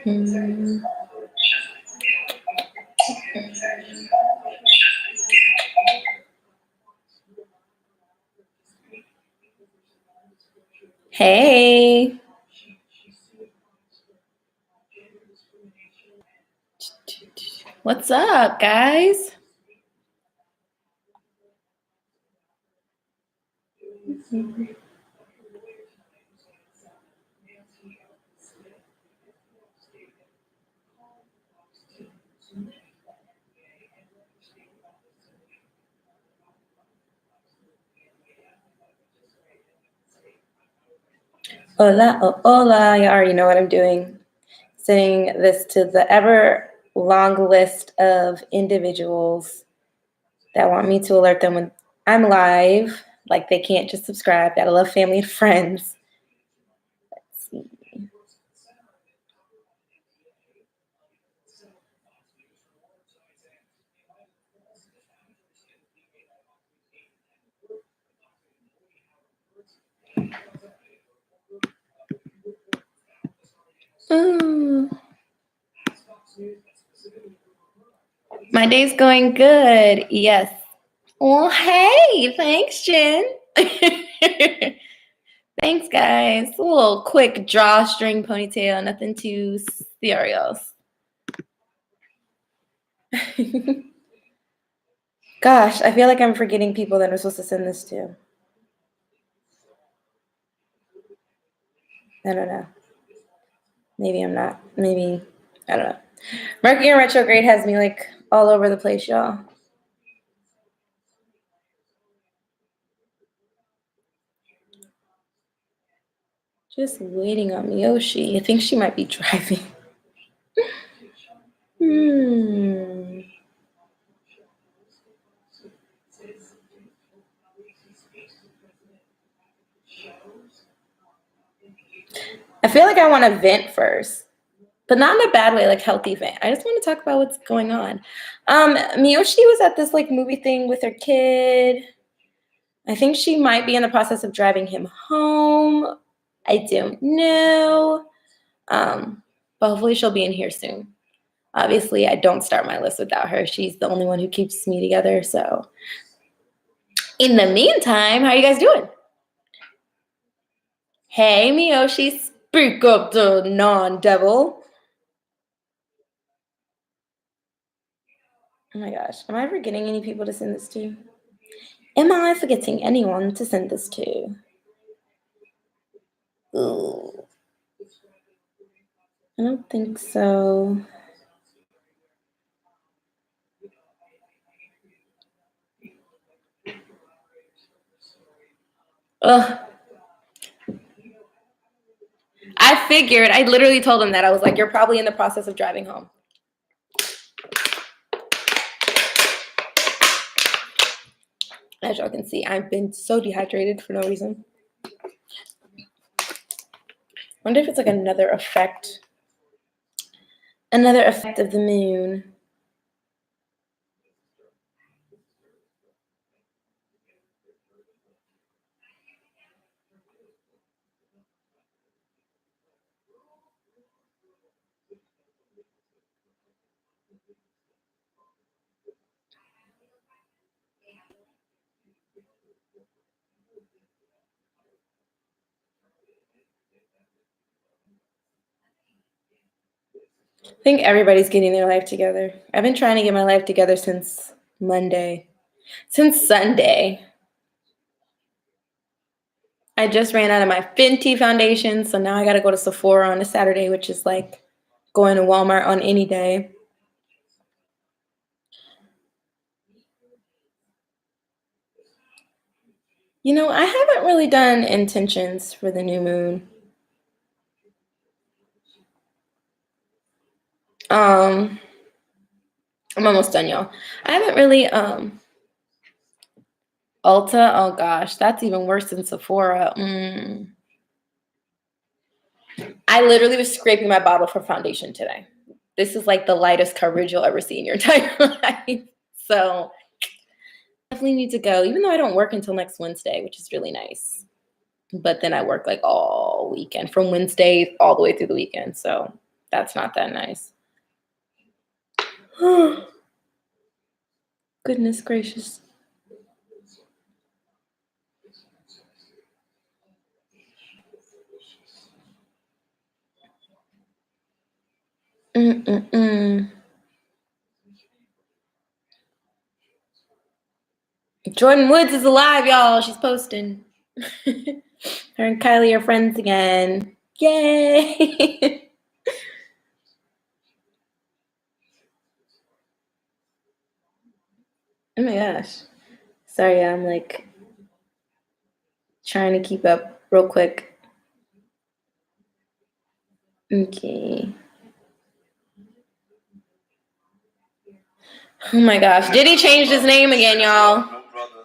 Hey. What's up, guys? Hola, oh, hola. You already know what I'm doing. Sending this to the ever long list of individuals that want me to alert them when I'm live. Like they can't just subscribe. Gotta love family and friends. Let's see. Ooh. My day's going good. Yes. Well, hey, thanks, Jen. Thanks, guys. A little quick drawstring ponytail, nothing too serious. Gosh, I feel like I'm forgetting people that I'm supposed to send this to. I don't know. Maybe I'm not. Maybe, I don't know. Mercury in retrograde has me like all over the place, y'all. Just waiting on Miyoshi. I think she might be driving. I feel like I want to vent first, but not in a bad way, like healthy vent. I just want to talk about what's going on. Miyoshi was at this like movie thing with her kid. I think she might be in the process of driving him home. I don't know. But hopefully she'll be in here soon. Obviously, I don't start my list without her. She's the only one who keeps me together. So in the meantime, how are you guys doing? Hey, Miyoshi, speak up, the non-devil. Oh my gosh, am I forgetting any people to send this to? Am I forgetting anyone to send this to? Ooh. I don't think so. Ugh. I figured. I literally told him that. I was like, you're probably in the process of driving home. As y'all can see, I've been so dehydrated for no reason. Wonder if it's like another effect of the moon. I think everybody's getting their life together. I've been trying to get my life together since Monday. Since Sunday. I just ran out of my Fenty foundation, so now I gotta go to Sephora on a Saturday, which is like going to Walmart on any day. You know, I haven't really done intentions for the new moon. I'm almost done, y'all. I haven't really Ulta, oh gosh, that's even worse than Sephora. I literally was scraping my bottle for foundation today. This is like the lightest coverage you'll ever see in your entire life. So definitely need to go, even though I don't work until next Wednesday, which is really nice. But then I work like all weekend from Wednesday all the way through the weekend. So That's not that nice. Goodness gracious. Jordan Woods is alive, y'all. She's posting. Her and Kylie are friends again. Yay! Oh my gosh. Sorry, I'm like trying to keep up real quick. Okay. Oh my gosh. Diddy changed his name again, y'all. No brother,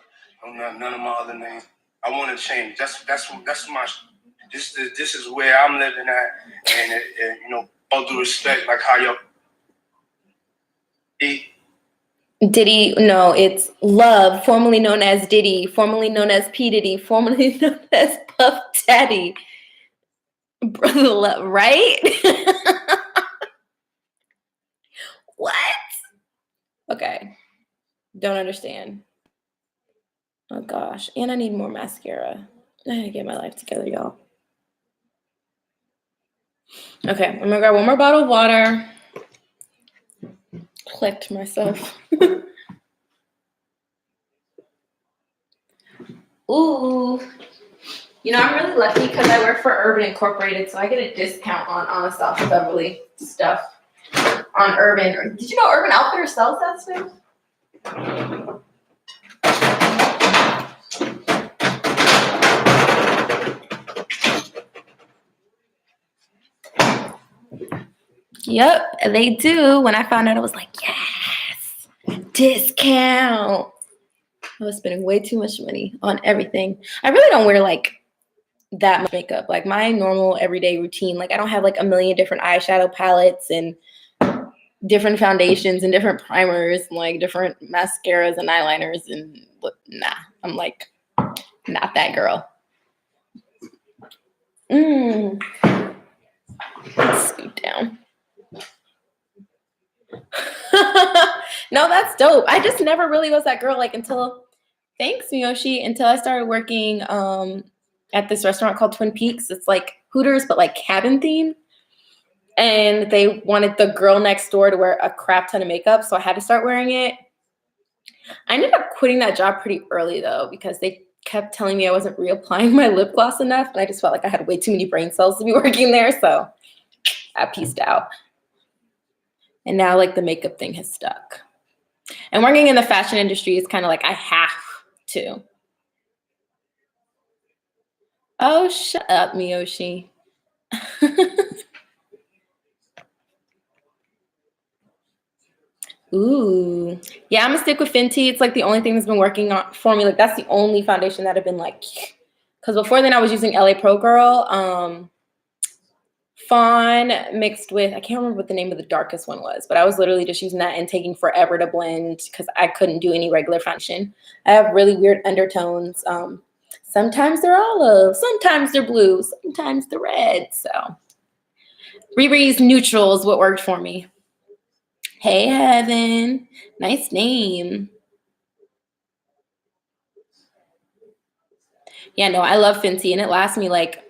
none of my other names. I want to change. That's my. This is where I'm living at, and you know, all due respect, like how y'all. Diddy, no, it's Love, formerly known as Diddy, formerly known as P. Diddy, formerly known as Puff Daddy. Brother Love, right? What? Okay. Don't understand. Oh gosh. And I need more mascara. I gotta get my life together, y'all. Okay, I'm gonna grab one more bottle of water. Clicked myself. Ooh. You know, I'm really lucky because I work for Urban Incorporated, so I get a discount on Honest Off Beverly stuff on Urban. Did you know Urban Outfitters sells that stuff? Yep, they do. When I found out, I was like, yes, discount. I was spending way too much money on everything. I really don't wear like that much makeup. Like my normal everyday routine, like I don't have like a million different eyeshadow palettes and different foundations and different primers and like different mascaras and eyeliners and nah, I'm like not that girl. Let's scoot down. No, that's dope. I just never really was that girl like until thanks Miyoshi until I started working at this restaurant called Twin Peaks. It's like Hooters but like cabin themed. And they wanted the girl next door to wear a crap ton of makeup, so I had to start wearing it. I ended up quitting that job pretty early though because they kept telling me I wasn't reapplying my lip gloss enough, and I just felt like I had way too many brain cells to be working there, so I pieced out. And now like the makeup thing has stuck. And working in the fashion industry is kind of like I have to. Oh, shut up, Miyoshi. Ooh. Yeah, I'm gonna stick with Fenty. It's like the only thing that's been working on for me. Like that's the only foundation that I've been like, because before then I was using LA Pro Girl, Fawn mixed with, I can't remember what the name of the darkest one was, but I was literally just using that and taking forever to blend because I couldn't do any regular foundation. I have really weird undertones. Sometimes they're olive, sometimes they're blue, sometimes they're red. So Riri's neutral is what worked for me. Hey, Heaven. Nice name. Yeah, no, I love Fenty, and it lasts me like,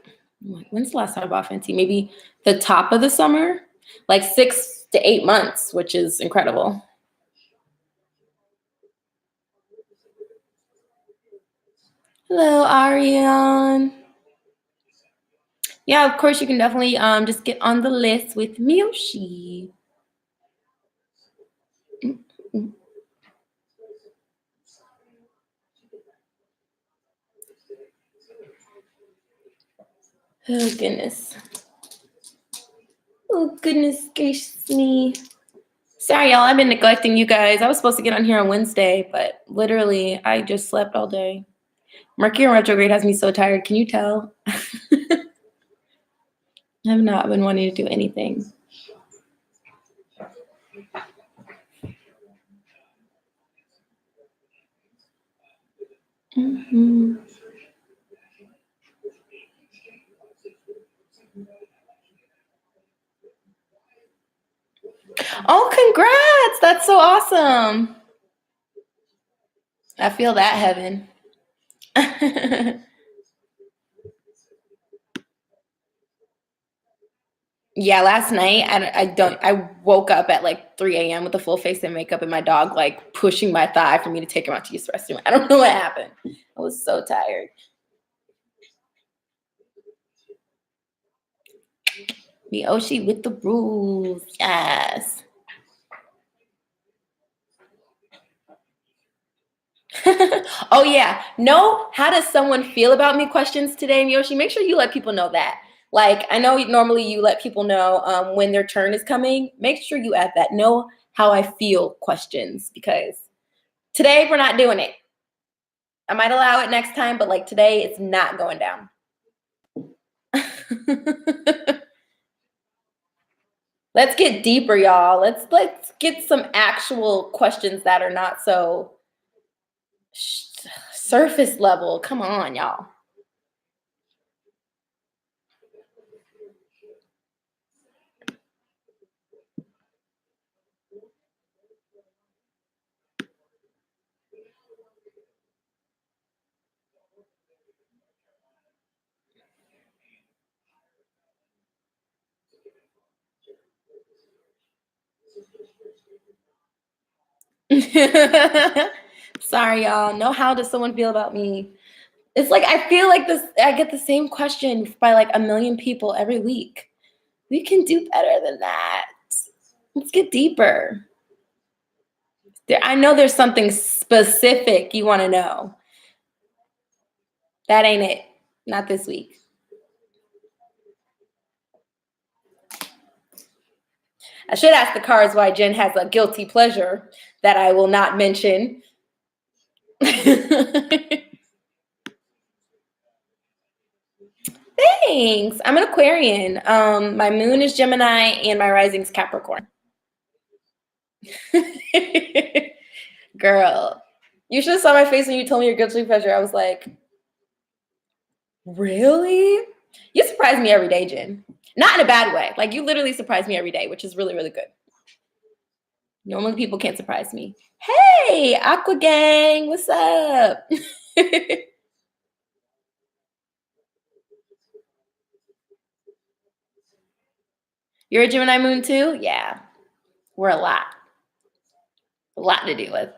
when's the last time I bought Fenty? Maybe the top of the summer, like 6 to 8 months, which is incredible. Hello, Ariane. Yeah, of course, you can definitely just get on the list with Miyoshi. Oh, goodness. Oh, goodness gracious me. Sorry, y'all. I've been neglecting you guys. I was supposed to get on here on Wednesday, but literally, I just slept all day. Mercury in retrograde has me so tired. Can you tell? I have not been wanting to do anything. Mm-hmm. Oh, congrats. That's so awesome. I feel that heaven. Yeah, last night I woke up at like 3 a.m. with a full face of makeup and my dog like pushing my thigh for me to take him out to use the restroom. I don't know what happened. I was so tired. Miyoshi with the rules. Yes. Oh yeah. How does someone feel about me questions today, Miyoshi? Make sure you let people know that. Like, I know normally you let people know when their turn is coming. Make sure you add that. Know how I feel questions, because today we're not doing it. I might allow it next time, but like today it's not going down. Let's get deeper, y'all. Let's get some actual questions that are not so surface level. Come on, y'all. Sorry, y'all. How does someone feel about me? It's like I feel like this. I get the same question by like a million people every week. We can do better than that. Let's get deeper. I know there's something specific you want to know. That ain't it. Not this week. I should ask the cards why Jen has a guilty pleasure that I will not mention. Thanks. I'm an Aquarian. My moon is Gemini and my rising is Capricorn. Girl, you should have saw my face when you told me your guilty pleasure. I was like, really? You surprise me every day, Jen. Not in a bad way. Like, you literally surprise me every day, which is really, really good. Normally people can't surprise me. Hey, Aqua Gang, what's up? You're a Gemini moon too? Yeah. We're a lot. A lot to deal with.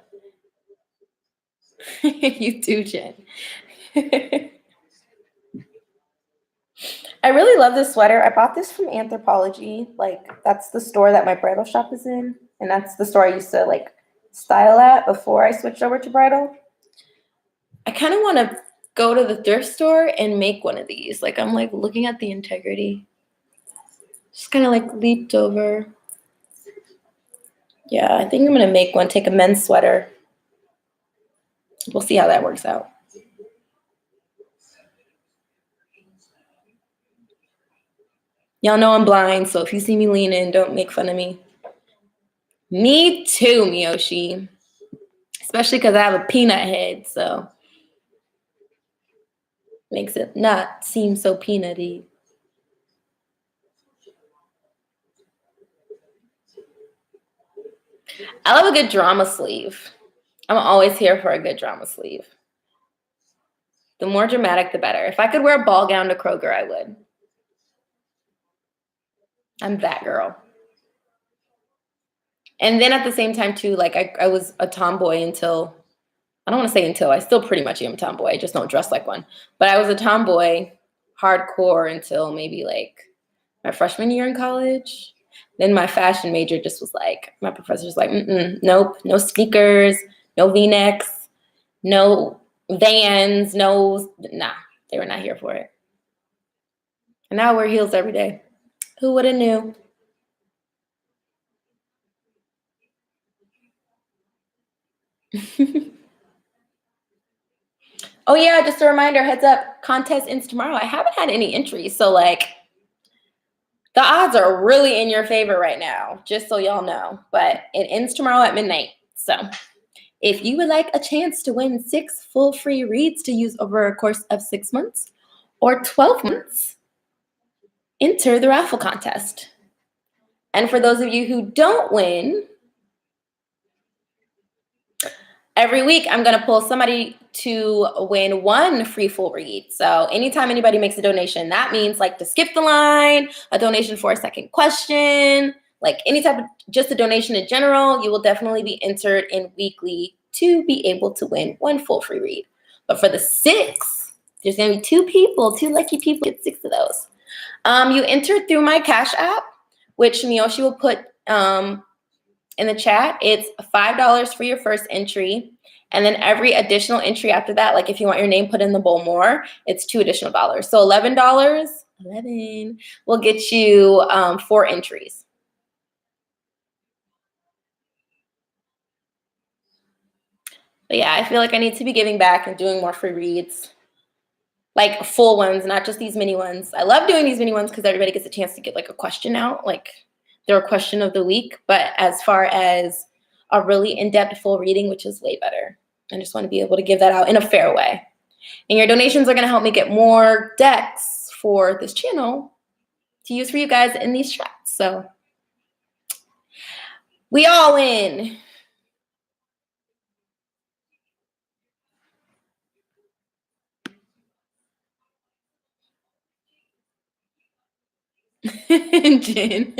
You too, Jen. I really love this sweater. I bought this from Anthropologie. Like, that's the store that my bridal shop is in. And that's the store I used to like style at before I switched over to bridal. I kind of want to go to the thrift store and make one of these. Like, I'm like looking at the integrity. Just kind of like leaped over. Yeah, I think I'm going to make one, take a men's sweater. We'll see how that works out. Y'all know I'm blind, so if you see me lean in, don't make fun of me. Me too, Miyoshi. Especially because I have a peanut head, so makes it not seem so peanutty. I love a good drama sleeve. I'm always here for a good drama sleeve. The more dramatic, the better. If I could wear a ball gown to Kroger, I would. I'm that girl. And then at the same time, too, like I was a tomboy until, I don't want to say until, I still pretty much am a tomboy. I just don't dress like one. But I was a tomboy hardcore until maybe like my freshman year in college. Then my fashion major just was like, my professor was like, nope, no sneakers, no V-necks, no Vans, nah, they were not here for it. And now I wear heels every day. Who would have knew? Oh yeah, just a reminder, heads up, contest ends tomorrow. I haven't had any entries, so like the odds are really in your favor right now, just so y'all know. But it ends tomorrow at midnight. So if you would like a chance to win 6 full free reads to use over a course of 6 months or 12 months, enter the raffle contest. And for those of you who don't win, every week I'm going to pull somebody to win one free full read. So anytime anybody makes a donation, that means like to skip the line, a donation for a second question, like any type of just a donation in general, you will definitely be entered in weekly to be able to win one full free read. But for the 6, there's going to be 2 people, 2 lucky people get 6 of those. You enter through my Cash App, which Miyoshi will put in the chat. It's $5 for your first entry. And then every additional entry after that, like if you want your name put in the bowl more, it's $2 additional. So $11 will get you 4 entries. But yeah, I feel like I need to be giving back and doing more free reads. Like full ones, not just these mini ones. I love doing these mini ones because everybody gets a chance to get like a question out, like their question of the week. But as far as a really in-depth full reading, which is way better, I just want to be able to give that out in a fair way. And your donations are going to help me get more decks for this channel to use for you guys in these chats. So we all win. Jen.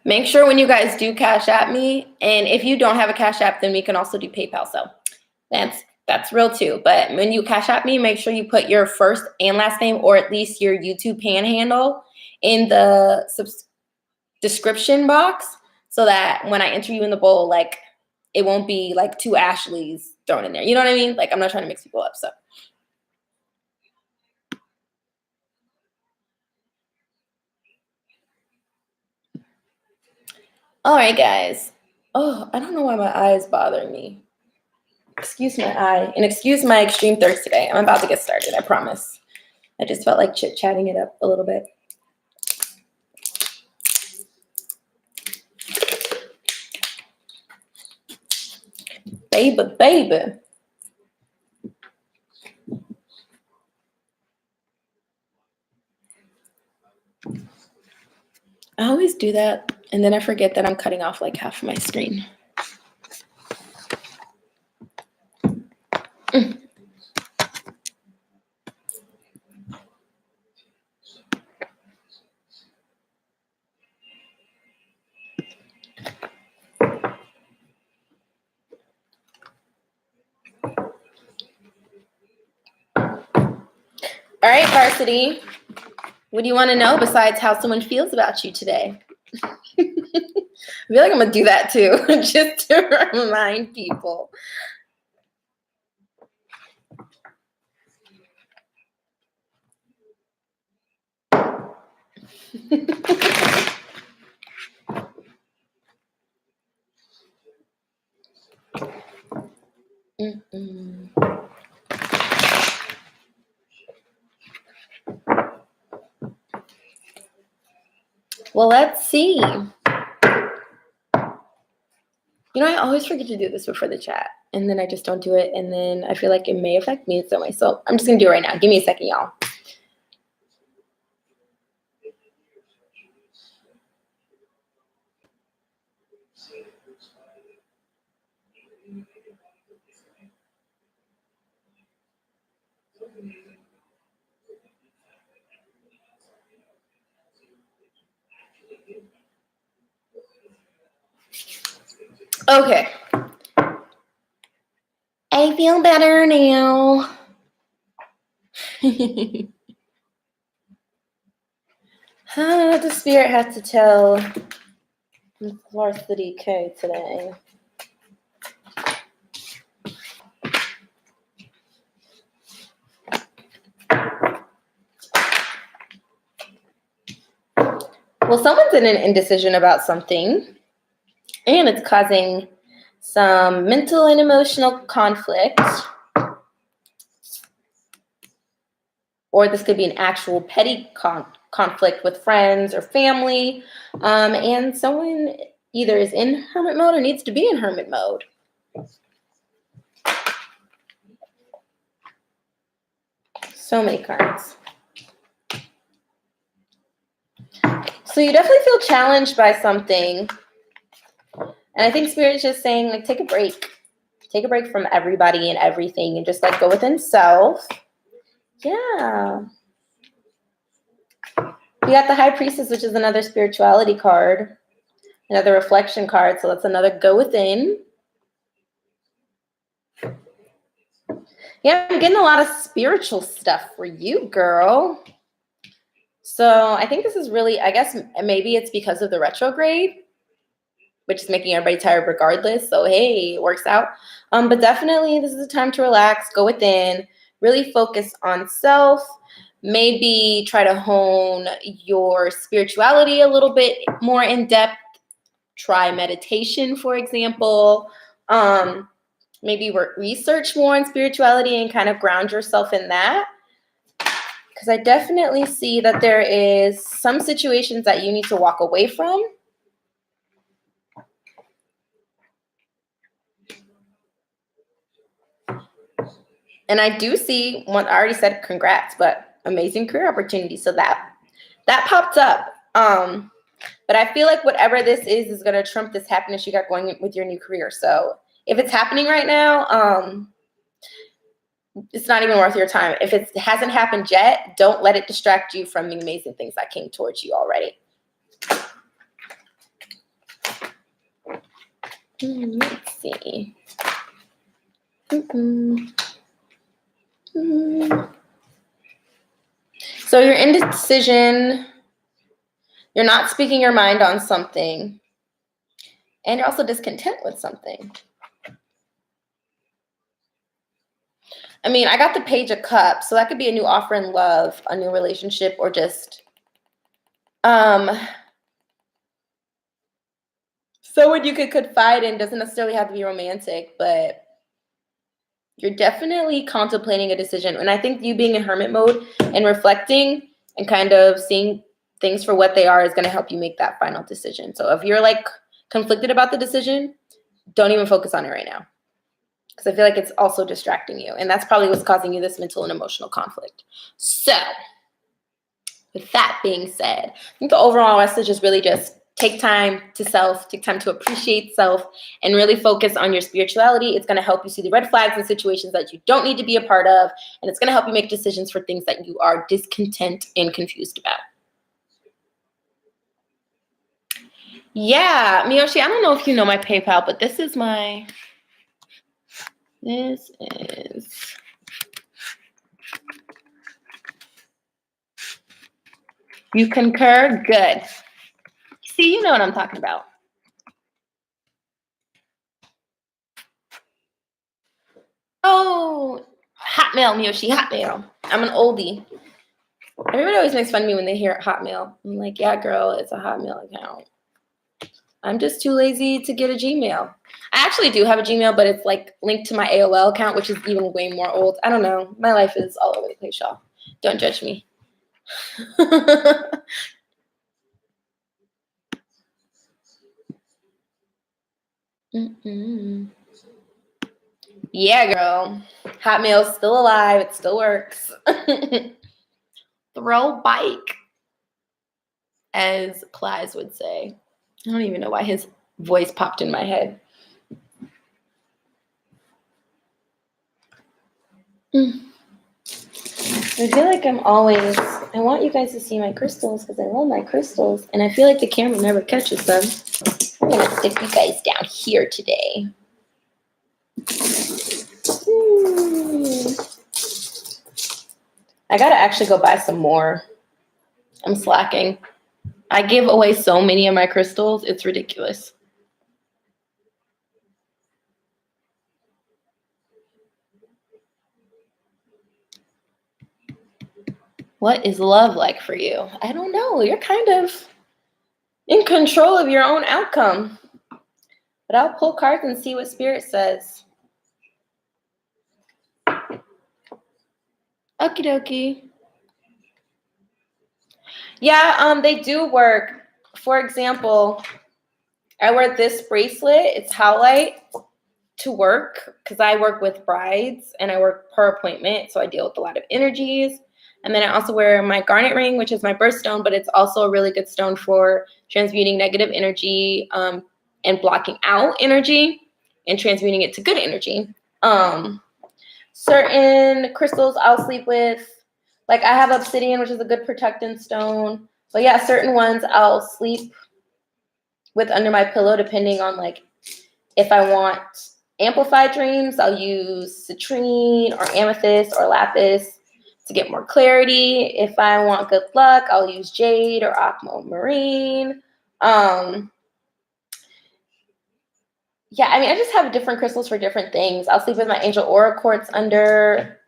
Make sure when you guys do Cash App me, and if you don't have a Cash App, then we can also do PayPal. So that's real too. But when you Cash App me, make sure you put your first and last name, or at least your YouTube panhandle, in the description box, so that when I enter you in the bowl, like it won't be like 2 Ashleys thrown in there. You know what I mean? Like I'm not trying to mix people up. So. All right, guys. Oh, I don't know why my eye is bothering me. Excuse my eye and excuse my extreme thirst today. I'm about to get started, I promise. I just felt like chit-chatting it up a little bit. Baby. I always do that, and then I forget that I'm cutting off like half of my screen. All right, Varsity. What do you want to know besides how someone feels about you today? I feel like I'm going to do that too, just to remind people. Well, let's see. You know, I always forget to do this before the chat, and then I just don't do it, and then I feel like it may affect me in some way. So I'm just going to do it right now. Give me a second, y'all. Okay. I feel better now. The spirit has to tell Varsity K today. Well, someone's in an indecision about something, and it's causing some mental and emotional conflict. Or this could be an actual petty conflict with friends or family. And someone either is in hermit mode or needs to be in hermit mode. So many cards. So you definitely feel challenged by something. And I think Spirit's just saying, like, take a break. Take a break from everybody and everything and just, like, go within self. Yeah. You got the High Priestess, which is another spirituality card. Another reflection card. So that's another go within. Yeah, I'm getting a lot of spiritual stuff for you, girl. So I think this is really, I guess maybe it's because of the retrograde, which is making everybody tired regardless. So, hey, it works out. But definitely this is a time to relax, go within, really focus on self, maybe try to hone your spirituality a little bit more in depth. Try meditation, for example. Maybe research more on spirituality and kind of ground yourself in that. Because I definitely see that there is some situations that you need to walk away from. And I do see one, I already said congrats, but amazing career opportunity. So that popped up. But I feel like whatever this is going to trump this happiness you got going with your new career. So if it's happening right now, it's not even worth your time. If it hasn't happened yet, don't let it distract you from the amazing things that came towards you already. Let's see. So your indecision, you're not speaking your mind on something, and you're also discontent with something. I mean, I got the Page of Cups, so that could be a new offer in love, a new relationship, or just someone you could confide in. Doesn't necessarily have to be romantic, but you're definitely contemplating a decision. And I think you being in hermit mode and reflecting and kind of seeing things for what they are is going to help you make that final decision. So if you're like conflicted about the decision, don't even focus on it right now. Because I feel like it's also distracting you. And that's probably what's causing you this mental and emotional conflict. So with that being said, I think the overall message is really just take time to self, take time to appreciate self, and really focus on your spirituality. It's going to help you see the red flags and situations that you don't need to be a part of. And it's going to help you make decisions for things that you are discontent and confused about. Yeah, Miyoshi, I don't know if you know my PayPal, but this is you concur? Good. See, you know what I'm talking about. Oh, Hotmail, Miyoshi, Hotmail. I'm an oldie. Everybody always makes fun of me when they hear Hotmail. I'm like, yeah, girl, it's a Hotmail account. I'm just too lazy to get a Gmail. I actually do have a Gmail, but it's like linked to my AOL account, which is even way more old. I don't know. My life is all over the place, y'all. Don't judge me. Yeah, girl. Hotmail's still alive. It still works. Throw bike, as Plies would say. I don't even know why his voice popped in my head. I feel like I want you guys to see my crystals because I love my crystals. And I feel like the camera never catches them. I'm going to stick you guys down here today. I got to actually go buy some more. I'm slacking. I give away so many of my crystals. It's ridiculous. What is love like for you? I don't know. You're kind of in control of your own outcome. But I'll pull cards and see what Spirit says. Okie dokie. Yeah, they do work. For example, I wear this bracelet. It's Howlite to work because I work with brides and I work per appointment. So I deal with a lot of energies. And then I also wear my garnet ring, which is my birthstone, but it's also a really good stone for transmuting negative energy and blocking out energy and transmuting it to good energy. Certain crystals I'll sleep with, like I have obsidian, which is a good protecting stone. But yeah, certain ones I'll sleep with under my pillow, depending on like if I want amplified dreams, I'll use citrine or amethyst or lapis to get more clarity. If I want good luck, I'll use jade or aquamarine. Yeah, I mean, I just have different crystals for different things. I'll sleep with my angel aura quartz under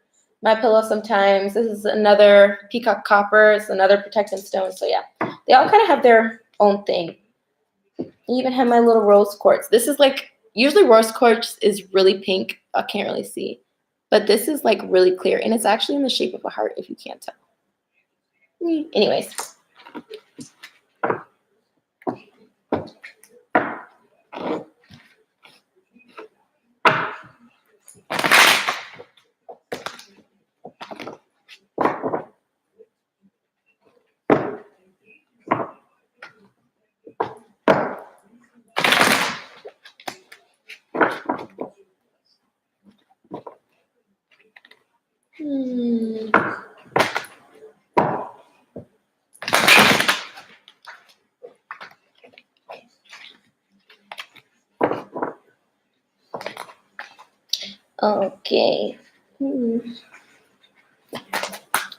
my pillow sometimes. This is another peacock copper. It's another protective stone. So yeah, they all kind of have their own thing. I even have my little rose quartz. This is like, usually rose quartz is really pink. I can't really see. But this is like really clear. And it's actually in the shape of a heart if you can't tell. Anyways. Okay. I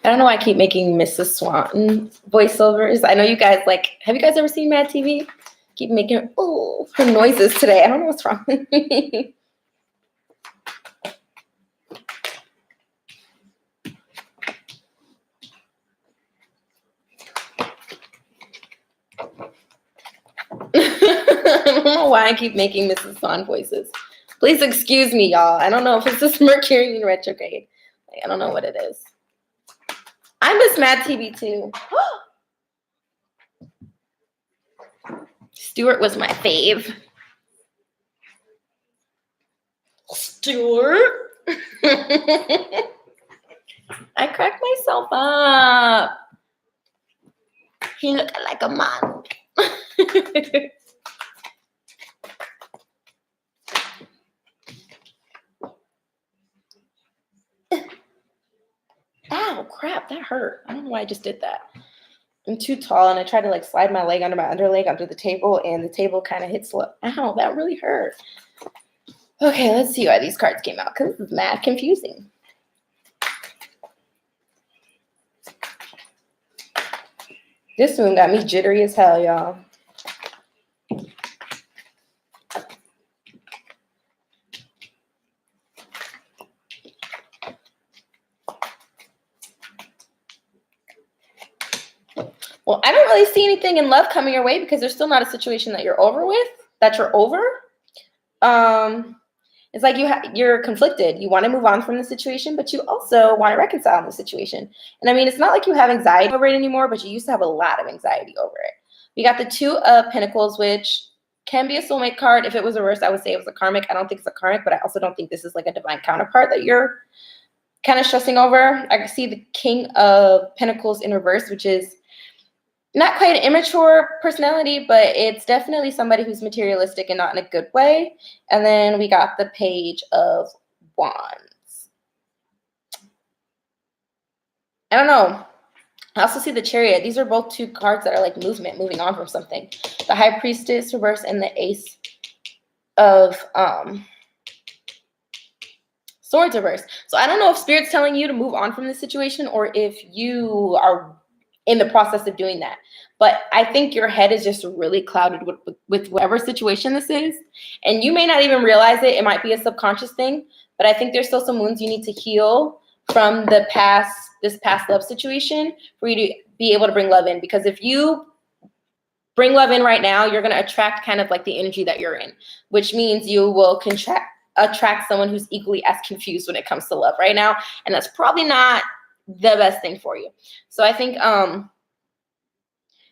don't know why I keep making Mrs. Swanton voiceovers. I know you guys like, have you guys ever seen Mad TV? Keep making her noises today. I don't know what's wrong with me. I don't know why I keep making Mrs. Swan voices. Please excuse me, y'all. I don't know if it's just Mercury in retrograde. Like, I don't know what it is. I miss Mad TV too. Stuart was my fave. Stuart? I cracked myself up. He looked like a man. Ow, crap, that hurt. I don't know why I just did that. I'm too tall and I tried to like slide my leg under my underleg under the table and the table kind of hit slow. Ow, that really hurt. Okay, let's see why these cards came out because this is mad confusing. This one got me jittery as hell, y'all. Well, I don't really see anything in love coming your way because there's still not a situation that you're over with, that you're over. It's like you're conflicted. You want to move on from the situation, but you also want to reconcile in the situation. And I mean, it's not like you have anxiety over it anymore, but you used to have a lot of anxiety over it. We got the Two of Pentacles, which can be a soulmate card. If it was reversed, I would say it was a karmic. I don't think it's a karmic, but I also don't think this is like a divine counterpart that you're kind of stressing over. I can see the King of Pentacles in reverse, which is not quite an immature personality, but it's definitely somebody who's materialistic and not in a good way. And then we got the Page of Wands. I don't know. I also see the Chariot. These are both two cards that are like movement, moving on from something. The High Priestess reverse and the Ace of Swords reverse. So I don't know if Spirit's telling you to move on from this situation or if you are in the process of doing that. But I think your head is just really clouded with whatever situation this is. And you may not even realize it. It might be a subconscious thing. But I think there's still some wounds you need to heal from this past love situation for you to be able to bring love in. Because if you bring love in right now, you're going to attract kind of like the energy that you're in, which means you will attract someone who's equally as confused when it comes to love right now. And that's probably not the best thing for you. So I think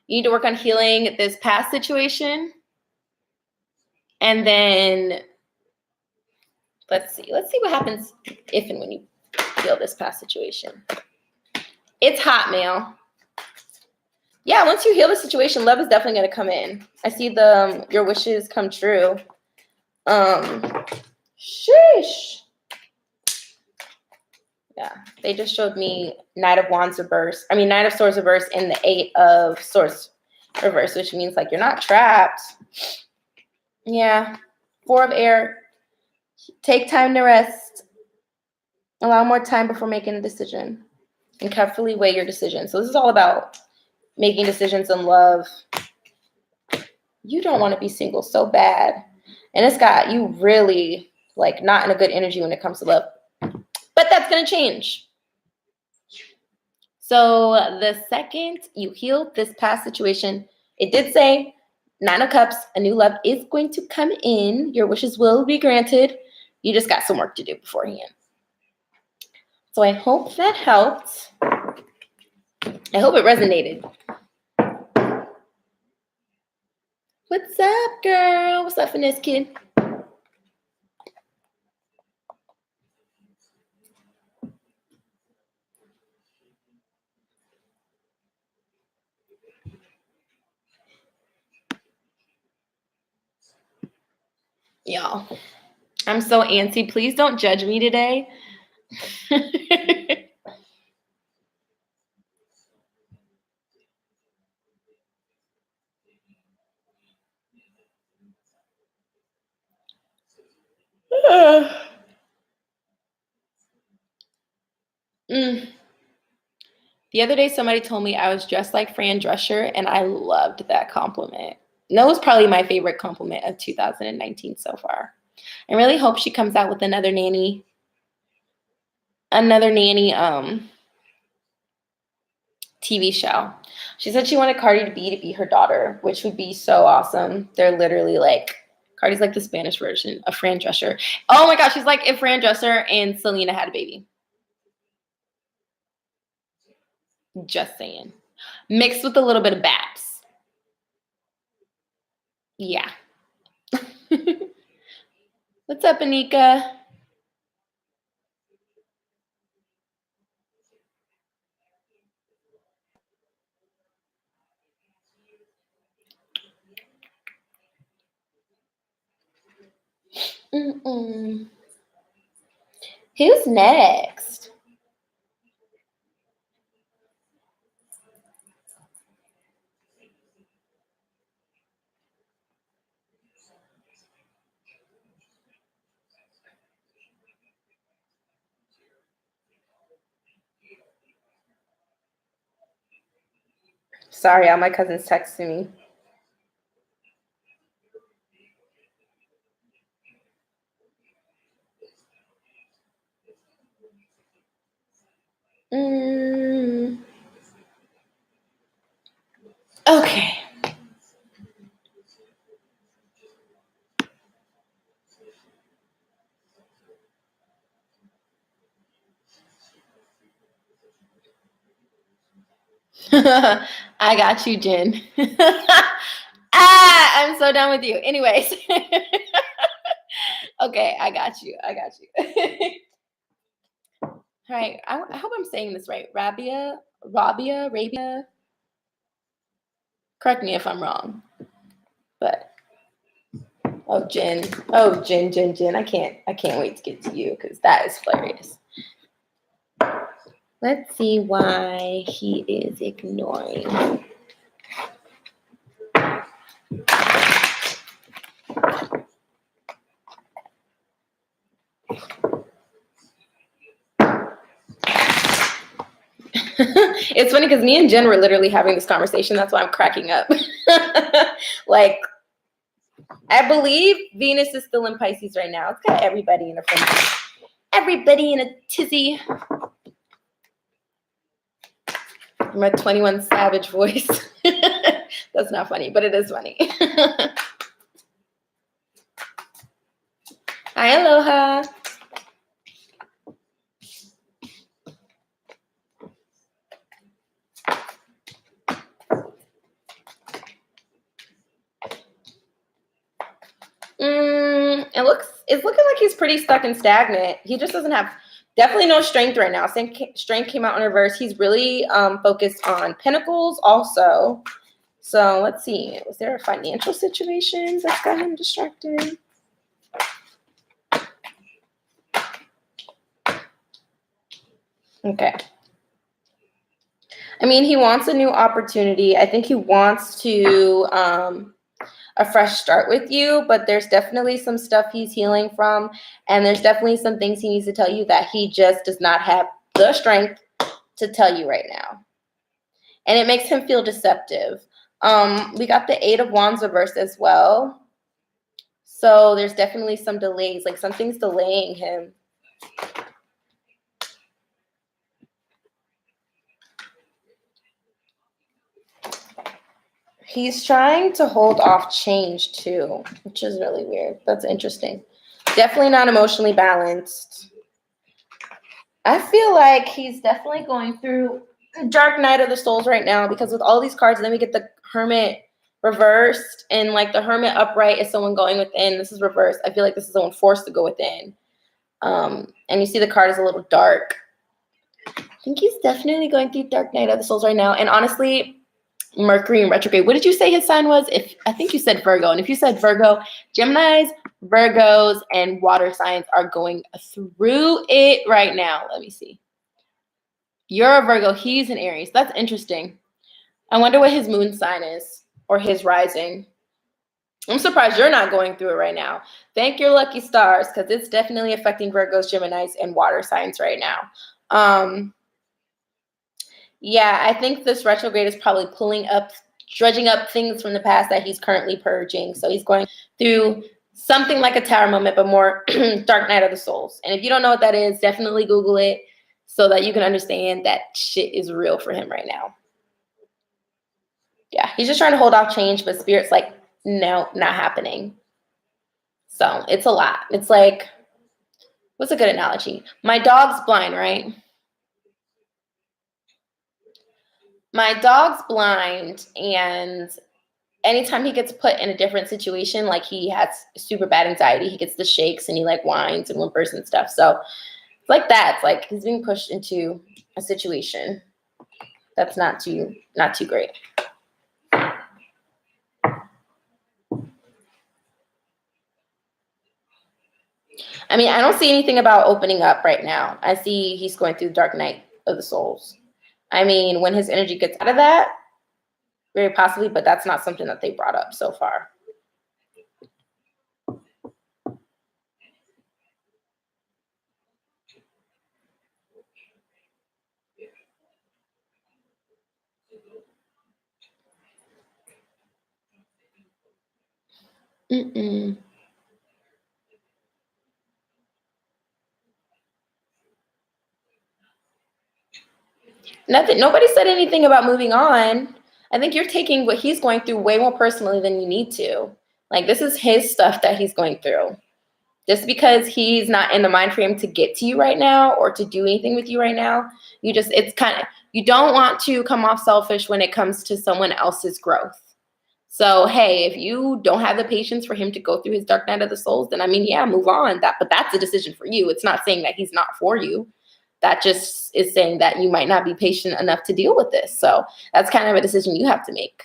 you need to work on healing this past situation and then Let's see what happens if and when you heal this past situation. It's hot, Male. Yeah, once you heal the situation, love is definitely going to come in. I see your wishes come true. Sheesh. Yeah, they just showed me Knight of Swords reverse and the 8 of Swords reverse, which means like you're not trapped. Yeah. 4 of Air. Take time to rest. Allow more time before making a decision. And carefully weigh your decision. So this is all about making decisions in love. You don't want to be single so bad. And it's got you really like not in a good energy when it comes to love. But that's going to change. So the second you heal this past situation, it did say 9 of Cups, a new love is going to come in. Your wishes will be granted. You just got some work to do beforehand. So I hope that helped. I hope it resonated. What's up, girl? What's up, Finesse Kid? Y'all, I'm so antsy. Please don't judge me today. The other day, somebody told me I was dressed like Fran Drescher, and I loved that compliment. And that was probably my favorite compliment of 2019 so far. I really hope she comes out with another nanny TV show. She said she wanted Cardi B to be her daughter, which would be so awesome. They're literally like, Cardi's like the Spanish version of Fran Drescher. Oh my gosh, she's like if Fran Drescher and Selena had a baby. Just saying. Mixed with a little bit of Babs. Yeah. What's up, Anika? Who's next? Sorry, all my cousins texting me. Okay. I got you, Jen. I'm so done with you. Anyways. Okay, I got you. All right. I hope I'm saying this right. Rabia. Correct me if I'm wrong. But Jen. Jen. I can't wait to get to you because that is hilarious. Let's see why he is ignoring. It's funny because me and Jen were literally having this conversation. That's why I'm cracking up. Like, I believe Venus is still in Pisces right now. It's got everybody in a tizzy. My 21 Savage voice. That's not funny, but it is funny. Hi, Aloha. it's looking like he's pretty stuck and stagnant. He just doesn't have definitely no strength right now. Strength came out in reverse. He's really focused on pentacles also. So let's see. Was there a financial situation that's got him distracted? Okay. I mean, he wants a new opportunity. I think he wants to a fresh start with you, but there's definitely some stuff he's healing from, and there's definitely some things he needs to tell you that he just does not have the strength to tell you right now. And it makes him feel deceptive. We got the 8 of Wands reversed as well. So there's definitely some delays, like something's delaying him. He's trying to hold off change too, which is really weird. That's interesting. Definitely not emotionally balanced. I feel like he's definitely going through the dark night of the souls right now, because with all these cards, and then we get the Hermit reversed, and like the Hermit upright is someone going within. This is reversed. I feel like this is someone forced to go within. And you see the card is a little dark. I think he's definitely going through dark night of the souls right now. And honestly, Mercury in retrograde. What did you say his sign was? I think you said Virgo. And if you said Virgo, Geminis, Virgos, and water signs are going through it right now. Let me see. You're a Virgo. He's an Aries. That's interesting. I wonder what his moon sign is, or his rising. I'm surprised you're not going through it right now. Thank your lucky stars, because it's definitely affecting Virgos, Geminis, and water signs right now. Yeah, I think this retrograde is probably dredging up things from the past that he's currently purging. So he's going through something like a tower moment, but more dark night of the souls. And if you don't know what that is, definitely Google it so that you can understand that shit is real for him right now. Yeah, he's just trying to hold off change, but Spirit's like, no, not happening. So it's a lot. It's like, what's a good analogy? My dog's blind, right? My dog's blind, and anytime he gets put in a different situation, like he has super bad anxiety, he gets the shakes and he like whines and whimpers and stuff. So it's like that. It's like he's being pushed into a situation that's not too great. I mean, I don't see anything about opening up right now. I see he's going through the dark night of the souls. I mean, when his energy gets out of that, very possibly, but that's not something that they brought up so far. Mm-mm. Nothing. Nobody said anything about moving on. I think you're taking what he's going through way more personally than you need to. Like, this is his stuff that he's going through. Just because he's not in the mind frame to get to you right now or to do anything with you right now, you don't want to come off selfish when it comes to someone else's growth. So, hey, if you don't have the patience for him to go through his dark night of the souls, then I mean, yeah, move on. But that's a decision for you. It's not saying that he's not for you. That just is saying that you might not be patient enough to deal with this. So that's kind of a decision you have to make.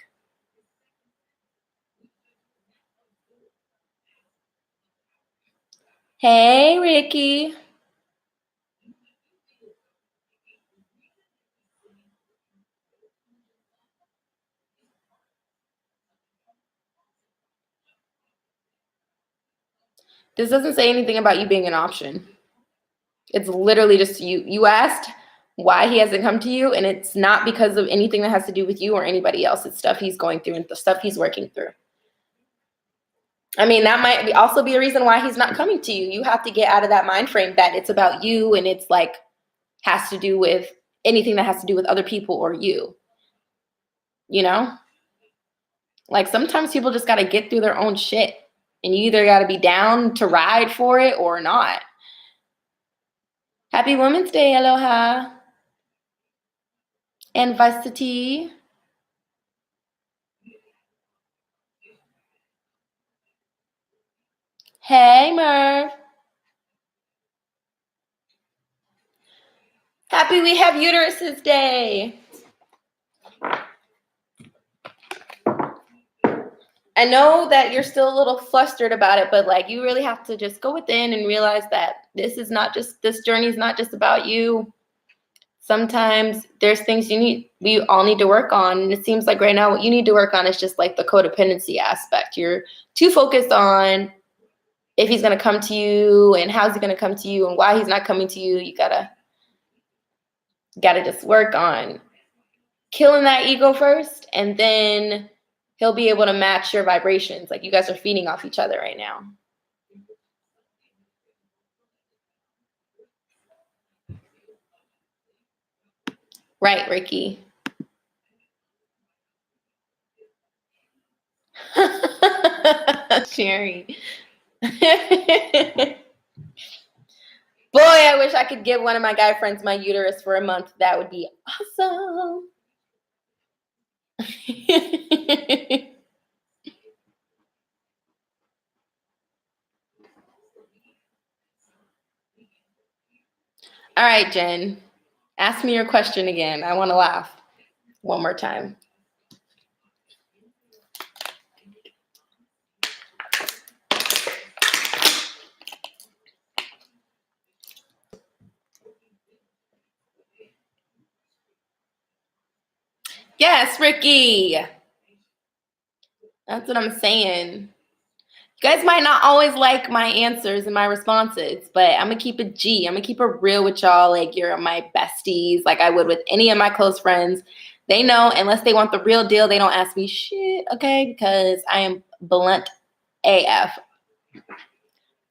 Hey, Ricky. This doesn't say anything about you being an option. It's literally just you asked why he hasn't come to you, and it's not because of anything that has to do with you or anybody else. It's stuff he's going through and the stuff he's working through. I mean, that might also be a reason why he's not coming to you. You have to get out of that mind frame that it's about you and it's like has to do with anything that has to do with other people or you. You know? Like sometimes people just got to get through their own shit, and you either got to be down to ride for it or not. Happy Women's Day, aloha. And Varsity. Hey, Merv. Happy we have uteruses day. I know that you're still a little flustered about it, but like you really have to just go within and realize that this journey is not just about you. Sometimes there's things we all need to work on. And it seems like right now what you need to work on is just like the codependency aspect. You're too focused on if he's going to come to you and how's he going to come to you and why he's not coming to you. You gotta just work on killing that ego first, and then he'll be able to match your vibrations. Like you guys are feeding off each other right now. Right, Ricky. Sherry. Boy, I wish I could give one of my guy friends my uterus for a month. That would be awesome. All right, Jen. Ask me your question again. I want to laugh one more time. Yes, Ricky. That's what I'm saying. You guys might not always like my answers and my responses, but I'm going to keep it G. I'm going to keep it real with y'all. Like you're my besties, like I would with any of my close friends. They know unless they want the real deal, they don't ask me shit, okay? Because I am blunt AF.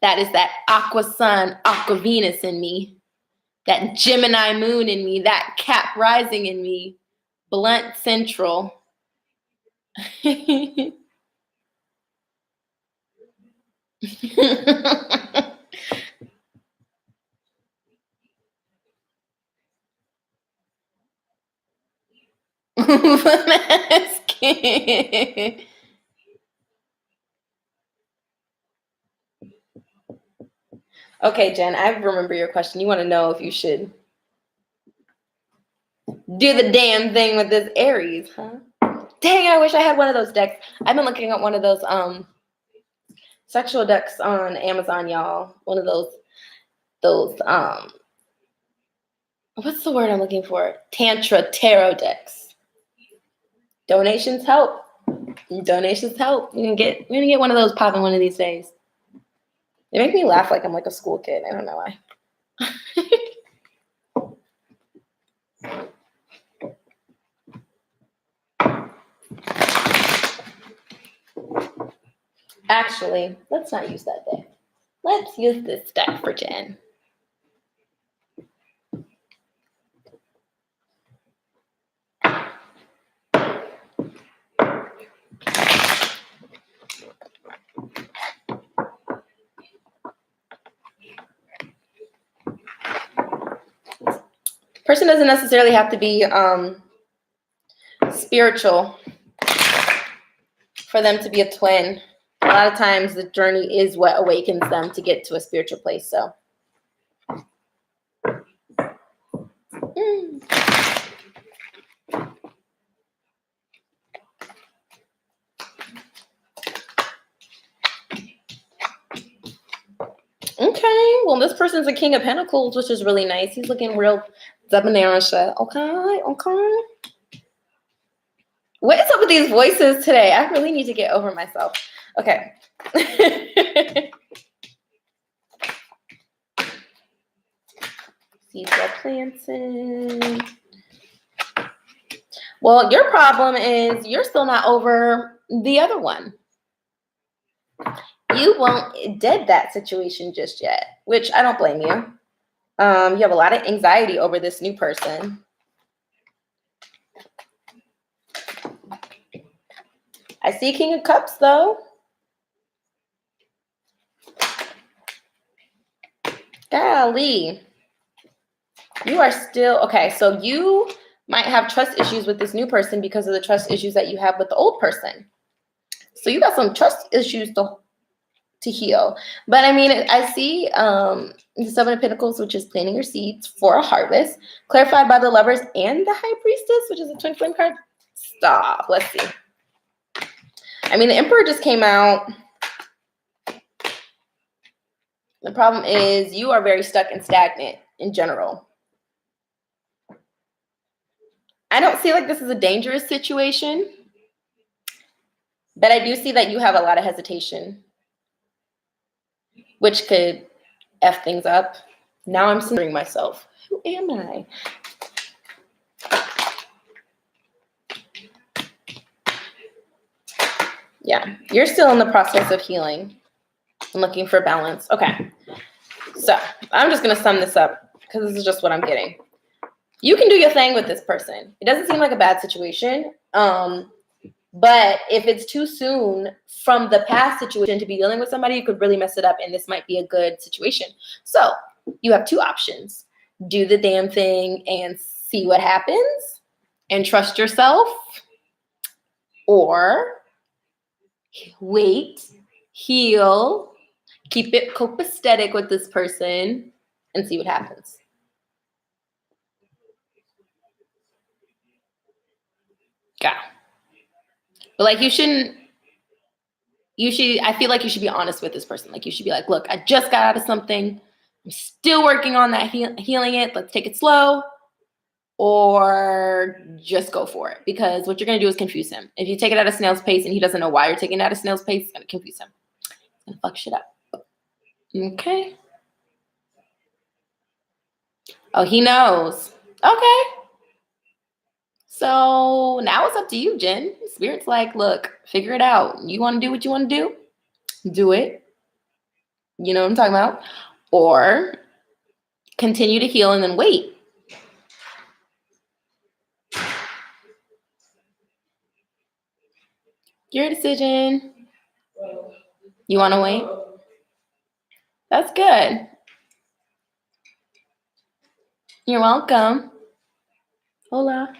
That is that Aqua Sun, Aqua Venus in me. That Gemini moon in me. That Cap rising in me. Blunt Central. Okay, Jen, I remember your question. You want to know if you should do the damn thing with this Aries, huh? Dang, I wish I had one of those decks. I've been looking at one of those sexual decks on Amazon, y'all. One of those what's the word I'm looking for? Tantra tarot decks. Donations help. Donations help. We're gonna get one of those popping one of these days. They make me laugh like I'm like a school kid. I don't know why. Actually, let's not use that deck. Let's use this deck for Jen. Person doesn't necessarily have to be spiritual for them to be a twin. A lot of times the journey is what awakens them to get to a spiritual place. So. Okay, well, this person's a King of Pentacles, which is really nice. He's looking real debonair shit. Okay. What is up with these voices today? I really need to get over myself. Okay. Seeds are planted. Well, your problem is you're still not over the other one. You won't dead that situation just yet, which I don't blame you. You have a lot of anxiety over this new person. I see King of Cups, though. Golly. You are still, okay, so you might have trust issues with this new person because of the trust issues that you have with the old person. So you got some trust issues to to heal. But I mean, I see the Seven of Pentacles, which is planting your seeds for a harvest, clarified by the Lovers and the High Priestess, which is a twin flame card. Stop. Let's see. I mean, the Emperor just came out. The problem is you are very stuck and stagnant in general. I don't see like this is a dangerous situation, but I do see that you have a lot of hesitation, which could F things up. Now I'm centering myself. Who am I? Yeah, you're still in the process of healing and looking for balance. Okay, so I'm just going to sum this up because this is just what I'm getting. You can do your thing with this person. It doesn't seem like a bad situation. But if it's too soon from the past situation to be dealing with somebody, you could really mess it up, and this might be a good situation. So you have two options. Do the damn thing and see what happens and trust yourself, or wait, heal, keep it copacetic with this person, and see what happens. Yeah. But like I feel like you should be honest with this person. Like you should be like, look, I just got out of something. I'm still working on that, healing it. Let's take it slow, or just go for it. Because what you're going to do is confuse him. If you take it at a snail's pace and he doesn't know why you're taking it at a snail's pace, it's going to confuse him. It's going to fuck shit up. Okay. Oh, he knows. Okay. So now it's up to you, Jen. Spirit's like, look, figure it out. You want to do what you want to do? Do it. You know what I'm talking about? Or continue to heal and then wait. Your decision. You want to wait? That's good. You're welcome. Hola.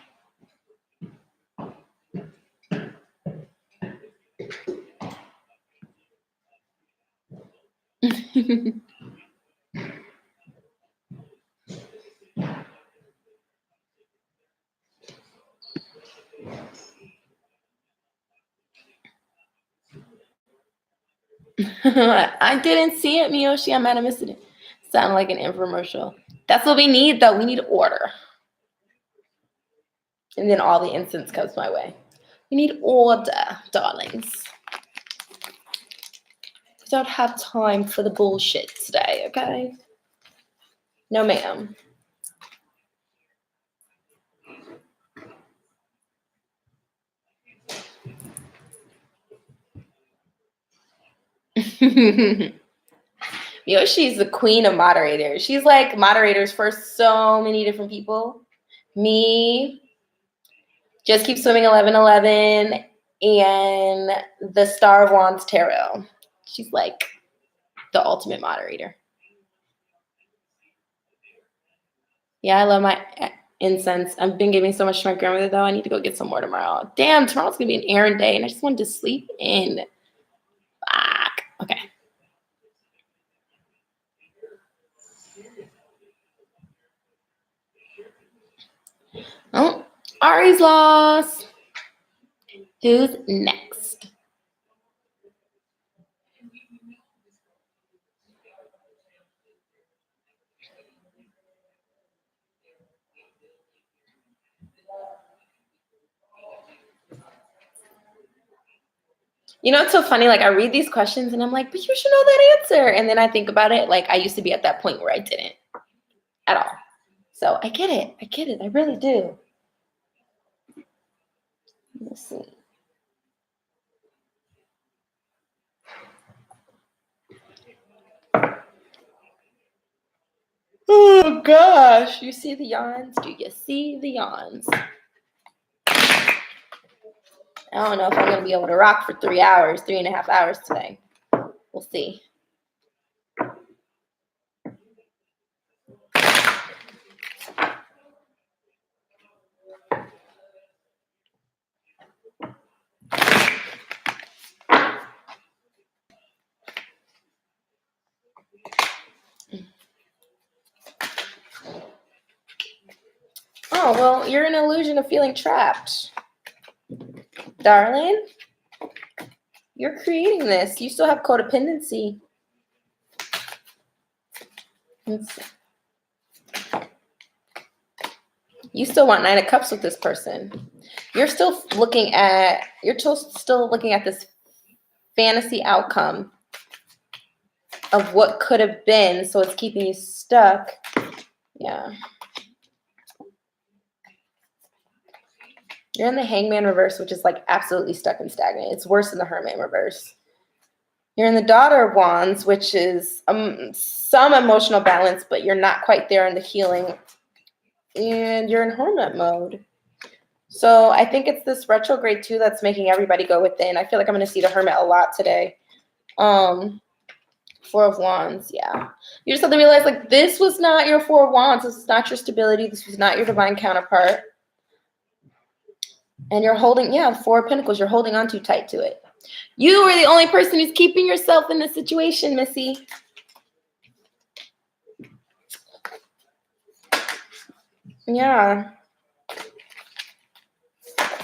I didn't see it, Miyoshi. I might have missed it. Sounded like an infomercial. That's what we need, though. We need order. And then all the incense comes my way. We need order, darlings. We don't have time for the bullshit today, okay? No, ma'am. Yoshi's the queen of moderators. She's like moderators for so many different people. Me, Just Keep Swimming 1111, and the Star of Wands Tarot. She's like the ultimate moderator. Yeah, I love my incense. I've been giving so much to my grandmother, though. I need to go get some more tomorrow. Damn, tomorrow's going to be an errand day, and I just wanted to sleep in. Fuck. Okay. Oh, Ari's lost. Who's next? You know, it's so funny. Like, I read these questions and I'm like, but you should know that answer. And then I think about it. Like, I used to be at that point where I didn't at all. So I get it. I get it. I really do. Let's see. Oh, gosh. You see the yawns? Do you see the yawns? I don't know if I'm going to be able to rock for 3 hours, 3.5 hours today. We'll see. Oh, well, you're an illusion of feeling trapped. Darling, you're creating this. You still have codependency. You still want 9 of Cups with this person. You're still looking at this fantasy outcome of what could have been, so it's keeping you stuck. Yeah. You're in the Hangman reverse, which is like absolutely stuck and stagnant. It's worse than the Hermit in reverse. You're in the Daughter of Wands, which is some emotional balance, but you're not quite there in the healing. And you're in Hermit mode. So I think it's this retrograde too that's making everybody go within. I feel like I'm going to see the Hermit a lot today. 4 of Wands, yeah. You just have to realize, like, this was not your 4 of Wands. This is not your stability. This was not your divine counterpart. And you're holding, 4 of Pentacles. You're holding on too tight to it. You are the only person who's keeping yourself in this situation, Missy. Yeah.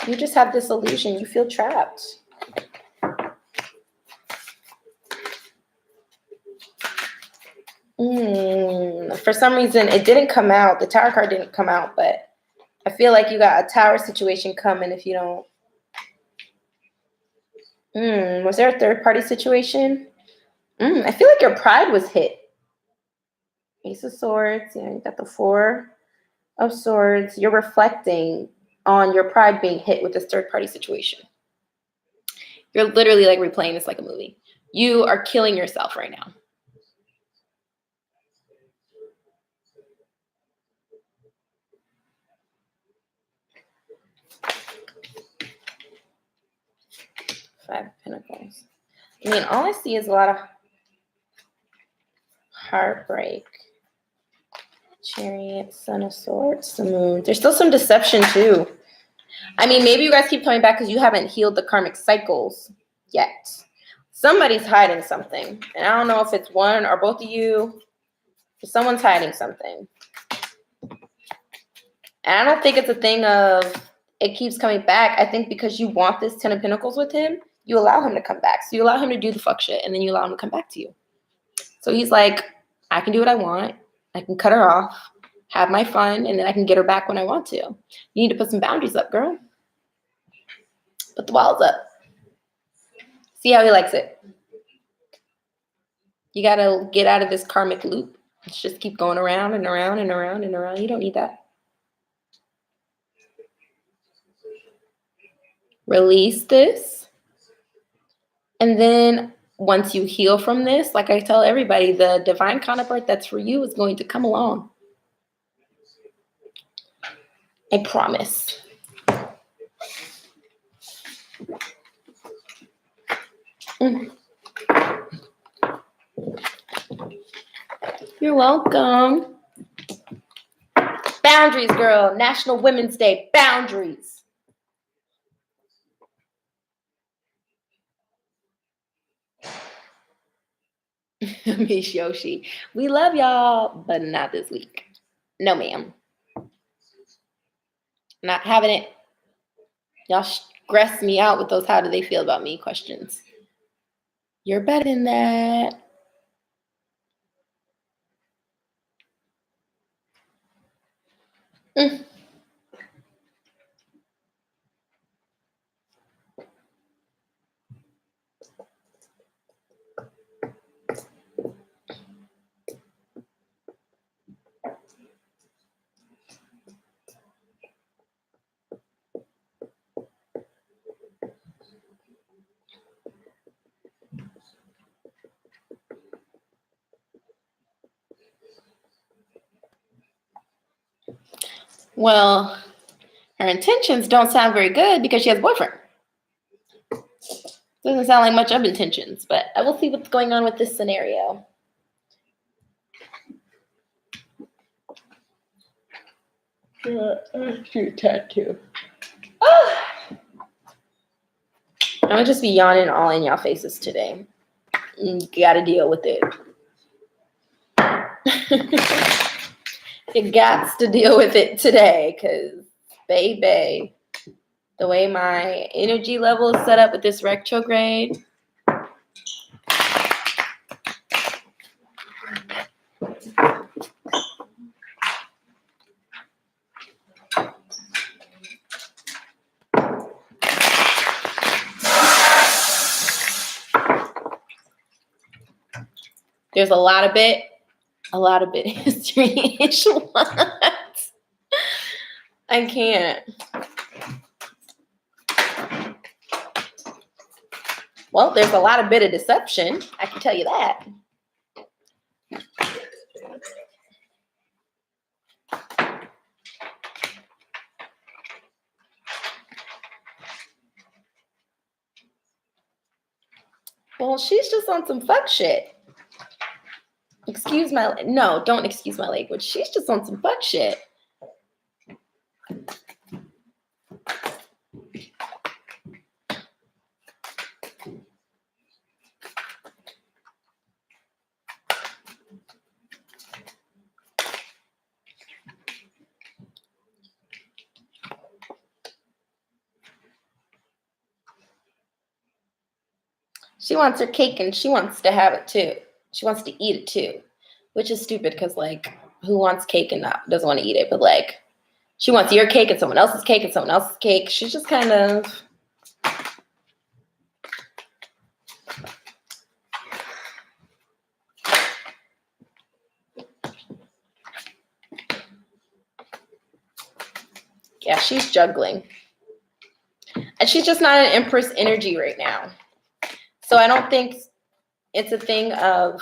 You just have this illusion. You feel trapped. For some reason, it didn't come out. The Tower card didn't come out, but I feel like you got a Tower situation coming if you don't. Was there a third-party situation? I feel like your pride was hit. Ace of Swords. Yeah, you got the 4 of Swords. You're reflecting on your pride being hit with this third-party situation. You're literally like replaying this like a movie. You are killing yourself right now. Five of Pentacles. I mean, all I see is a lot of heartbreak. Chariot, Son of Swords, the Moon. There's still some deception too. I mean, maybe you guys keep coming back because you haven't healed the karmic cycles yet. Somebody's hiding something. And I don't know if it's one or both of you. But someone's hiding something. And I don't think it's a thing of it keeps coming back. I think because you want this 10 of Pentacles with him, you allow him to come back. So you allow him to do the fuck shit, and then you allow him to come back to you. So he's like, I can do what I want. I can cut her off, have my fun, and then I can get her back when I want to. You need to put some boundaries up, girl. Put the walls up. See how he likes it. You got to get out of this karmic loop. Let's just keep going around and around and around and around. You don't need that. Release this. And then once you heal from this, like I tell everybody, the divine counterpart that's for you is going to come along. I promise. You're welcome. Boundaries, girl. National Women's Day. Boundaries. Miss Yoshi. We love y'all, but not this week. No, ma'am. Not having it. Y'all stress me out with those how do they feel about me questions. You're better than that. Well, her intentions don't sound very good because she has a boyfriend. Doesn't sound like much of intentions, but I will see what's going on with this scenario. Tattoo. Oh. I'm gonna just be yawning all in y'all faces today. You gotta deal with it. You got to deal with it today, because, baby, the way my energy level is set up with this retrograde. There's a lot of bit history. What? I can't. Well, there's a lot of bit of deception. I can tell you that. Well, she's just on some fuck shit. Don't excuse my language. She's just on some fuck shit. She wants her cake and she wants to have it too. She wants to eat it too, which is stupid because, like, who wants cake and doesn't want to eat it? But, like, she wants your cake and someone else's cake and someone else's cake. She's just kind of... Yeah, she's juggling. And she's just not an Empress energy right now. So I don't think it's a thing of...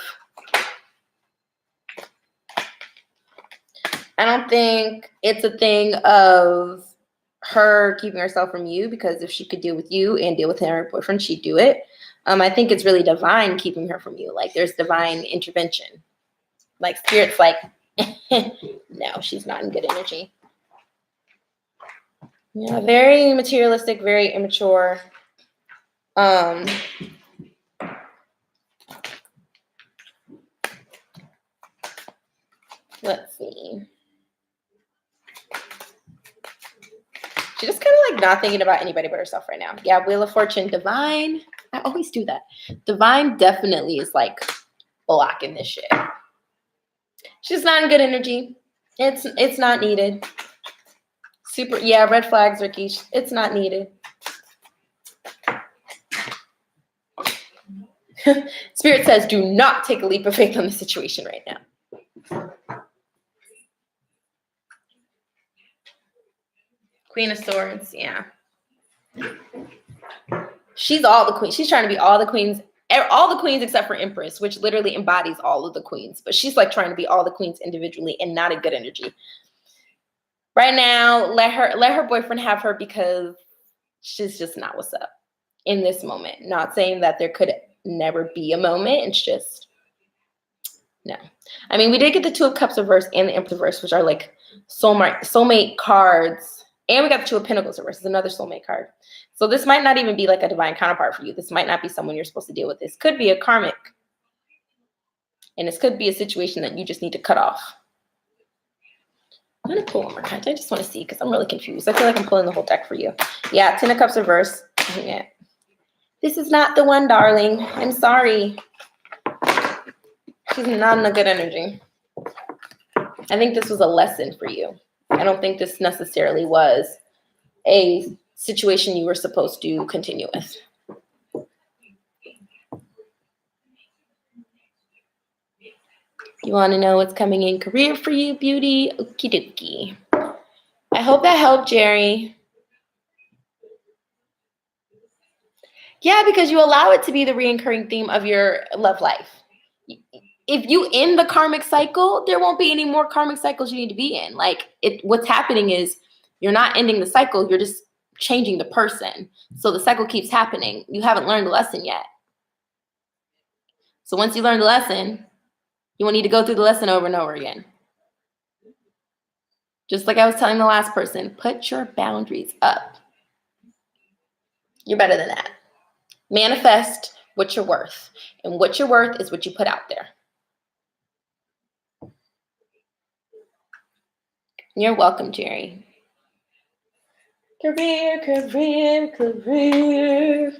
I don't think it's a thing of her keeping herself from you, because if she could deal with you and deal with her boyfriend, she'd do it. I think it's really divine keeping her from you. Like, there's divine intervention. Like, Spirit's like, no, she's not in good energy. Yeah, very materialistic, very immature. Let's see. She's just kind of like not thinking about anybody but herself right now. Yeah, Wheel of Fortune, Divine. I always do that. Divine definitely is like blocking this shit. She's not in good energy. It's not needed. Super, yeah, red flags, Ricky. It's not needed. Spirit says, do not take a leap of faith on the situation right now. Queen of Swords, yeah. She's all the queens. She's trying to be all the queens except for Empress, which literally embodies all of the queens. But she's like trying to be all the queens individually and not a good energy. Right now, let her boyfriend have her, because she's just not what's up in this moment. Not saying that there could never be a moment. It's just, no. I mean, we did get the Two of Cups reverse and the Empress reverse, which are like soulmate cards. And we got the Two of Pentacles reverse. It's another soulmate card. So this might not even be like a divine counterpart for you. This might not be someone you're supposed to deal with. This could be a karmic. And this could be a situation that you just need to cut off. I'm going to pull one more card. I just want to see, because I'm really confused. I feel like I'm pulling the whole deck for you. Yeah, Ten of Cups reverse. Yeah. This is not the one, darling. I'm sorry. She's not in a good energy. I think this was a lesson for you. I don't think this necessarily was a situation you were supposed to continue with. You want to know what's coming in career for you, beauty? Okie dokie. I hope that helped, Jerry. Yeah, because you allow it to be the recurring theme of your love life. If you end the karmic cycle, there won't be any more karmic cycles you need to be in. Like, what's happening is you're not ending the cycle. You're just changing the person. So the cycle keeps happening. You haven't learned the lesson yet. So once you learn the lesson, you won't need to go through the lesson over and over again. Just like I was telling the last person, put your boundaries up. You're better than that. Manifest what you're worth. And what you're worth is what you put out there. You're welcome, Jerry. Career, career, career.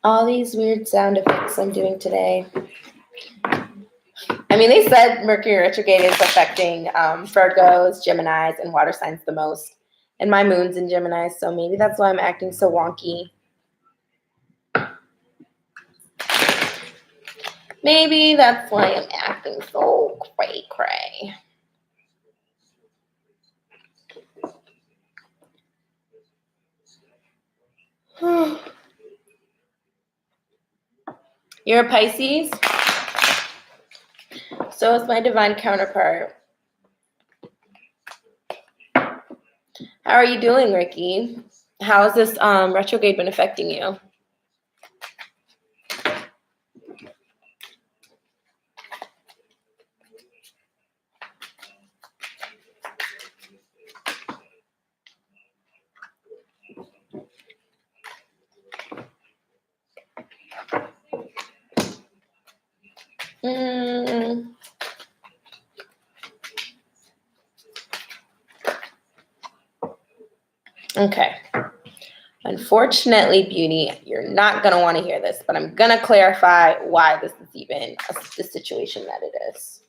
All these weird sound effects I'm doing today. I mean, they said Mercury retrograde is affecting Virgos, Geminis, and water signs the most. And my moon's in Gemini, so maybe that's why I'm acting so wonky. Maybe that's why I'm acting so cray-cray. You're a Pisces? So is my divine counterpart. How are you doing, Ricky? How has this retrograde been affecting you? Okay. Unfortunately, Beauty, you're not going to want to hear this, but I'm going to clarify why this is even the situation that it is.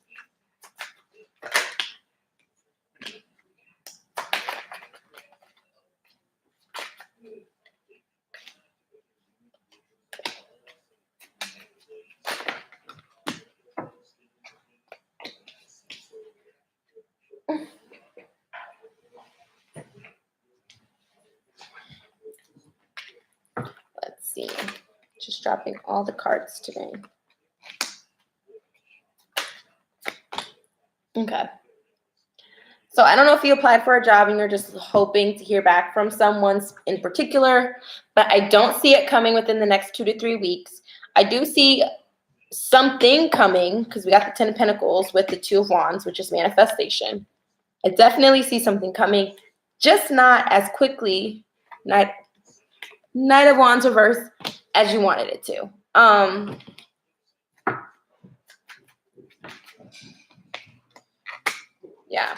Let's see. Just dropping all the cards today. Okay. So I don't know if you applied for a job and you're just hoping to hear back from someone in particular, but I don't see it coming within the next 2 to 3 weeks. I do see something coming because we got the 10 of Pentacles with the 2 of Wands, which is manifestation. I definitely see something coming, just not as quickly, Knight of Wands reverse, as you wanted it to. Yeah.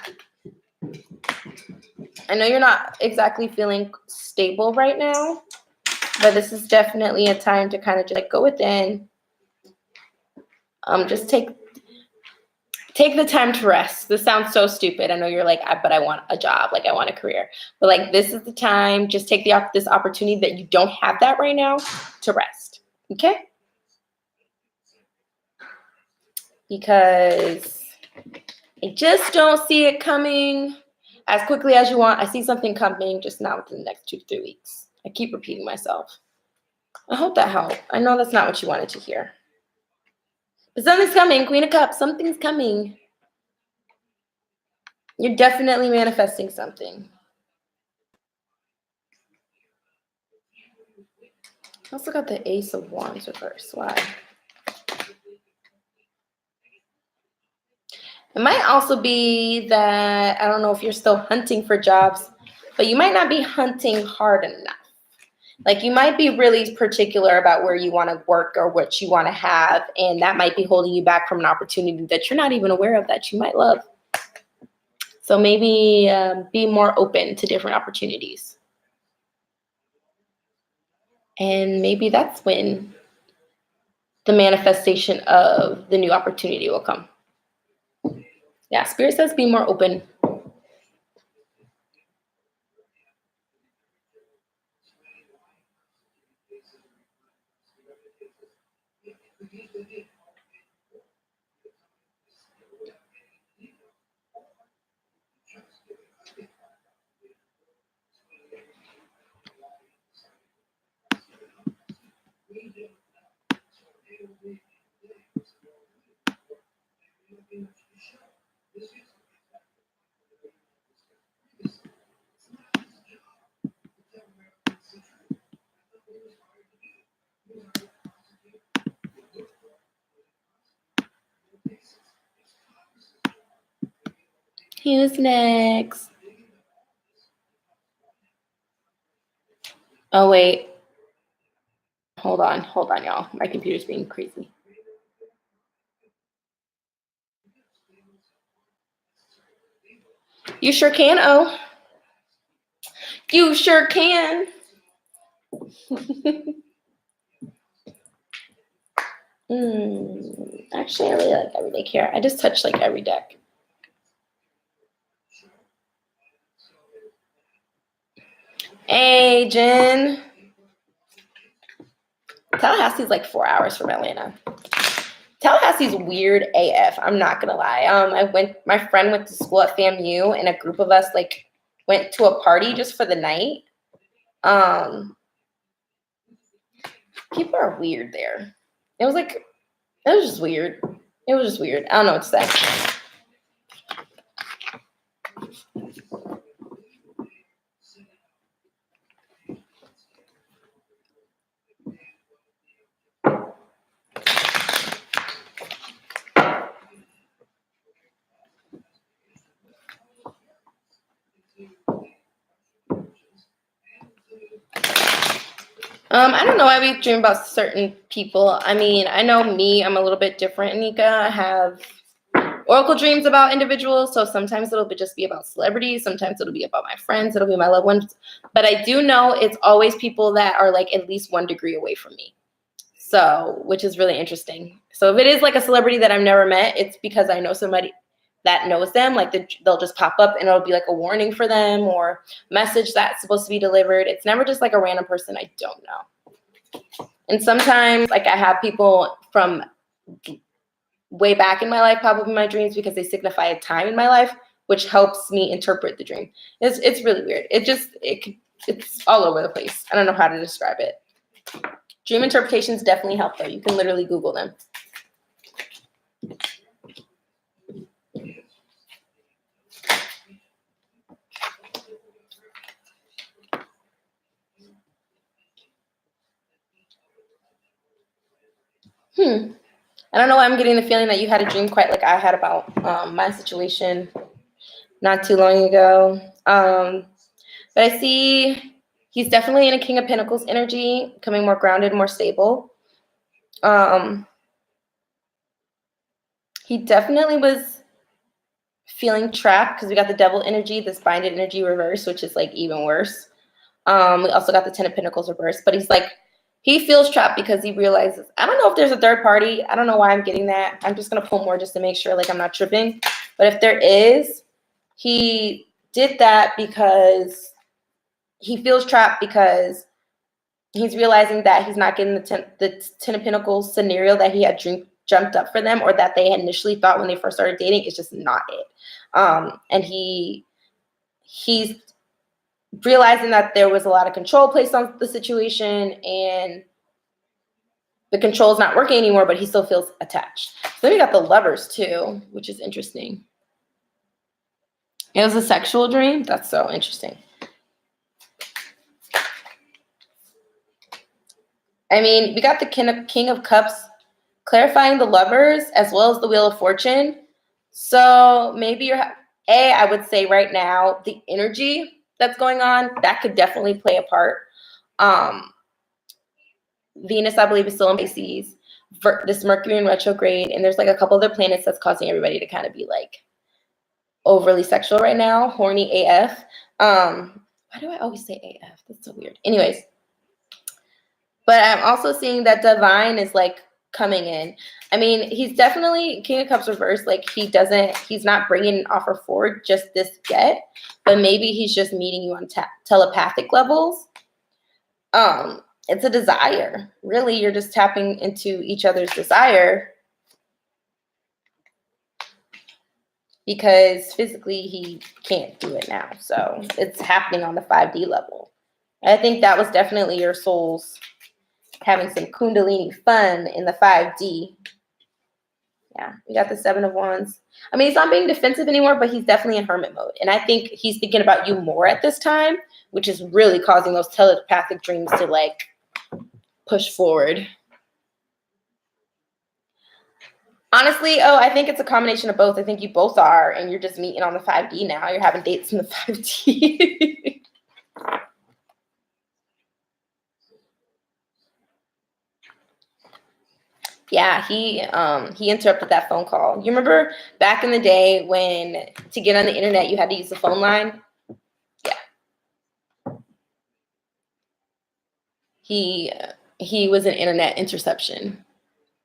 I know you're not exactly feeling stable right now, but this is definitely a time to kind of just like go within. Just take the time to rest. This sounds so stupid. I know you're like, but I want a job, like I want a career. But like this is the time. Just take this opportunity that you don't have that right now to rest. Okay? Because I just don't see it coming as quickly as you want. I see something coming, just not within the next 2 to 3 weeks. I keep repeating myself. I hope that helped. I know that's not what you wanted to hear. But something's coming, Queen of Cups. Something's coming. You're definitely manifesting something. I also got the Ace of Wands reverse. Why? It might also be that, I don't know if you're still hunting for jobs, but you might not be hunting hard enough. Like you might be really particular about where you want to work or what you want to have, and that might be holding you back from an opportunity that you're not even aware of that you might love. So maybe be more open to different opportunities. And maybe that's when the manifestation of the new opportunity will come. Yeah, Spirit says be more open. Who's next? Oh, wait. Hold on, y'all. My computer's being crazy. You sure can, oh. You sure can. Actually, I really like Everyday Care. I just touched like every deck. Hey, Jen. Tallahassee's like 4 hours from Atlanta. Tallahassee's weird AF. I'm not gonna lie. My friend went to school at FAMU, and a group of us like went to a party just for the night. People are weird there. It was just weird. It was just weird. I don't know what to say. I don't know why we dream about certain people. I mean, I know me, I'm a little bit different, Nika. I have oracle dreams about individuals. So sometimes it'll just be about celebrities. Sometimes it'll be about my friends. It'll be my loved ones. But I do know it's always people that are like at least 1 degree away from me. So, which is really interesting. So if it is like a celebrity that I've never met, it's because I know somebody that knows them. Like they'll just pop up and it'll be like a warning for them or message that's supposed to be delivered. It's never just like a random person I don't know. And sometimes like I have people from way back in my life pop up in my dreams because they signify a time in my life, which helps me interpret the dream. It's really weird. It's all over the place. I don't know how to describe it. Dream interpretations definitely help though. You can literally Google them. I don't know why I'm getting the feeling that you had a dream quite like I had about my situation not too long ago. But I see he's definitely in a King of Pentacles energy, becoming more grounded, more stable. He definitely was feeling trapped because we got the Devil energy, this binded energy reverse, which is like even worse. We also got the 10 of Pentacles reverse, but he's like, he feels trapped because he realizes, I don't know if there's a third party. I don't know why I'm getting that. I'm just going to pull more just to make sure like I'm not tripping. But if there is, he did that because he feels trapped because he's realizing that he's not getting the 10 of Pentacles scenario that he had jumped up for them or that they had initially thought when they first started dating. It's just not it. And he's realizing that there was a lot of control placed on the situation and the control is not working anymore, but he still feels attached. So then we got the Lovers too, which is interesting. It was a sexual dream. That's so interesting. I mean, we got the King of Cups clarifying the Lovers as well as the Wheel of Fortune. So maybe I would say right now, the energy that's going on, that could definitely play a part. Venus, I believe, is still in Pisces. This Mercury in retrograde, and there's like a couple other planets that's causing everybody to kind of be like overly sexual right now, horny AF. Why do I always say AF? That's so weird. Anyways, but I'm also seeing that Divine is like coming in. I mean, he's definitely King of Cups reversed. Like he's not bringing an offer forward just this yet, but maybe he's just meeting you on telepathic levels. It's a desire. Really, you're just tapping into each other's desire because physically he can't do it now. So it's happening on the 5D level. I think that was definitely your souls having some Kundalini fun in the 5D. Yeah, we got the 7 of Wands. I mean, he's not being defensive anymore, but he's definitely in hermit mode. And I think he's thinking about you more at this time, which is really causing those telepathic dreams to like push forward. Honestly, I think it's a combination of both. I think you both are, and you're just meeting on the 5D now. You're having dates in the 5D. Yeah, he interrupted that phone call. You remember back in the day when to get on the internet you had to use the phone line? Yeah. He was an internet interception.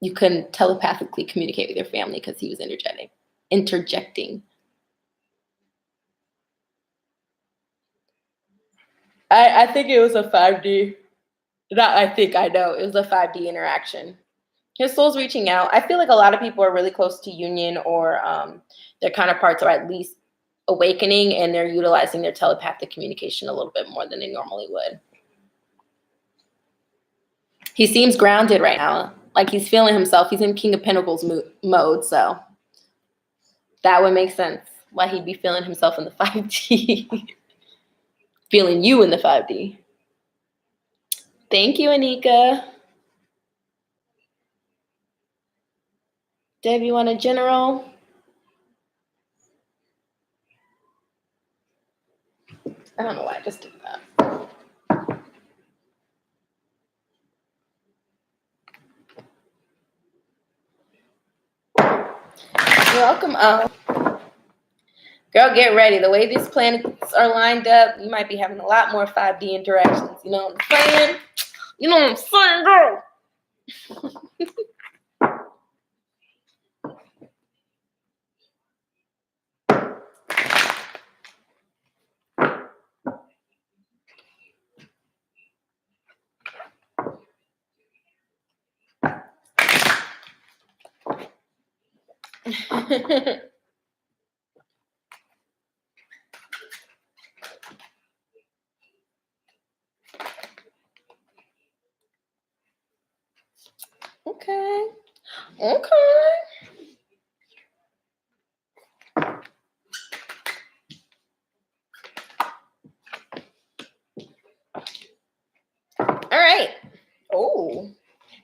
You couldn't telepathically communicate with your family because he was interjecting. I think it was a 5D. Not I think I know. It was a 5D interaction. His soul's reaching out. I feel like a lot of people are really close to union or their counterparts are at least awakening and they're utilizing their telepathic communication a little bit more than they normally would. He seems grounded right now. Like he's feeling himself. He's in King of Pentacles mode. So that would make sense why he'd be feeling himself in the 5D. Feeling you in the 5D. Thank you, Anika. Deb, you want a general? I don't know why I just did that. You're welcome. Girl, get ready. The way these planets are lined up, you might be having a lot more 5D interactions. You know what I'm saying? You know what I'm saying, girl? Okay. All right. Oh,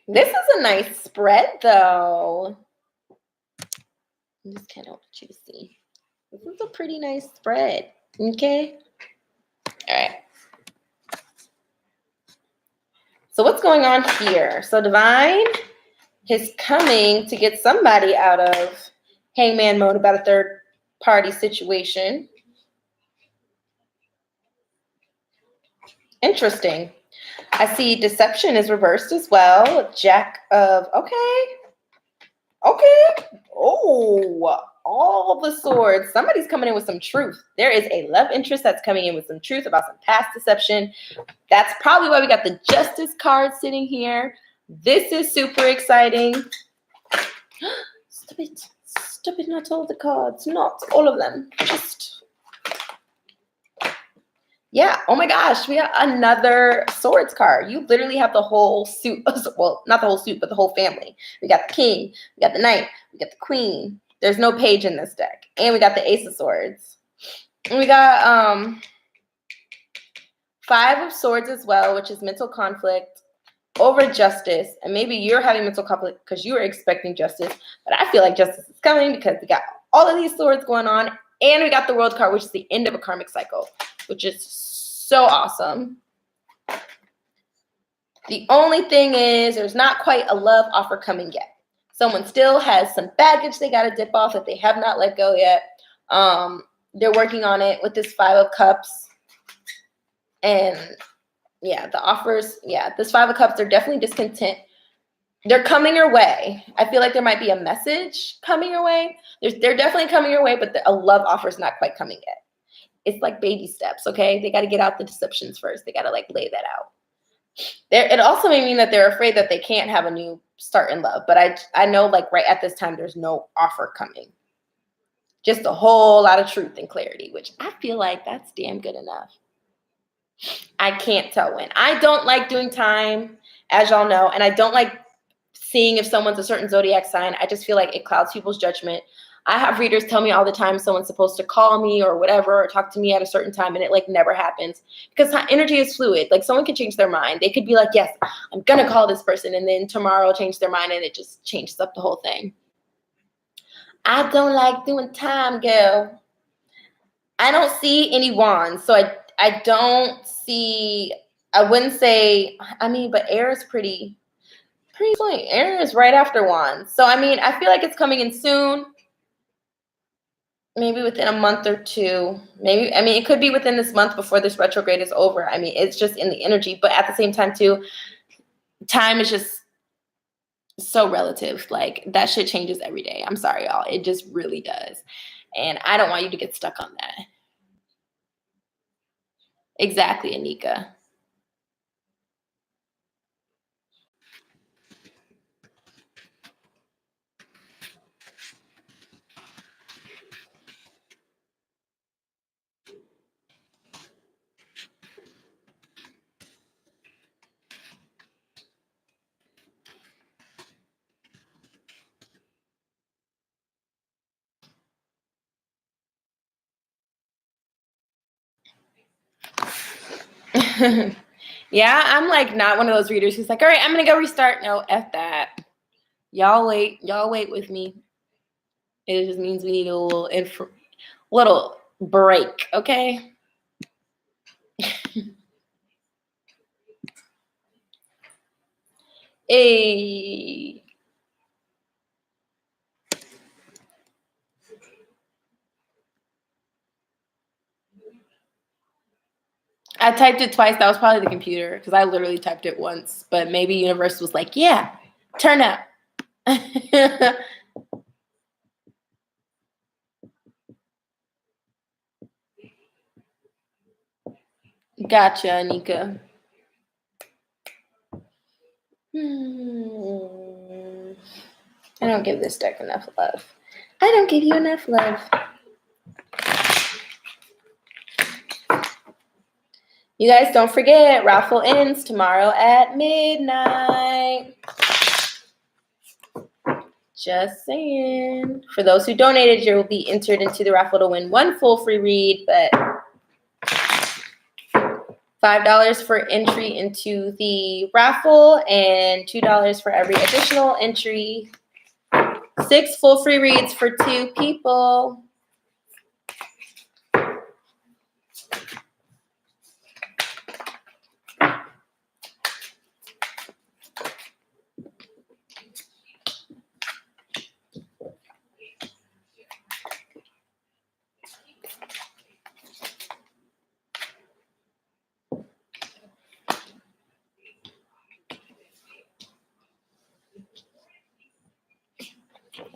this is a nice spread, though. I just kind of want you to see. This is a pretty nice spread. Okay. All right. So what's going on here? So Divine is coming to get somebody out of hangman mode about a third party situation. Interesting. I see deception is reversed as well. Jack of, okay. Oh, all the swords. Somebody's coming in with some truth. There is a love interest that's coming in with some truth about some past deception. That's probably why we got the Justice card sitting here. This is super exciting. Stop it, not all the cards, not all of them. Just, yeah, oh my gosh, we got another swords card. You literally have the whole suit, well, not the whole suit, but the whole family. We got the king, we got the knight, we got the queen. There's no page in this deck. And we got the ace of swords. And we got 5 of swords as well, which is mental conflict over justice. And maybe you're having mental conflict because you were expecting justice, but I feel like justice is coming because we got all of these swords going on, and we got the world card, which is the end of a karmic cycle, which is so awesome. The only thing is there's not quite a love offer coming yet. Someone still has some baggage they got to dip off that they have not let go yet. They're working on it with this 5 of cups. And yeah, the offers, yeah, this 5 of cups, they're definitely discontent. They're coming your way. I feel like there might be a message coming your way. They're definitely coming your way, but a love offer is not quite coming yet. It's like baby steps, okay? They got to get out the deceptions first. They got to like lay that out. It also may mean that they're afraid that they can't have a new start in love. But I know like right at this time, there's no offer coming. Just a whole lot of truth and clarity, which I feel like that's damn good enough. I can't tell when. I don't like doing time, as y'all know, and I don't like seeing if someone's a certain zodiac sign. I just feel like it clouds people's judgment. I have readers tell me all the time someone's supposed to call me or whatever or talk to me at a certain time, and it like never happens because energy is fluid. Like someone can change their mind. They could be like, yes, I'm going to call this person, and then tomorrow change their mind, and it just changes up the whole thing. I don't like doing time, girl. I don't see any wands, so I don't see, I wouldn't say, I mean, but air is pretty, Pretty soon. Aaron is right after Juan. So, I mean, I feel like it's coming in soon. Maybe within a month or two. Maybe, I mean, it could be within this month before this retrograde is over. I mean, it's just in the energy. But at the same time, too, time is just so relative. Like, that shit changes every day. I'm sorry, y'all. It just really does. And I don't want you to get stuck on that. Exactly, Anika. Yeah, I'm like not one of those readers who's like, all right, I'm gonna go restart. No, F that. Y'all wait with me. It just means we need a little break, okay? Hey. I typed it twice. That was probably the computer because I literally typed it once. But maybe Universe was like, yeah, turn up. Gotcha, Anika. I don't give this deck enough love. I don't give you enough love. You guys don't forget, raffle ends tomorrow at midnight. Just saying. For those who donated, you will be entered into the raffle to win one full free read, but $5 for entry into the raffle and $2 for every additional entry. 6 full free reads for 2 people.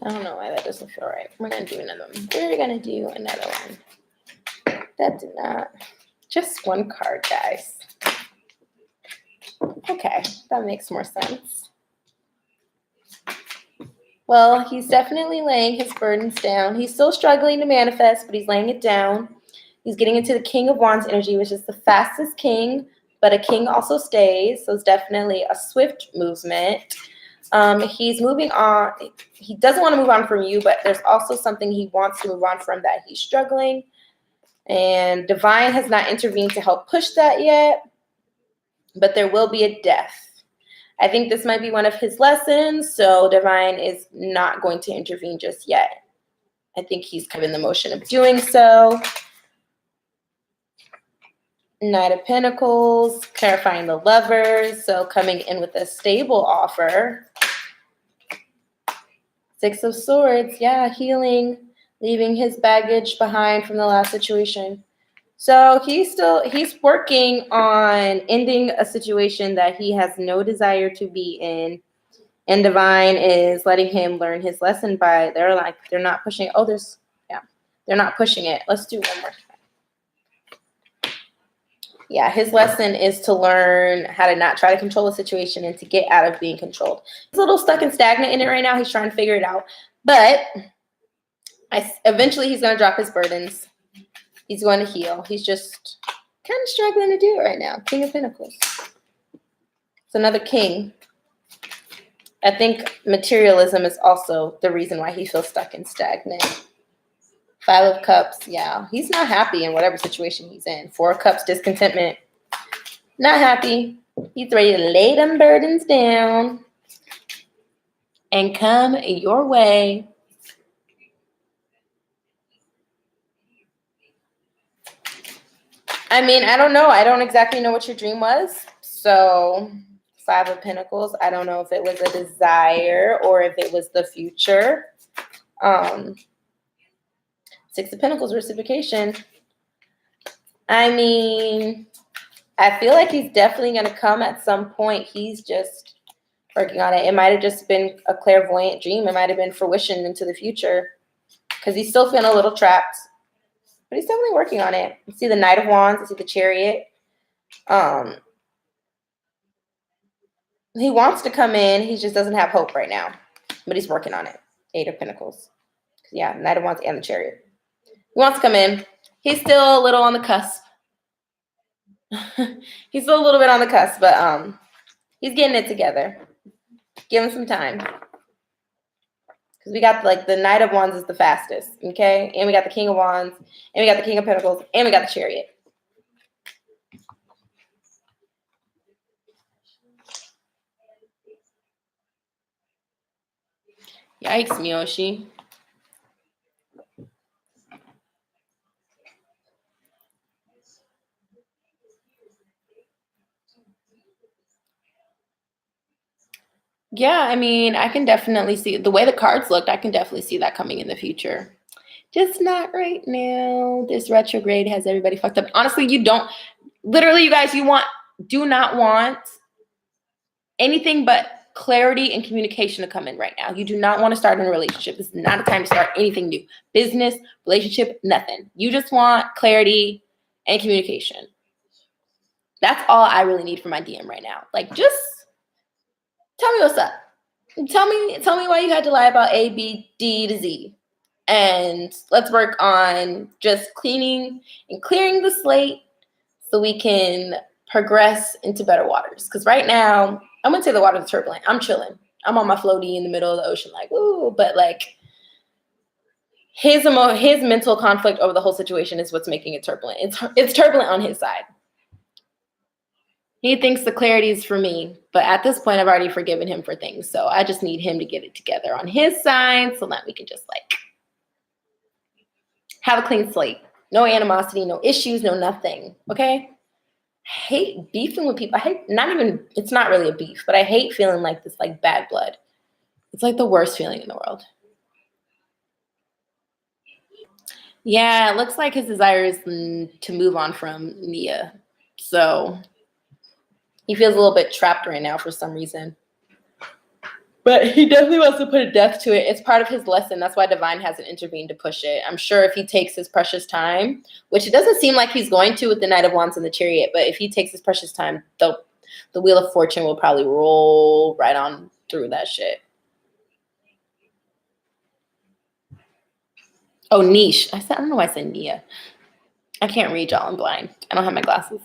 I don't know why that doesn't feel right. We're going to do another one. We're going to do another one. That did not. Just one card, guys. Okay, that makes more sense. Well, he's definitely laying his burdens down. He's still struggling to manifest, but he's laying it down. He's getting into the King of Wands energy, which is the fastest king, but a king also stays, so it's definitely a swift movement. He's moving on. He doesn't want to move on from you, but there's also something he wants to move on from that he's struggling. And Divine has not intervened to help push that yet, but there will be a death. I think this might be one of his lessons, so Divine is not going to intervene just yet. I think he's kind of in the motion of doing so. Knight of Pentacles, clarifying the Lovers, so coming in with a stable offer. 6 of Swords, yeah, healing, leaving his baggage behind from the last situation. So he's working on ending a situation that he has no desire to be in. And Divine is letting him learn his lesson by, they're not pushing it. Oh, they're not pushing it. Let's do one more time. Yeah, his lesson is to learn how to not try to control the situation and to get out of being controlled. He's a little stuck and stagnant in it right now. He's trying to figure it out. But eventually he's going to drop his burdens. He's going to heal. He's just kind of struggling to do it right now. King of Pentacles. It's another king. I think materialism is also the reason why he feels stuck and stagnant. 5 of Cups, yeah. He's not happy in whatever situation he's in. 4 of Cups, discontentment. Not happy. He's ready to lay them burdens down and come your way. I mean, I don't know. I don't exactly know what your dream was. So Five of Pentacles. I don't know if it was a desire or if it was the future. Six of Pentacles, reciprocation. I mean, I feel like he's definitely going to come at some point. He's just working on it. It might have just been a clairvoyant dream. It might have been fruition into the future because he's still feeling a little trapped. But he's definitely working on it. You see the Knight of Wands. You see the Chariot. He wants to come in. He just doesn't have hope right now. But he's working on it. Eight of Pentacles. Yeah, Knight of Wands and the Chariot. He wants to come in. He's still a little on the cusp. He's still a little bit on the cusp, but he's getting it together. Give him some time. Because we got like the Knight of Wands is the fastest, okay? And we got the King of Wands, and we got the King of Pentacles, and we got the Chariot. Yikes, Miyoshi. Yeah, I mean, I can definitely see the way the cards looked. I can definitely see that coming in the future. Just not right now. This retrograde has everybody fucked up. Honestly, you don't. Literally, you guys, do not want anything but clarity and communication to come in right now. You do not want to start in a relationship. This is not a time to start anything new. Business, relationship, nothing. You just want clarity and communication. That's all I really need for my DM right now. Like, just tell me what's up. Tell me why you had to lie about A, B, D to Z. And let's work on just cleaning and clearing the slate so we can progress into better waters. Because right now, I'm going to say the waters are turbulent. I'm chilling. I'm on my floaty in the middle of the ocean like, ooh. But like, his mental conflict over the whole situation is what's making it turbulent. It's turbulent on his side. He thinks the clarity is for me, but at this point, I've already forgiven him for things. So I just need him to get it together on his side so that we can just like have a clean slate. No animosity, no issues, no nothing. Okay? I hate beefing with people. It's not really a beef, but I hate feeling like this like bad blood. It's like the worst feeling in the world. Yeah, it looks like his desire is to move on from Nia. So he feels a little bit trapped right now for some reason. But he definitely wants to put a death to it. It's part of his lesson. That's why Divine hasn't intervened to push it. I'm sure if he takes his precious time, which it doesn't seem like he's going to with the Knight of Wands and the Chariot, but if he takes his precious time, the Wheel of Fortune will probably roll right on through that shit. Oh, niche. I don't know why I said Nia. I can't read, y'all. I'm blind. I don't have my glasses.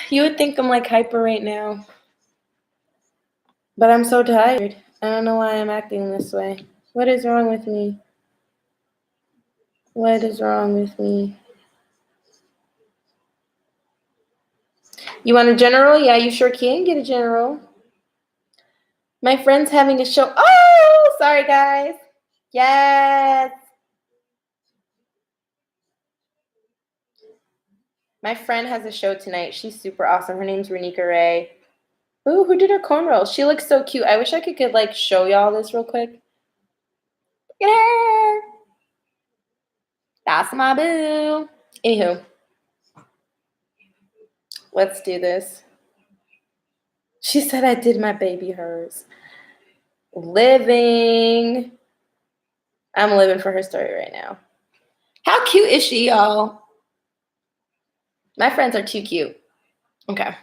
You would think I'm like hyper right now. But I'm so tired. I don't know why I'm acting this way. What is wrong with me? What is wrong with me? You want a general? Yeah, you sure can get a general. My friend's having a show. Oh, sorry, guys. Yes. My friend has a show tonight. She's super awesome. Her name's Renika Ray. Ooh, who did her cornrows? She looks so cute. I wish I could like show y'all this real quick. Look at her. That's my boo. Anywho, let's do this. She said I did my baby hers. Living. I'm living for her story right now. How cute is she, y'all? My friends are too cute. Okay.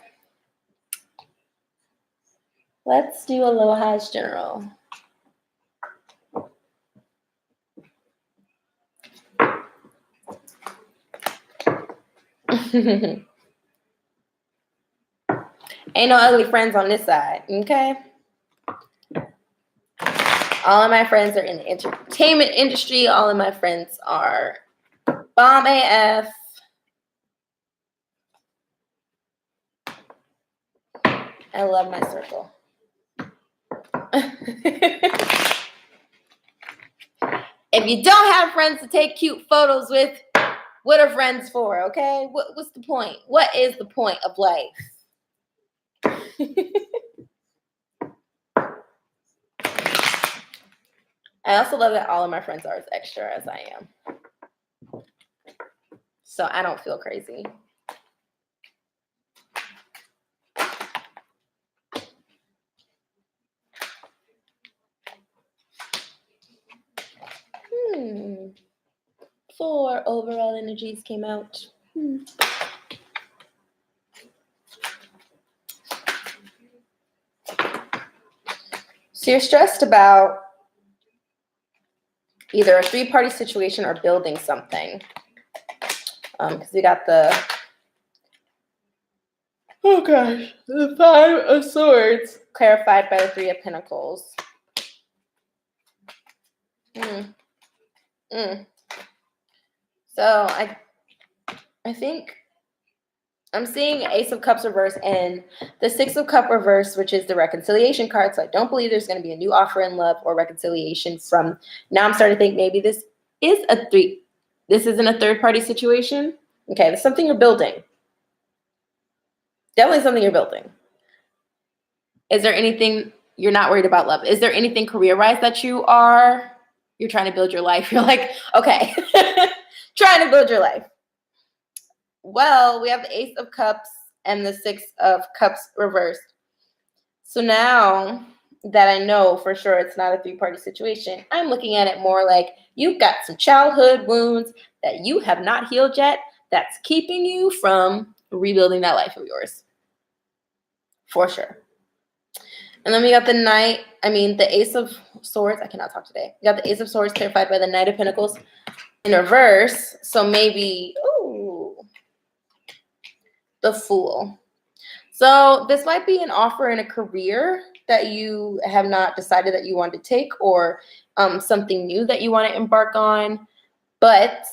Let's do Aloha's general. Ain't no ugly friends on this side, okay? All of my friends are in the entertainment industry. All of my friends are bomb AF. I love my circle. If you don't have friends to take cute photos with, what are friends for, okay? What's the point? What is the point of life? I also love that all of my friends are as extra as I am. So I don't feel crazy. Hmm. 4 overall energies came out. So you're stressed about either a 3-party situation or building something. Because we got the, oh gosh, the 5 of Swords clarified by the 3 of Pentacles. So I think I'm seeing Ace of Cups reverse and the 6 of Cups reverse, which is the reconciliation card. So I don't believe there's going to be a new offer in love or reconciliation from now. I'm starting to think maybe this is this isn't a 3rd-party situation. Okay, there's something you're building. Definitely something you're building. Is there anything you're not worried about love? Is there anything career-wise that you're trying to build your life? You're like, okay, trying to build your life. Well, we have the Ace of Cups and the 6 of Cups reversed. So now that I know for sure it's not a 3-party situation, I'm looking at it more like you've got some childhood wounds that you have not healed yet that's keeping you from rebuilding that life of yours. For sure. And then we got the Ace of Swords. I cannot talk today. We got the Ace of Swords clarified by the Knight of Pentacles in reverse. So maybe, the Fool. So this might be an offer in a career that you have not decided that you want to take, or something new that you want to embark on. But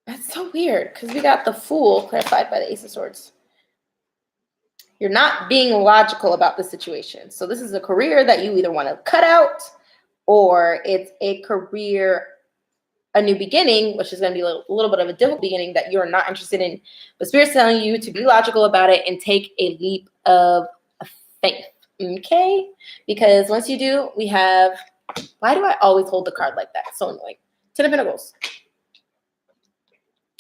that's so weird because we got the Fool clarified by the Ace of Swords. You're not being logical about the situation. So this is a career that you either want to cut out, or it's a career, a new beginning, which is going to be a little bit of a difficult beginning that you're not interested in. But Spirit's telling you to be logical about it and take a leap of faith. Okay? Because once you do, we have, why do I always hold the card like that? So annoying. 10 of Pentacles.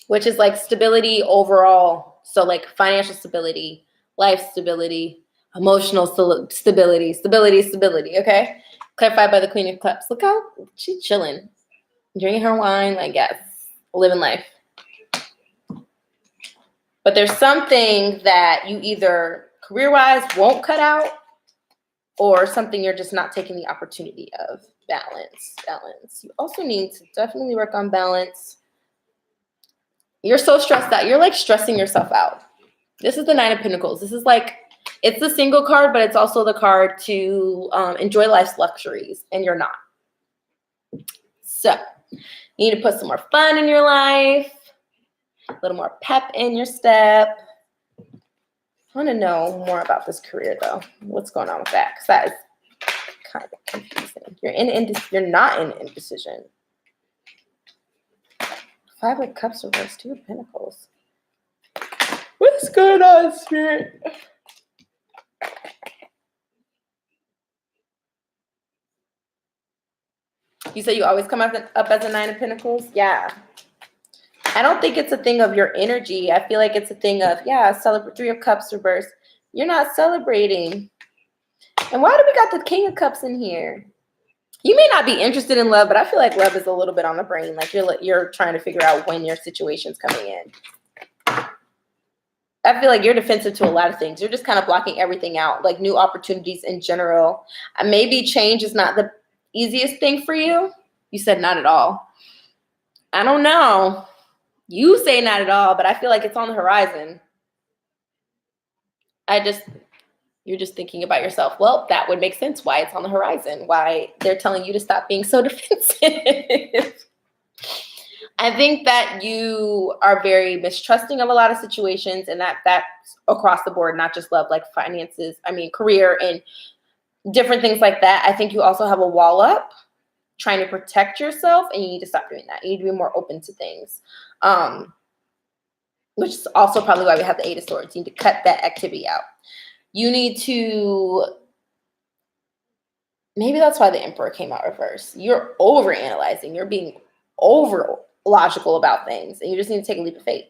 Which is like stability overall. So like financial stability, life stability, emotional stability, okay? Clarified by the Queen of Cups. Look how she's chilling. Drinking her wine, like, yes, living life. But there's something that you either career-wise won't cut out, or something you're just not taking the opportunity of. Balance. You also need to definitely work on balance. You're so stressed out. You're like stressing yourself out. This is the 9 of Pentacles. This is like, it's the single card, but it's also the card to enjoy life's luxuries, and you're not. So you need to put some more fun in your life, a little more pep in your step. I want to know more about this career, though. What's going on with that? Because that is kind of confusing. You're not in indecision. 5 of Cups reversed, 2 of Pentacles. What's going on, Spirit? You say you always come up as a 9 of Pentacles? Yeah. I don't think it's a thing of your energy. I feel like it's a thing of, celebrate 3 of Cups reversed. You're not celebrating. And why do we got the King of Cups in here? You may not be interested in love, but I feel like love is a little bit on the brain. Like you're trying to figure out when your situation's coming in. I feel like you're defensive to a lot of things. You're just kind of blocking everything out, like new opportunities in general. Maybe change is not the easiest thing for you. You said not at all. I don't know. You say not at all, but I feel like it's on the horizon. You're just thinking about yourself. Well, that would make sense why it's on the horizon, why they're telling you to stop being so defensive. I think that you are very mistrusting of a lot of situations, and that's across the board, not just love, like finances, career and different things like that. I think you also have a wall up trying to protect yourself, and you need to stop doing that. You need to be more open to things. Which is also probably why we have the Eight of Swords. You need to cut that activity out. You need to, maybe that's why the Emperor came out reverse. You're overanalyzing. You're being over logical about things, and you just need to take a leap of faith.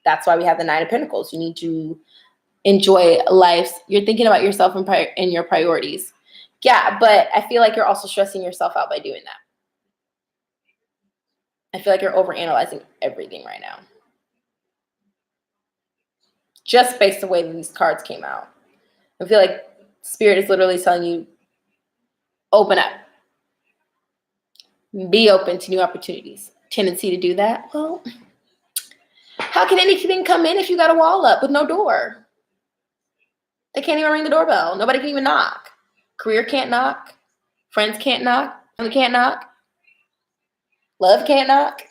That's why we have the Nine of Pentacles. You need to enjoy life. You're thinking about yourself and your priorities. Yeah, but I feel like you're also stressing yourself out by doing that. I feel like you're overanalyzing everything right now. Just based on the way that these cards came out. I feel like Spirit is literally telling you, open up. Be open to new opportunities. Tendency to do that? Well, how can anything come in if you got a wall up with no door? They can't even ring the doorbell. Nobody can even knock. Career can't knock. Friends can't knock. Family can't knock. Love can't knock.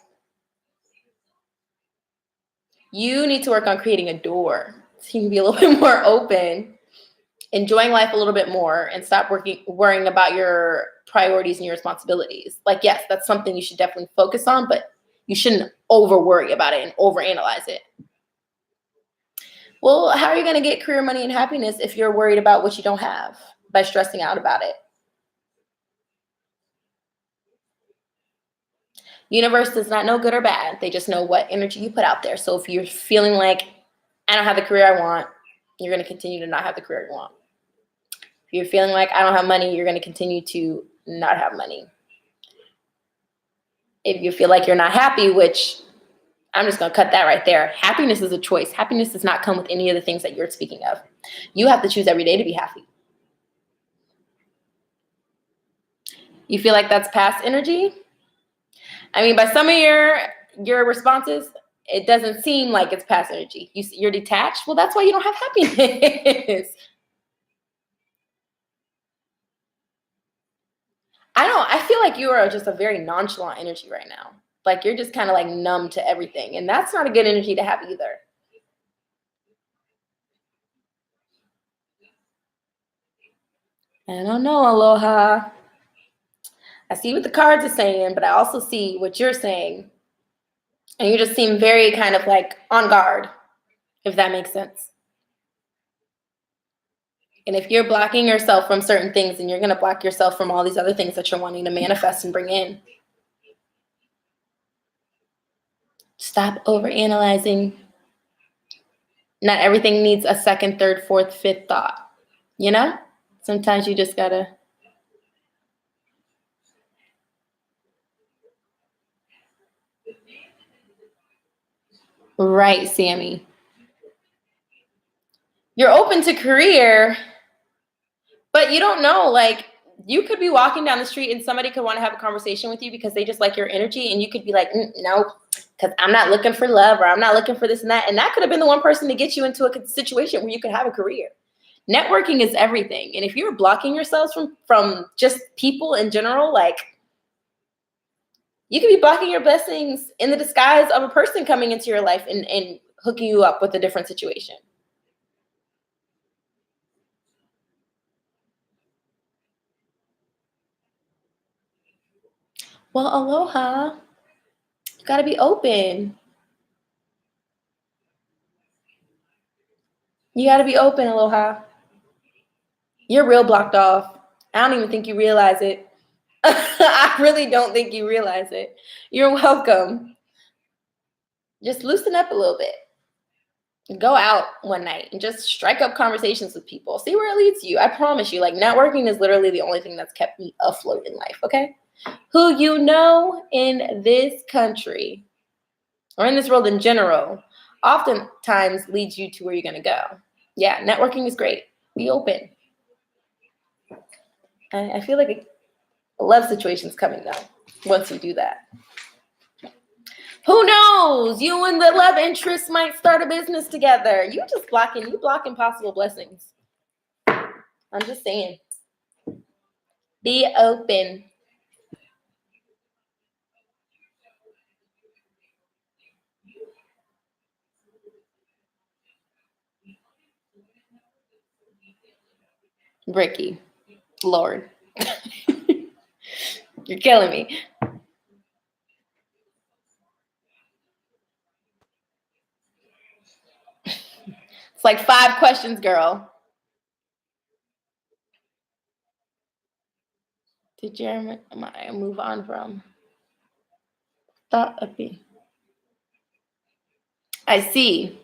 You need to work on creating a door so you can be a little bit more open, enjoying life a little bit more, and stop worrying about your priorities and your responsibilities. Yes, that's something you should definitely focus on, but you shouldn't over worry about it and overanalyze it. Well, how are you going to get career, money, and happiness if you're worried about what you don't have by stressing out about it? Universe does not know good or bad. They just know what energy you put out there. So if you're feeling like, I don't have the career I want, you're going to continue to not have the career you want. If you're feeling like, I don't have money, you're going to continue to not have money. If you feel like you're not happy, which I'm just going to cut that right there. Happiness is a choice. Happiness does not come with any of the things that you're speaking of. You have to choose every day to be happy. You feel like that's past energy? By some of your responses, it doesn't seem like it's past energy. You're detached. Well, that's why you don't have happiness. I feel like you are just a very nonchalant energy right now. You're just kind of numb to everything. And that's not a good energy to have either. I don't know, Aloha. I see what the cards are saying, but I also see what you're saying. And you just seem very kind of on guard, if that makes sense. And if you're blocking yourself from certain things, then you're going to block yourself from all these other things that you're wanting to manifest and bring in. Stop overanalyzing. Not everything needs a second, third, fourth, fifth thought. Sometimes you just got to. Right, Sammy. You're open to career, but you don't know, you could be walking down the street and somebody could want to have a conversation with you because they just like your energy, and you could be like, no, because I'm not looking for love, or I'm not looking for this and that. And that could have been the one person to get you into a situation where you could have a career. Networking is everything. And if you're blocking yourselves from just people in general, you could be blocking your blessings in the disguise of a person coming into your life and hooking you up with a different situation. Well, aloha. You got to be open. You got to be open, aloha. You're real blocked off. I don't even think you realize it. I really don't think you realize it. You're welcome. Just loosen up a little bit. Go out one night and just strike up conversations with people. See where it leads you. I promise you, networking is literally the only thing that's kept me afloat in life, okay? Who you know in this country or in this world in general oftentimes leads you to where you're going to go. Yeah, networking is great. Be open. I feel like a love situation's coming though once you do that. Who knows? You and the love interest might start a business together. You blocking possible blessings. I'm just saying. Be open. Ricky, Lord, you're killing me. It's like 5 questions, girl. Did Jeremy move on from? Thought of me. I see.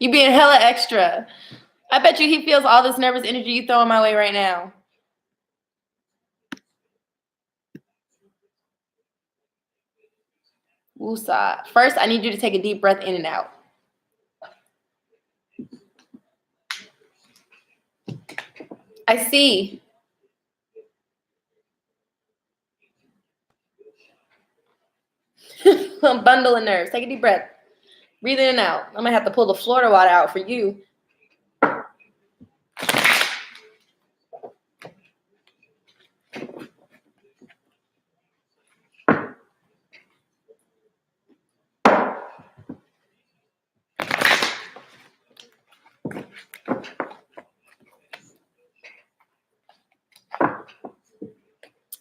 You being hella extra. I bet you he feels all this nervous energy you throwing my way right now. Woosah. First, I need you to take a deep breath in and out. I see. Bundle of nerves. Take a deep breath. Breathe in and out. I'm gonna have to pull the Florida water out for you.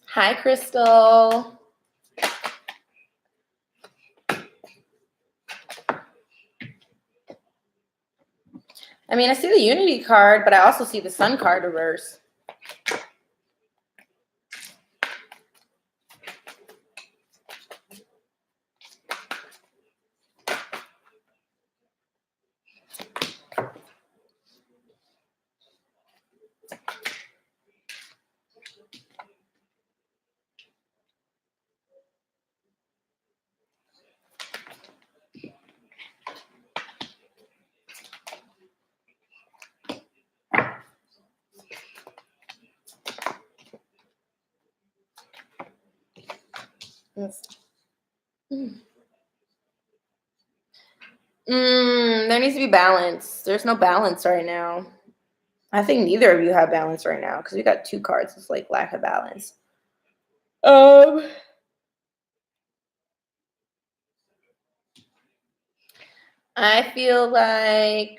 Hi, Crystal. I mean, I see the Unity card, but I also see the Sun card reverse. There needs to be balance. There's no balance right now. I think neither of you have balance right now because we got 2 cards. It's like lack of balance. I feel like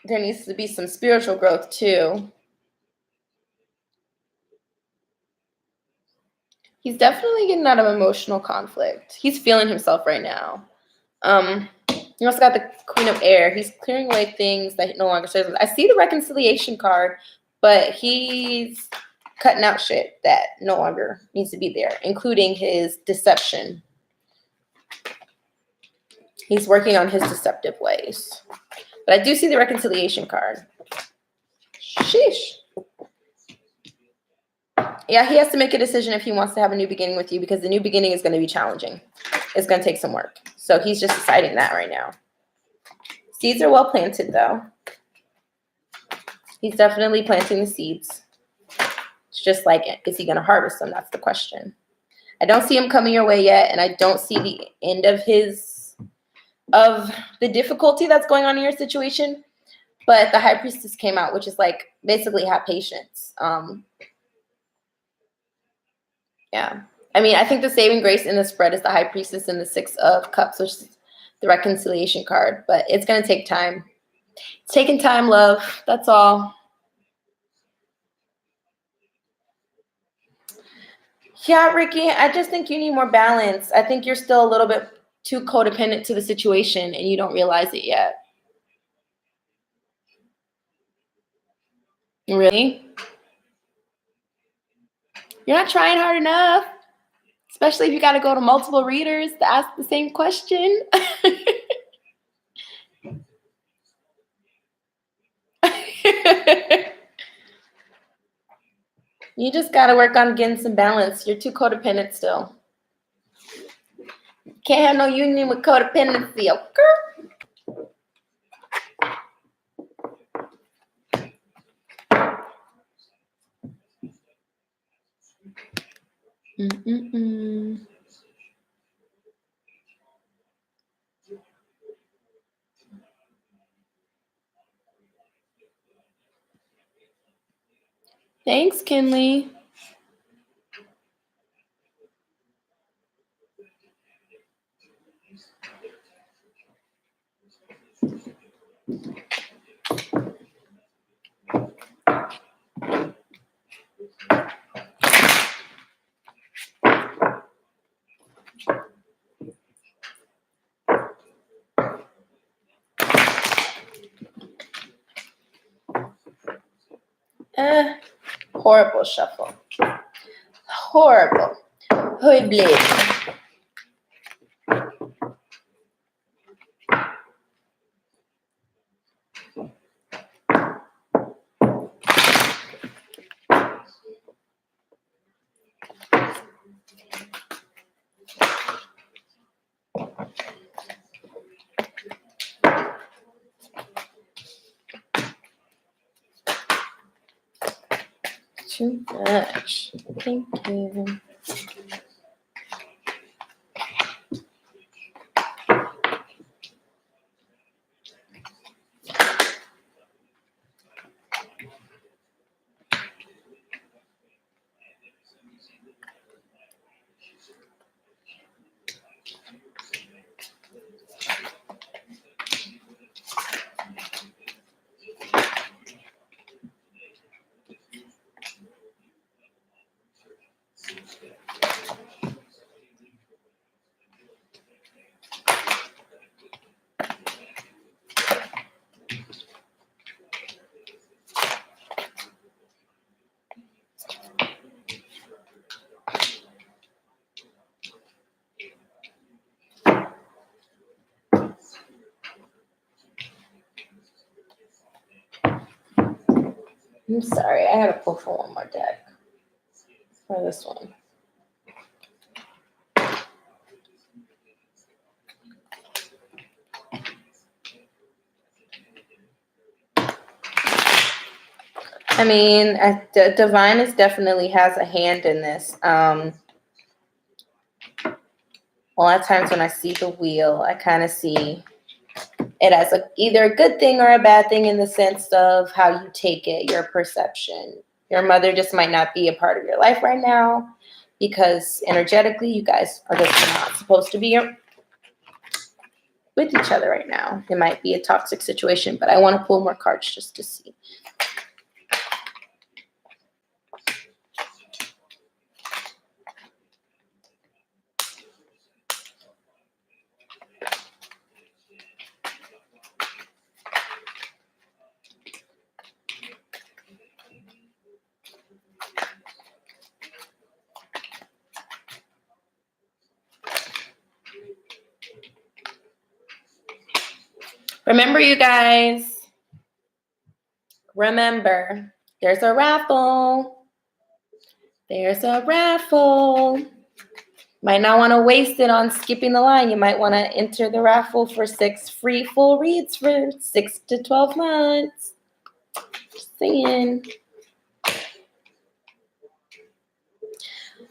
there needs to be some spiritual growth too. He's definitely getting out of emotional conflict. He's feeling himself right now. You also got the Queen of Air. He's clearing away things that no longer serves him. I see the reconciliation card, but he's cutting out shit that no longer needs to be there, including his deception. He's working on his deceptive ways. But I do see the reconciliation card. Sheesh. Yeah, he has to make a decision if he wants to have a new beginning with you because the new beginning is going to be challenging. It's going to take some work. So he's just deciding that right now. Seeds are well planted, though. He's definitely planting the seeds. It's just like, is he going to harvest them? That's the question. I don't see him coming your way yet, and I don't see the end of the difficulty that's going on in your situation. But the High Priestess came out, which is like basically have patience. Yeah. I mean, I think the saving grace in the spread is the High Priestess and the 6 of Cups, which is the reconciliation card. But it's going to take time. It's taking time, love. That's all. Yeah, Ricky, I just think you need more balance. I think you're still a little bit too codependent to the situation and you don't realize it yet. Really? You're not trying hard enough, especially if you got to go to multiple readers to ask the same question. You just got to work on getting some balance. You're too codependent still. Can't have no union with codependency, okay? Thanks, Kinley. horrible shuffle. Horrible. Horrible. Too much. Thank you. I'm sorry, I gotta pull for one more deck for this one. I mean, Divine is definitely has a hand in this. A lot of times when I see the wheel, I kind of see it as either a good thing or a bad thing in the sense of how you take it, your perception. Your mother just might not be a part of your life right now because energetically you guys are just not supposed to be with each other right now. It might be a toxic situation, but I want to pull more cards just to see. Remember, you guys, remember, there's a raffle. There's a raffle. Might not want to waste it on skipping the line. You might want to enter the raffle for 6 free full reads for 6 to 12 months. Just saying.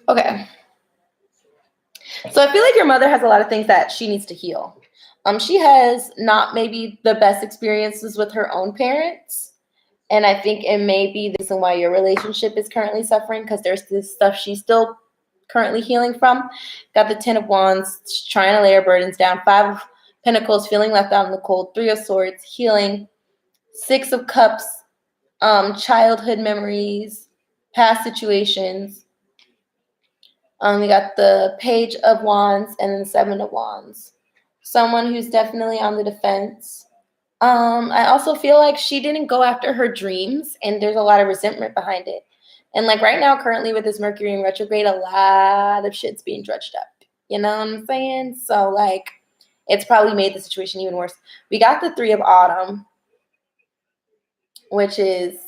Okay. So I feel like your mother has a lot of things that she needs to heal. She has not maybe the best experiences with her own parents. And I think it may be the reason why your relationship is currently suffering because there's this stuff she's still currently healing from. Got the 10 of Wands, trying to lay her burdens down. 5 of Pentacles, feeling left out in the cold. 3 of Swords, healing. 6 of Cups, childhood memories, past situations. We got the Page of Wands and then the 7 of Wands. Someone who's definitely on the defense. I also feel like she didn't go after her dreams, and there's a lot of resentment behind it. And like right now, currently with this Mercury in retrograde, a lot of shit's being dredged up. You know what I'm saying? So like, it's probably made the situation even worse. We got the 3 of Autumn, which is,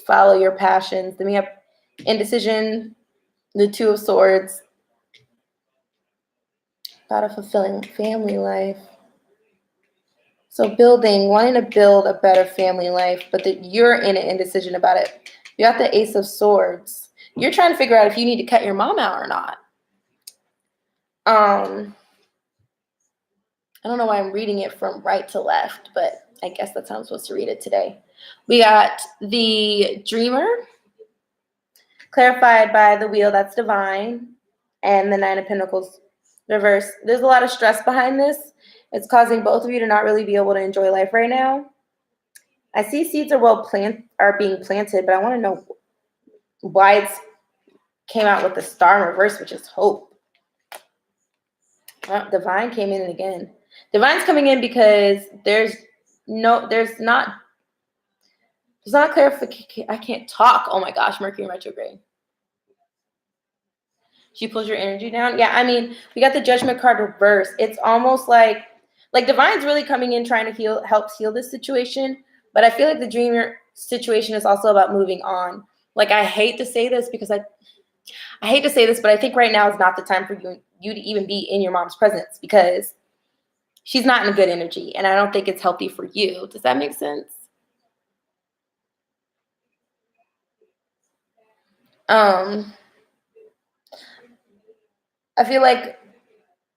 follow your passions. Then we have indecision, the 2 of Swords, about a fulfilling family life. So wanting to build a better family life, but that you're in an indecision about it. You got the Ace of Swords. You're trying to figure out if you need to cut your mom out or not. I don't know why I'm reading it from right to left, but I guess that's how I'm supposed to read it today. We got the Dreamer, clarified by the wheel, that's Divine, and the 9 of Pentacles reverse. There's a lot of stress behind this. It's causing both of you to not really be able to enjoy life right now. I see seeds are being planted, but I want to know why it came out with the Star in reverse, which is hope. Well, Divine came in again. Divine's coming in because there's It's not clarification. I can't talk. Oh my gosh, Mercury retrograde. She pulls your energy down. Yeah, I mean, we got the Judgment card reversed. It's almost like Divine's really coming in trying to helps heal this situation. But I feel like the dreamer situation is also about moving on. Like, I hate to say this because I hate to say this, but I think right now is not the time for you to even be in your mom's presence because she's not in a good energy, and I don't think it's healthy for you. Does that make sense? I feel like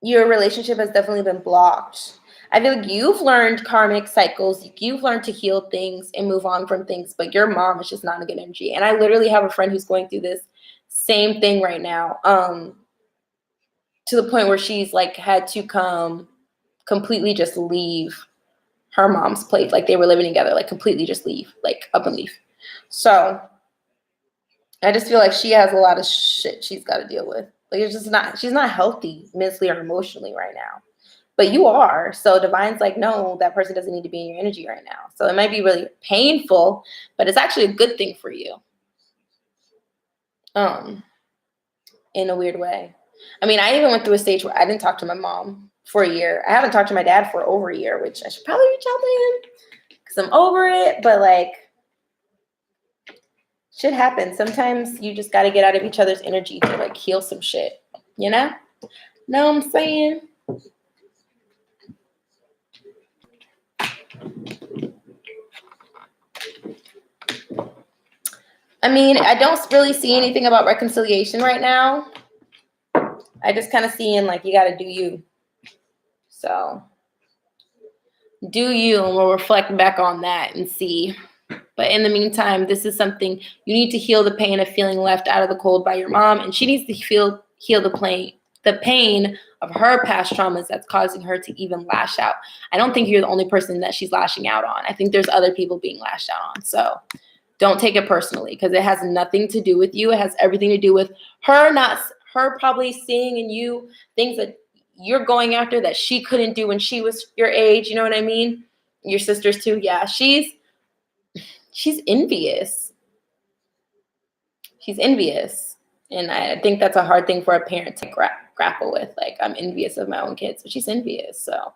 your relationship has definitely been blocked. I feel like you've learned karmic cycles. You've learned to heal things and move on from things, but your mom is just not in a good energy. And I literally have a friend who's going through this same thing right now, to the point where she's like had to completely just leave her mom's place. Like, they were living together, like completely just leave, like up and leave. So I just feel like she has a lot of shit she's got to deal with. Like, it's just not, she's not healthy mentally or emotionally right now. But you are. So Divine's like, no, that person doesn't need to be in your energy right now. So it might be really painful, but it's actually a good thing for you. In a weird way. I mean, I even went through a stage where I didn't talk to my mom for a year. I haven't talked to my dad for over a year, which I should probably reach out to him because I'm over it. But like, shit happens. Sometimes you just got to get out of each other's energy to like heal some shit, you know? Know what I'm saying? I mean, I don't really see anything about reconciliation right now. I just kind of see in like, you got to do you. So do you, and we'll reflect back on that and see. But in the meantime, this is something you need to heal the pain of feeling left out of the cold by your mom, and she needs to heal the pain of her past traumas that's causing her to even lash out. I don't think you're the only person that she's lashing out on. I think there's other people being lashed out on. So don't take it personally because it has nothing to do with you. It has everything to do with her probably seeing in you things that you're going after that she couldn't do when she was your age. You know what I mean? Your sisters too. Yeah, she's envious. She's envious. And I think that's a hard thing for a parent to grapple with. Like, I'm envious of my own kids, but she's envious. So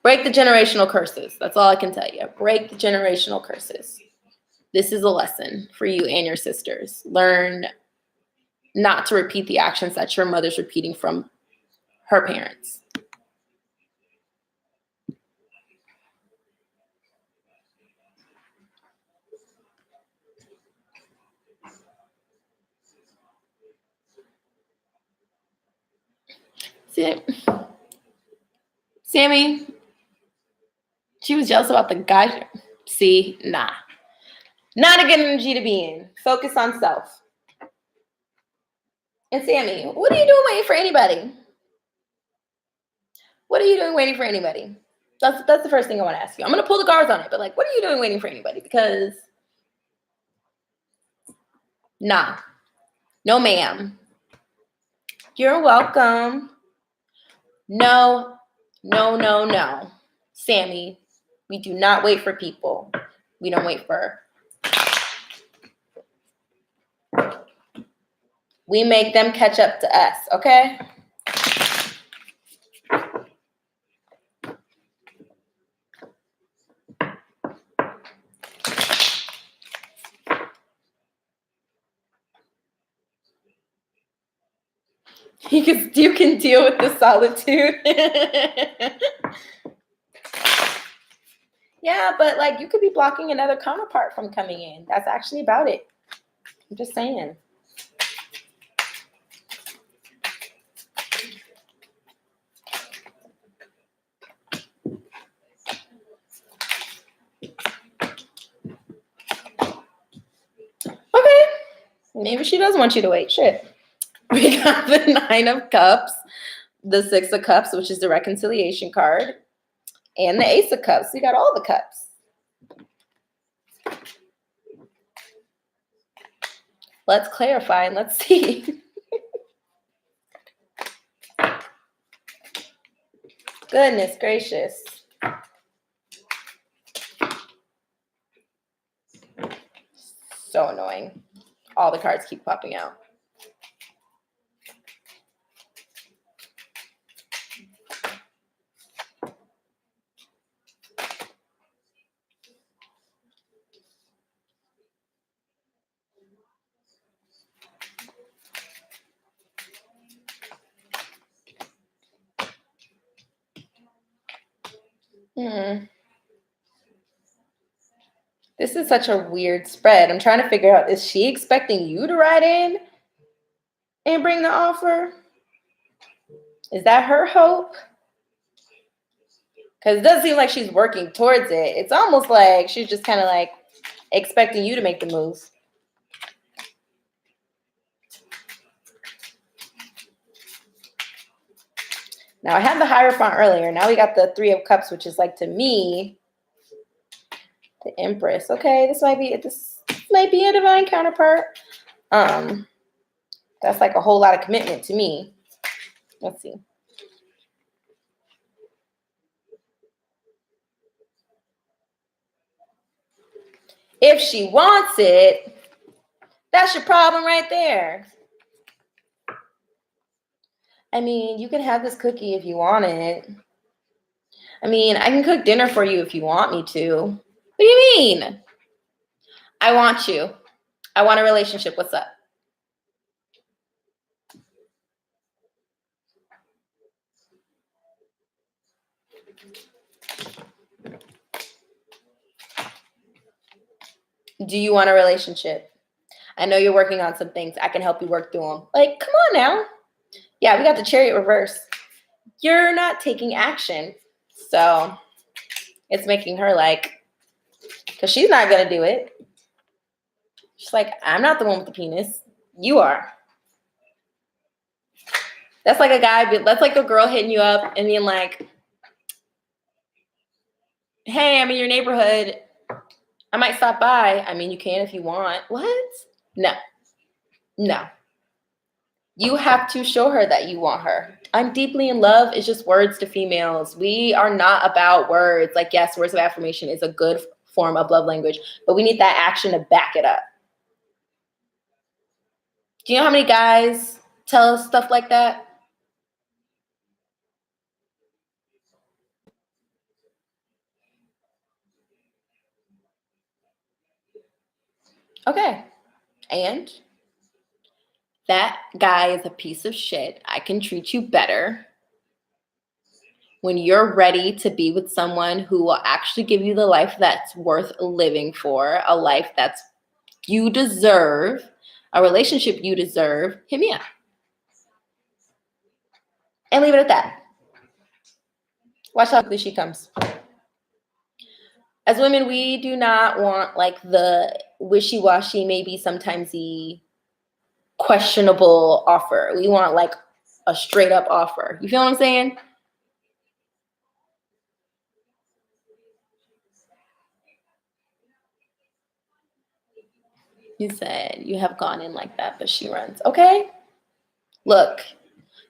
break the generational curses. That's all I can tell you. Break the generational curses. This is a lesson for you and your sisters. Learn not to repeat the actions that your mother's repeating from her parents. See, Sammy, she was jealous about the guy. See, nah. Not a good energy to be in. Focus on self. And Sammy, what are you doing waiting for anybody? What are you doing waiting for anybody? That's the first thing I want to ask you. I'm going to pull the cards on it, but like, what are you doing waiting for anybody? Because, nah. No, ma'am. You're welcome. No. Sammy, we do not wait for people. We don't wait for. We make them catch up to us, okay? You can deal with the solitude. Yeah, but like, you could be blocking another counterpart from coming in. That's actually about it. I'm just saying. Okay. Maybe she does want you to wait. Shit. We got the Nine of Cups, the Six of Cups, which is the reconciliation card, and the Ace of Cups. We got all the cups. Let's clarify and let's see. Goodness gracious. So annoying. All the cards keep popping out. This is such a weird spread. I'm trying to figure out, is she expecting you to write in and bring the offer? Is that her hope? Because it does seem like she's working towards it. It's almost like she's just kind of like expecting you to make the move. Now, I had the Hierophant earlier. Now we got the Three of Cups, which is like, to me, the Empress. Okay, this might be a divine counterpart. That's like a whole lot of commitment to me. Let's see. If she wants it, that's your problem right there. I mean, you can have this cookie if you want it. I mean, I can cook dinner for you if you want me to. What do you mean? I want you. I want a relationship. What's up? Do you want a relationship? I know you're working on some things. I can help you work through them. Like, come on now. Yeah, we got the Chariot reverse. You're not taking action. So it's making her like, because she's not going to do it. She's like, I'm not the one with the penis. You are. That's like that's like a girl hitting you up and being like, hey, I'm in your neighborhood. I might stop by. I mean, you can if you want. What? No. You have to show her that you want her. I'm deeply in love is just words to females. We are not about words. Like, yes, words of affirmation is a good form of love language, but we need that action to back it up. Do you know how many guys tell us stuff like that? Okay. And that guy is a piece of shit. I can treat you better when you're ready to be with someone who will actually give you the life that's worth living for, a life that's you deserve, a relationship you deserve. Hit me up. And leave it at that. Watch how quickly she comes. As women, we do not want like the wishy-washy, maybe sometimes the questionable offer. We want like a straight up offer. You feel what I'm saying? You said you have gone in like that, but she runs. Okay. Look,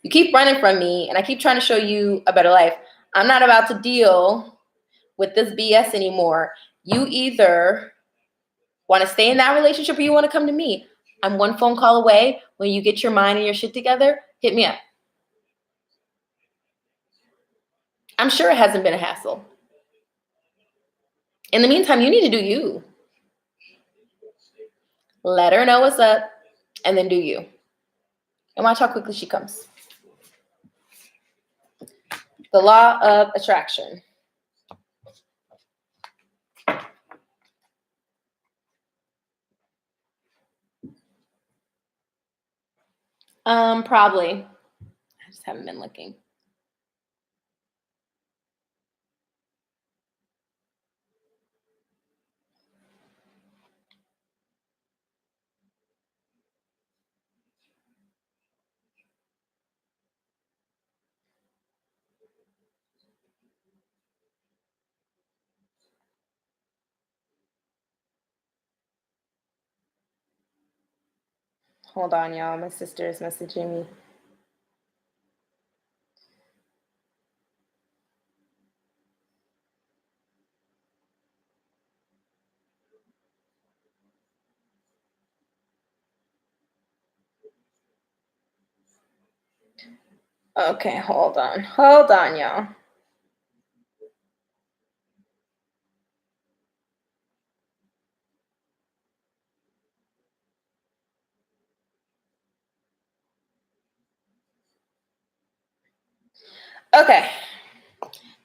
you keep running from me and I keep trying to show you a better life. I'm not about to deal with this BS anymore. You either want to stay in that relationship or you want to come to me. I'm one phone call away. When you get your mind and your shit together, hit me up. I'm sure it hasn't been a hassle. In the meantime, you need to do you. Let her know what's up and then do you. And watch how quickly she comes. The law of attraction. Probably. I just haven't been looking. Hold on, y'all. My sister is messaging me. Okay, hold on. Hold on, y'all. Okay.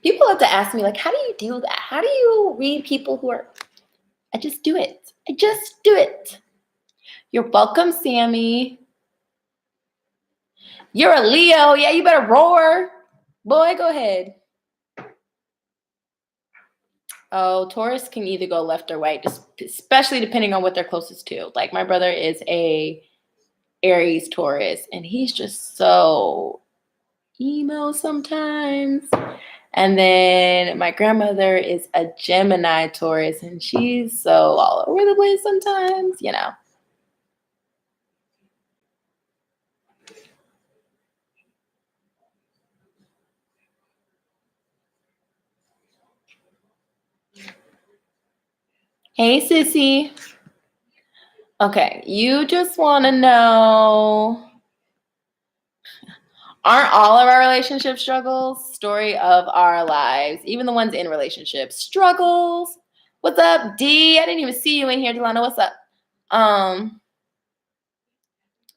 People have to ask me, like, how do you do that? How do you read people who are. I just do it. I just do it. You're welcome, Sammy. You're a Leo. Yeah, you better roar. Boy, go ahead. Oh, Taurus can either go left or right, just especially depending on what they're closest to. Like my brother is a Aries Taurus, and he's just so emo sometimes. And then my grandmother is a Gemini Taurus, and she's so all over the place sometimes, you know. Hey, sissy. Okay, you just want to know, aren't all of our relationship struggles story of our lives? Even the ones in relationships. Struggles. What's up, D? I didn't even see you in here, Delano. What's up?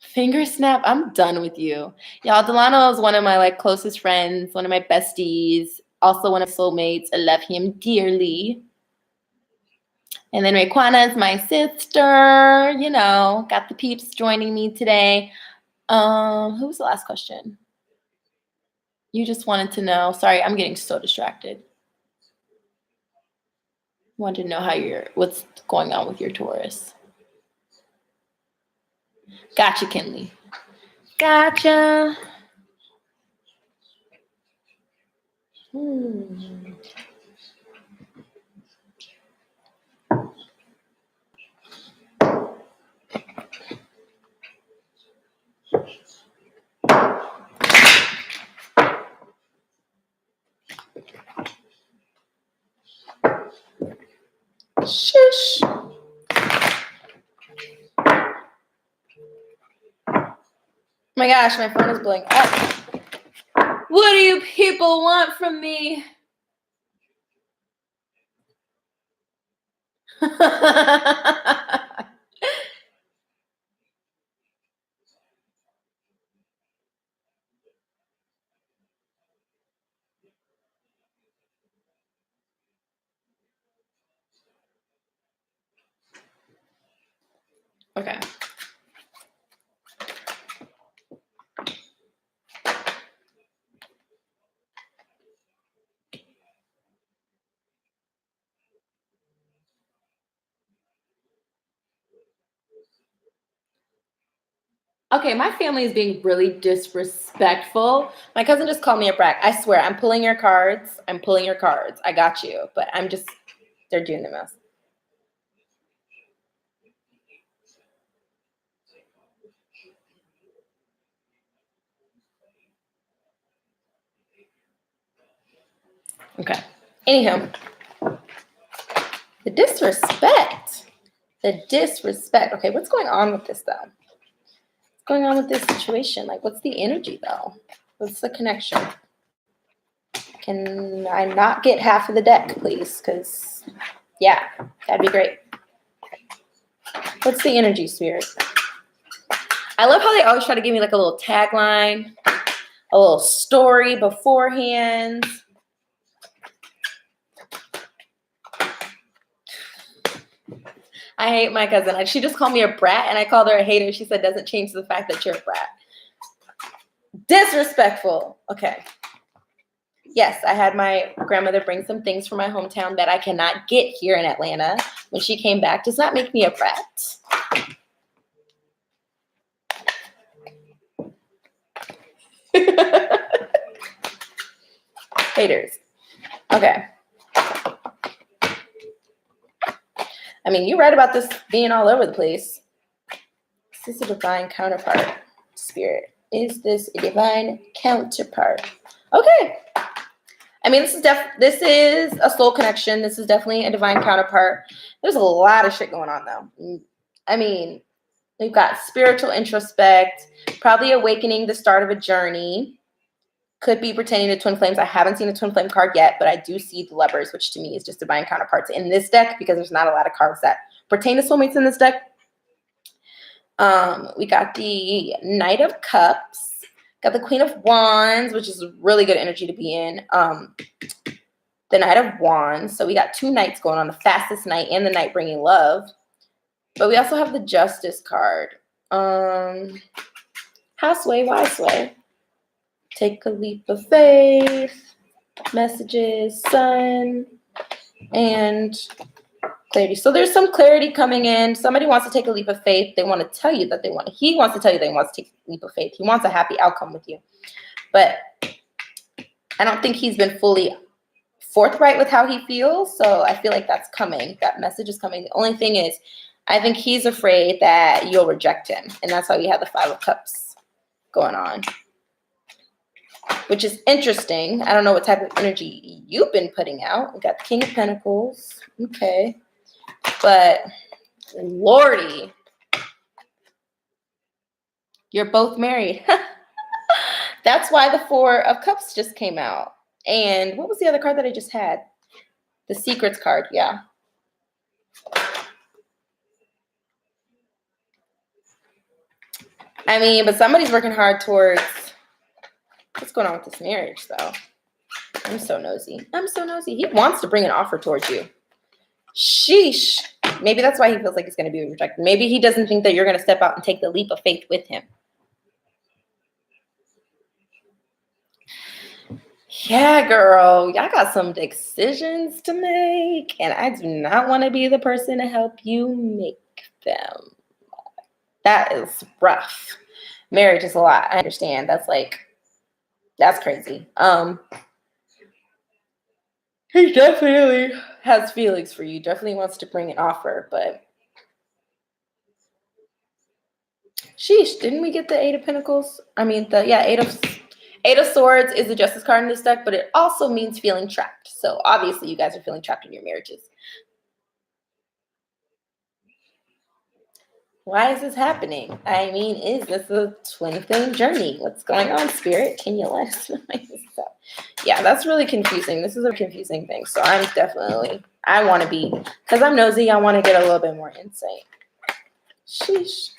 Finger snap. I'm done with you. Y'all, Delano is one of my like closest friends, one of my besties, also one of my soulmates. I love him dearly. And then Raquana is my sister, you know, got the peeps joining me today. Who was the last question? You just wanted to know. Sorry, I'm getting so distracted. Wanted to know what's going on with your Taurus. Gotcha, Kinley. Gotcha. Shush. Oh my gosh, my phone is blowing up. What do you people want from me? Okay. Okay, my family is being really disrespectful. My cousin just called me a brat. I swear, I'm pulling your cards. I'm pulling your cards. I got you. But they're doing the most. Okay. Anywho, the disrespect. The disrespect. Okay, what's going on with this, though? What's going on with this situation? Like, what's the energy, though? What's the connection? Can I not get half of the deck, please? Because, yeah, that'd be great. What's the energy, Spirit? I love how they always try to give me like a little tagline, a little story beforehand. I hate my cousin. She just called me a brat, and I called her a hater. She said, doesn't change the fact that you're a brat. Disrespectful. Okay. Yes, I had my grandmother bring some things from my hometown that I cannot get here in Atlanta. When she came back, does not make me a brat. Haters. Okay. I mean, you read about this being all over the place. Is this a divine counterpart? Spirit. Is this a divine counterpart? Okay. I mean, this is a soul connection. This is definitely a divine counterpart. There's a lot of shit going on, though. I mean, we've got spiritual introspect, probably awakening, the start of a journey. could be pertaining to twin flames. I haven't seen a twin flame card yet, but I do see the lovers, which to me is just divine counterparts in this deck because there's not a lot of cards that pertain to soulmates in this deck. We got the Knight of Cups, got the Queen of Wands, which is really good energy to be in. The Knight of Wands. So we got two knights going on, the fastest knight and the knight bringing love. But we also have the Justice card. How sway, why sway? Take a leap of faith. Messages, sun, and clarity. So there's some clarity coming in. Somebody wants to take a leap of faith. They want to tell you that he wants to tell you that he wants to take a leap of faith. He wants a happy outcome with you. But I don't think he's been fully forthright with how he feels. So I feel like that's coming. That message is coming. The only thing is, I think he's afraid that you'll reject him. And that's why we have the Five of Cups going on, which is interesting. I don't know what type of energy you've been putting out. We got the King of Pentacles. Okay. But Lordy, you're both married. That's why the Four of Cups just came out. And what was the other card that I just had? The Secrets card, yeah. I mean, but somebody's working hard towards what's going on with this marriage, though. I'm so nosy. He wants to bring an offer towards you. Sheesh. Maybe that's why he feels like he's going to be rejected. Maybe he doesn't think that you're going to step out and take the leap of faith with him. Yeah, girl. I got some decisions to make, and I do not want to be the person to help you make them. That is rough. Marriage is a lot. I understand. That's crazy. He definitely has feelings for you. Definitely wants to bring an offer, but sheesh, didn't we get the Eight of Pentacles? I mean, Eight of Swords is the Justice card in this deck, but it also means feeling trapped. So obviously you guys are feeling trapped in your marriages. Why is this happening? I mean, is this a twin flame journey? What's going on, Spirit? Can you let us know? Yeah, that's really confusing. This is a confusing thing. So I want to be, because I'm nosy, I want to get a little bit more insight. Sheesh.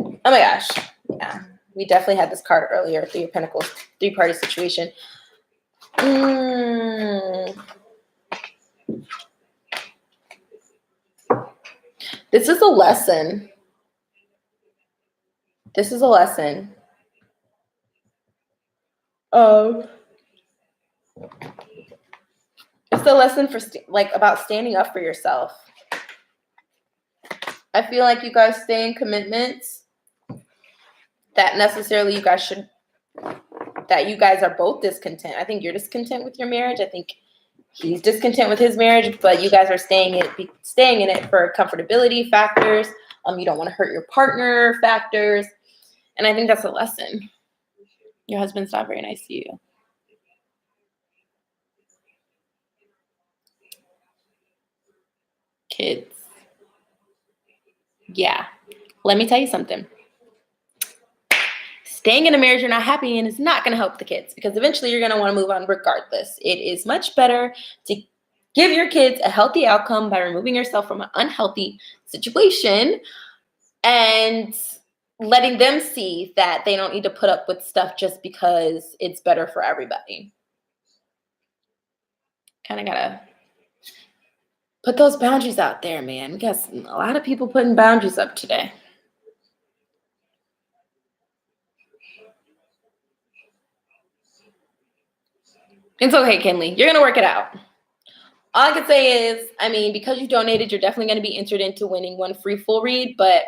Oh my gosh. Yeah, we definitely had this card earlier. Three of Pentacles, three-party situation. This is a lesson. It's a lesson for about standing up for yourself. I feel like you guys stay in commitments that necessarily you guys are both discontent. I think you're discontent with your marriage. I think he's discontent with his marriage, but you guys are staying in it for comfortability factors. You don't want to hurt your partner factors. And I think that's a lesson. Your husband's not very nice to you. Kids. Yeah. Let me tell you something. Staying in a marriage you're not happy in is not going to help the kids because eventually you're going to want to move on regardless. It is much better to give your kids a healthy outcome by removing yourself from an unhealthy situation and letting them see that they don't need to put up with stuff just because it's better for everybody. Kind of got to put those boundaries out there, man. We got a lot of people putting boundaries up today. It's okay, Kinley. You're going to work it out. All I can say is, I mean, because you donated, you're definitely going to be entered into winning one free full read. But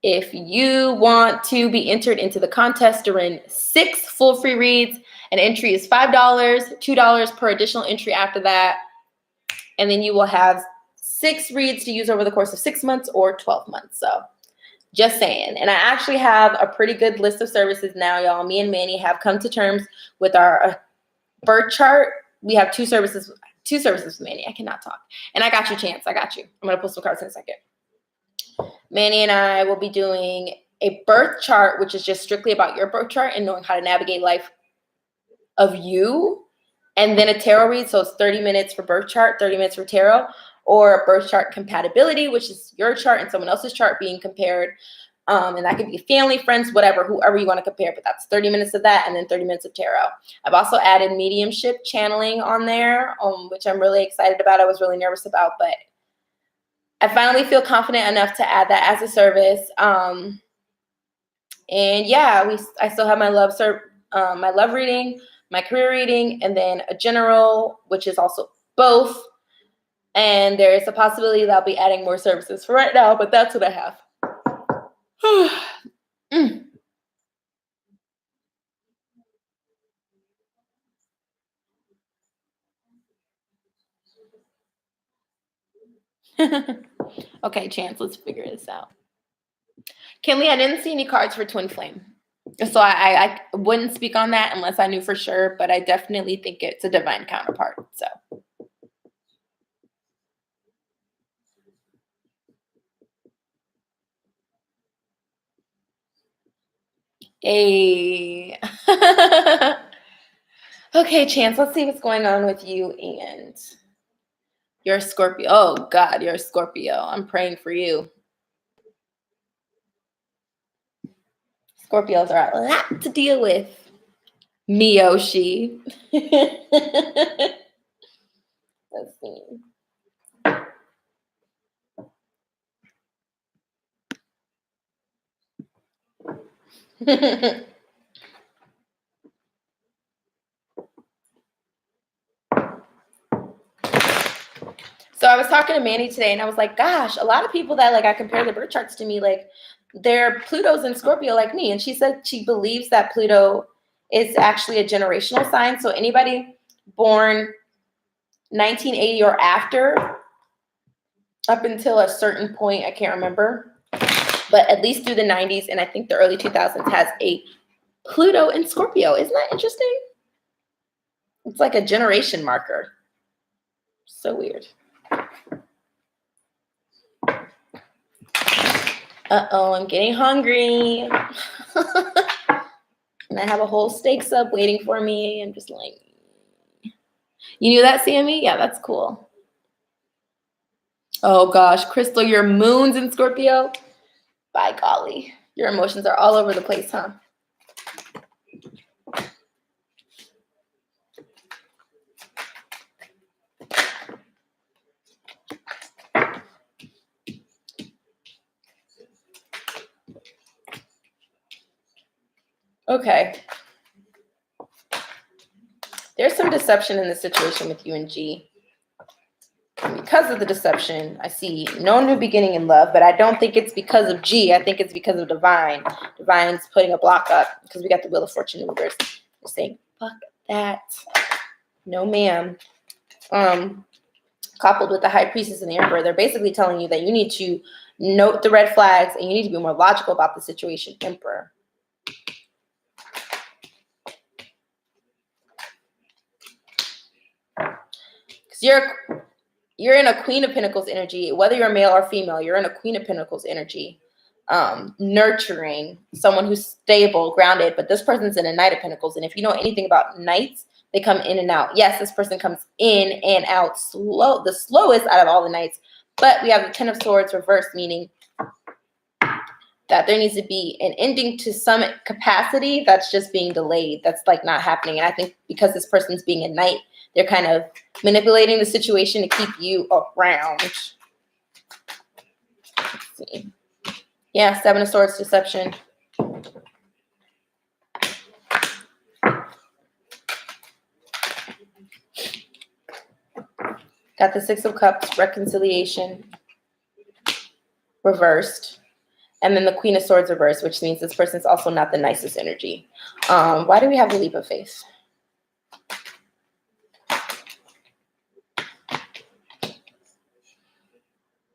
if you want to be entered into the contest to win 6 full free reads, an entry is $5, $2 per additional entry after that. And then you will have 6 reads to use over the course of 6 months or 12 months. So just saying. And I actually have a pretty good list of services now, y'all. Me and Manny have come to terms with our birth chart. We have 2 services with Manny. I cannot talk. And I got you, Chance. I got you. I'm going to pull some cards in a second. Manny and I will be doing a birth chart, which is just strictly about your birth chart and knowing how to navigate life of you, and then a tarot read. So it's 30 minutes for birth chart, 30 minutes for tarot, or birth chart compatibility, which is your chart and someone else's chart being compared. And that could be family, friends, whatever, whoever you want to compare, but that's 30 minutes of that and then 30 minutes of tarot. I've also added mediumship channeling on there, which I'm really excited about. I was really nervous about, but I finally feel confident enough to add that as a service. And yeah, I still have my love reading, my career reading, and then a general, which is also both. And there is a possibility that I'll be adding more services for right now, but that's what I have. Okay, Chance, let's figure this out. Kimberly, I didn't see any cards for Twin Flame. So I wouldn't speak on that unless I knew for sure, but I definitely think it's a divine counterpart. So. Hey. Okay, Chance, let's see what's going on with you and you're a Scorpio. Oh, God, you're a Scorpio. I'm praying for you. Scorpios are a lot to deal with. Miyoshi. Let's see. So I was talking to Manny today and I was like, gosh, a lot of people that like I compare the birth charts to me, like they're Pluto's in Scorpio like me. And she said she believes that Pluto is actually a generational sign. So anybody born 1980 or after, up until a certain point, I can't remember, but at least through the 90s and I think the early 2000s has a Pluto in Scorpio. Isn't that interesting? It's like a generation marker. So weird. Uh-oh, I'm getting hungry. And I have a whole steak sub waiting for me. I'm just like, you knew that, Sammy? Yeah, that's cool. Oh gosh, Crystal, your moon's in Scorpio. By golly, your emotions are all over the place, huh? Okay. There's some deception in the situation with you and G. And because of the deception, I see no new beginning in love, but I don't think it's because of G. I think it's because of Divine. Divine's putting a block up because we got the Wheel of Fortune in reverse. They're saying, fuck that. No, ma'am. Coupled with the High Priestess and the Emperor, they're basically telling you that you need to note the red flags and you need to be more logical about the situation, Emperor. Because you're in a Queen of Pentacles energy, whether you're male or female, you're in a Queen of Pentacles energy, nurturing, someone who's stable, grounded, but this person's in a Knight of Pentacles. And if you know anything about Knights, they come in and out. Yes, this person comes in and out the slowest out of all the Knights, but we have the Ten of Swords reversed, meaning that there needs to be an ending to some capacity that's just being delayed. That's like not happening. And I think because this person's being a Knight, they're kind of manipulating the situation to keep you around. Let's see. Yeah, Seven of Swords, deception. Got the Six of Cups, reconciliation, reversed. And then the Queen of Swords reversed, which means this person's also not the nicest energy. Why do we have the Leap of Faith?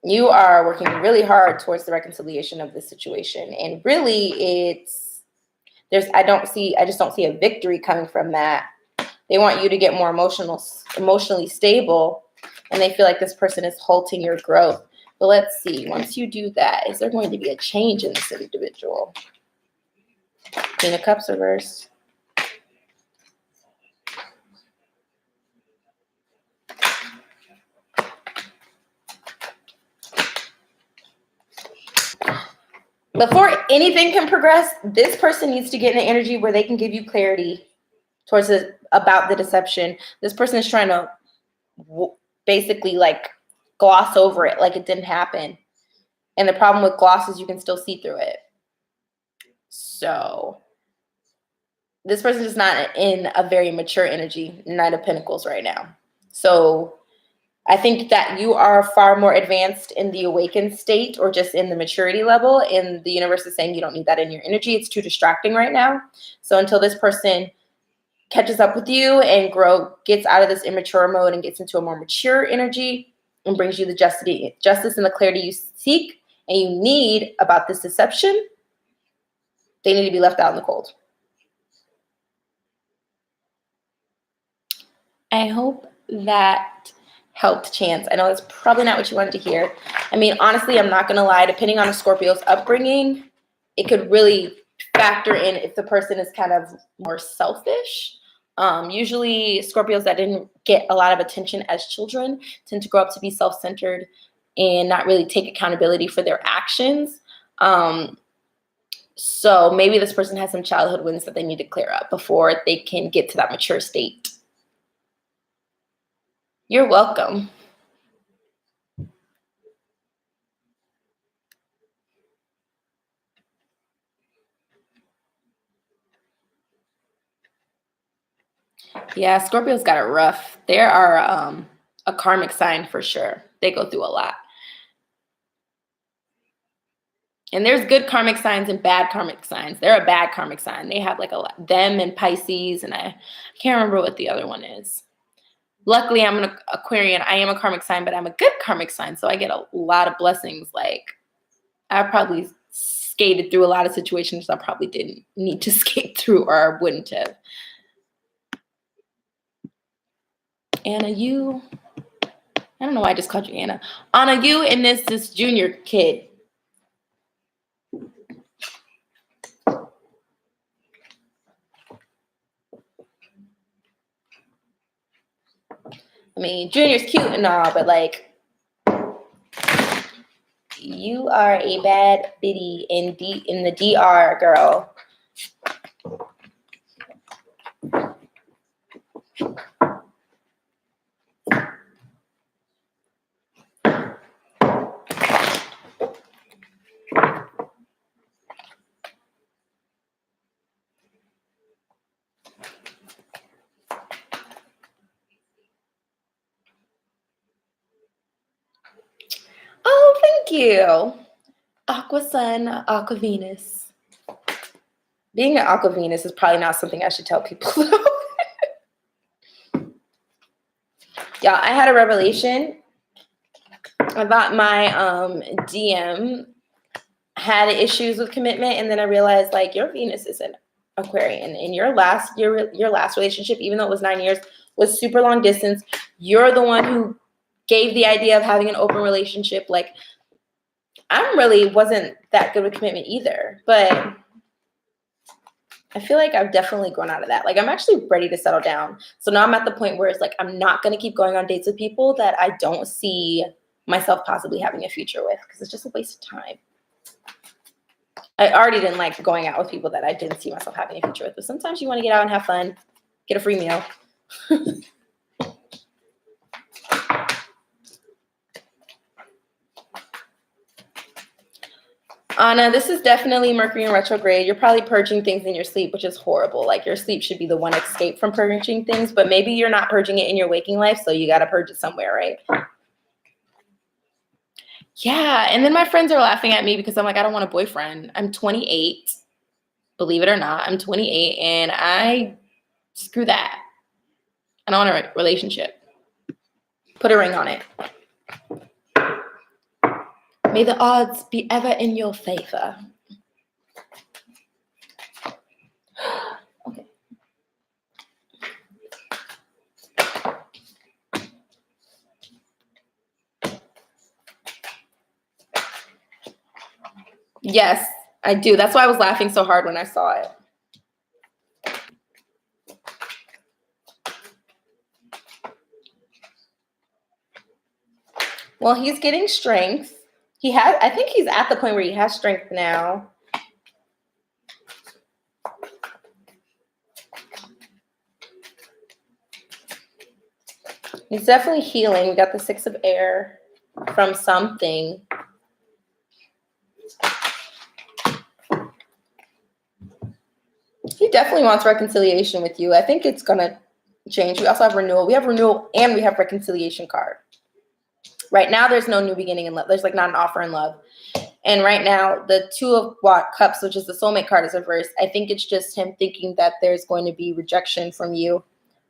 You are working really hard towards the reconciliation of this situation. And really I just don't see a victory coming from that. They want you to get more emotionally stable. And they feel like this person is halting your growth. But let's see. Once you do that, is there going to be a change in this individual? Queen of Cups reversed. Before anything can progress, this person needs to get in an energy where they can give you clarity towards about the deception. This person is trying to basically like gloss over it like it didn't happen. And the problem with gloss is you can still see through it. So this person is not in a very mature energy, Knight of Pentacles right now. So I think that you are far more advanced in the awakened state or just in the maturity level. And the universe is saying you don't need that in your energy. It's too distracting right now. So until this person catches up with you and gets out of this immature mode and gets into a more mature energy and brings you the justice and the clarity you seek and you need about this deception, they need to be left out in the cold. I hope that helped, Chance. I know that's probably not what you wanted to hear. I mean, honestly, I'm not going to lie. Depending on a Scorpio's upbringing, it could really factor in if the person is kind of more selfish. Usually, Scorpios that didn't get a lot of attention as children tend to grow up to be self-centered and not really take accountability for their actions. So maybe this person has some childhood wounds that they need to clear up before they can get to that mature state. You're welcome. Yeah, Scorpio's got it rough. They are a karmic sign for sure. They go through a lot. And there's good karmic signs and bad karmic signs. They're a bad karmic sign. They have like a lot. Them and Pisces, and I can't remember what the other one is. Luckily, I'm an Aquarian. I am a karmic sign, but I'm a good karmic sign, so I get a lot of blessings. Like, I probably skated through a lot of situations I probably didn't need to skate through or wouldn't have. Anna, you, I don't know why I just called you Anna. Anna, you and this junior kid. I mean, Junior's cute and all, but like, you are a bad biddy in the DR, girl. Oh, thank you. Aqua Sun, Aqua Venus. Being an Aqua Venus is probably not something I should tell people. Y'all, I had a revelation. I thought my DM had issues with commitment, and then I realized like your Venus is an Aquarian, and your last relationship, even though it was 9 years, was super long distance. You're the one who gave the idea of having an open relationship. Like, I really wasn't that good with commitment either, but I feel like I've definitely grown out of that. Like, I'm actually ready to settle down. So now I'm at the point where it's like, I'm not going to keep going on dates with people that I don't see myself possibly having a future with, because it's just a waste of time. I already didn't like going out with people that I didn't see myself having a future with, but sometimes you want to get out and have fun, get a free meal. Anna, this is definitely Mercury in retrograde. You're probably purging things in your sleep, which is horrible. Like, your sleep should be the one escape from purging things, but maybe you're not purging it in your waking life, so you got to purge it somewhere, right? Yeah, and then my friends are laughing at me because I'm like, I don't want a boyfriend. I'm 28. Believe it or not, I'm 28, and screw that. I don't want a relationship. Put a ring on it. May the odds be ever in your favor. Okay. Yes, I do. That's why I was laughing so hard when I saw it. Well, he's getting strength. I think he's at the point where he has strength now. He's definitely healing. We got the 6 of air from something. He definitely wants reconciliation with you. I think it's going to change. We also have renewal. We have renewal and we have reconciliation card. Right now, there's no new beginning in love. There's like not an offer in love. And right now, the 2 of Cups, which is the soulmate card, is reversed. I think it's just him thinking that there's going to be rejection from you,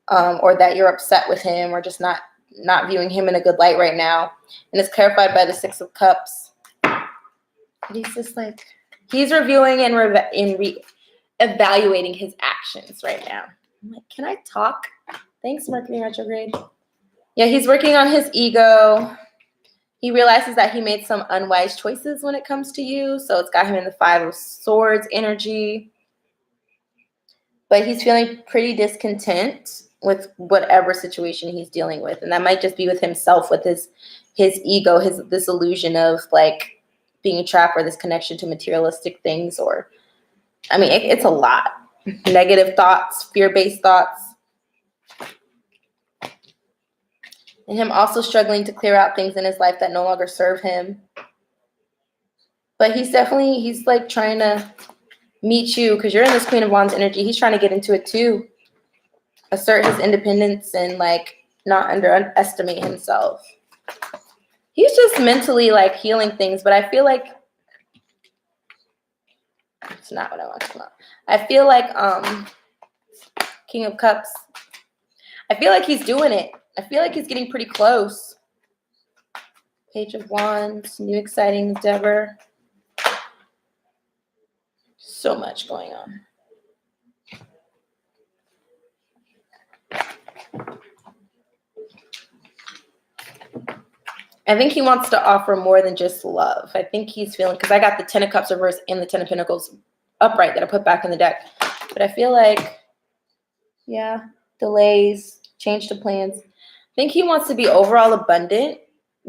or that you're upset with him, or just not viewing him in a good light right now. And it's clarified by the 6 of Cups. He's just like, he's reviewing and evaluating his actions right now. I'm like, can I talk? Thanks, Mercury retrograde. Yeah, he's working on his ego. He realizes that he made some unwise choices when it comes to you. So it's got him in the 5 of Swords energy. But he's feeling pretty discontent with whatever situation he's dealing with. And that might just be with himself, with his ego, this illusion of like being trapped, or this connection to materialistic things. Or, I mean, it's a lot. Negative thoughts, fear-based thoughts. And him also struggling to clear out things in his life that no longer serve him. But he's like trying to meet you, because you're in this Queen of Wands energy. He's trying to get into it too. Assert his independence and like not underestimate himself. He's just mentally like healing things, but I feel like it's not what I want to come out. I feel like King of Cups. I feel like he's doing it. I feel like he's getting pretty close. Page of Wands, new exciting endeavor. So much going on. I think he wants to offer more than just love. I think he's feeling, because I got the 10 of Cups reversed and the 10 of Pentacles upright that I put back in the deck. But I feel like, yeah, delays, change to plans. I think he wants to be overall abundant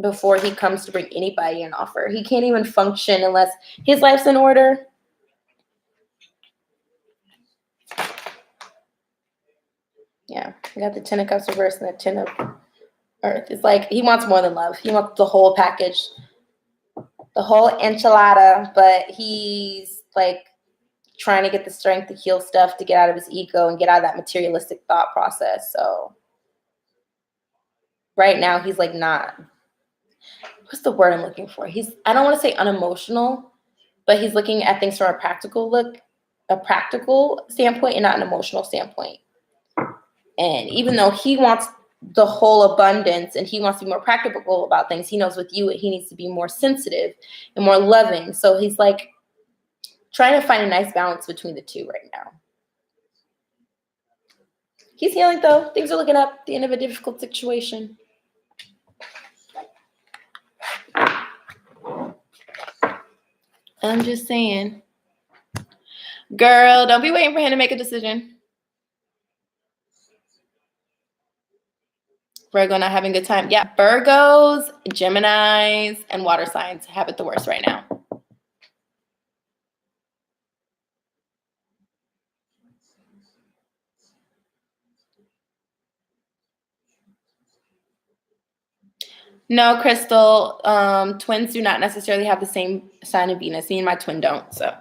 before he comes to bring anybody an offer. He can't even function unless his life's in order. Yeah, we got the 10 of Cups reversed and the 10 of Earth. It's like he wants more than love. He wants the whole package, the whole enchilada, but he's like trying to get the strength to heal stuff, to get out of his ego and get out of that materialistic thought process. So right now he's like not, what's the word I'm looking for? I don't want to say unemotional, but he's looking at things from a practical standpoint and not an emotional standpoint. And even though he wants the whole abundance and he wants to be more practical about things, he knows with you he needs to be more sensitive and more loving. So he's like trying to find a nice balance between the two right now. He's healing though. Things are looking up at the end of a difficult situation. I'm just saying. Girl, don't be waiting for him to make a decision. Virgo not having a good time. Yeah, Virgos, Geminis, and water signs have it the worst right now. No, Crystal, twins do not necessarily have the same sign of Venus. Me and my twin don't, so.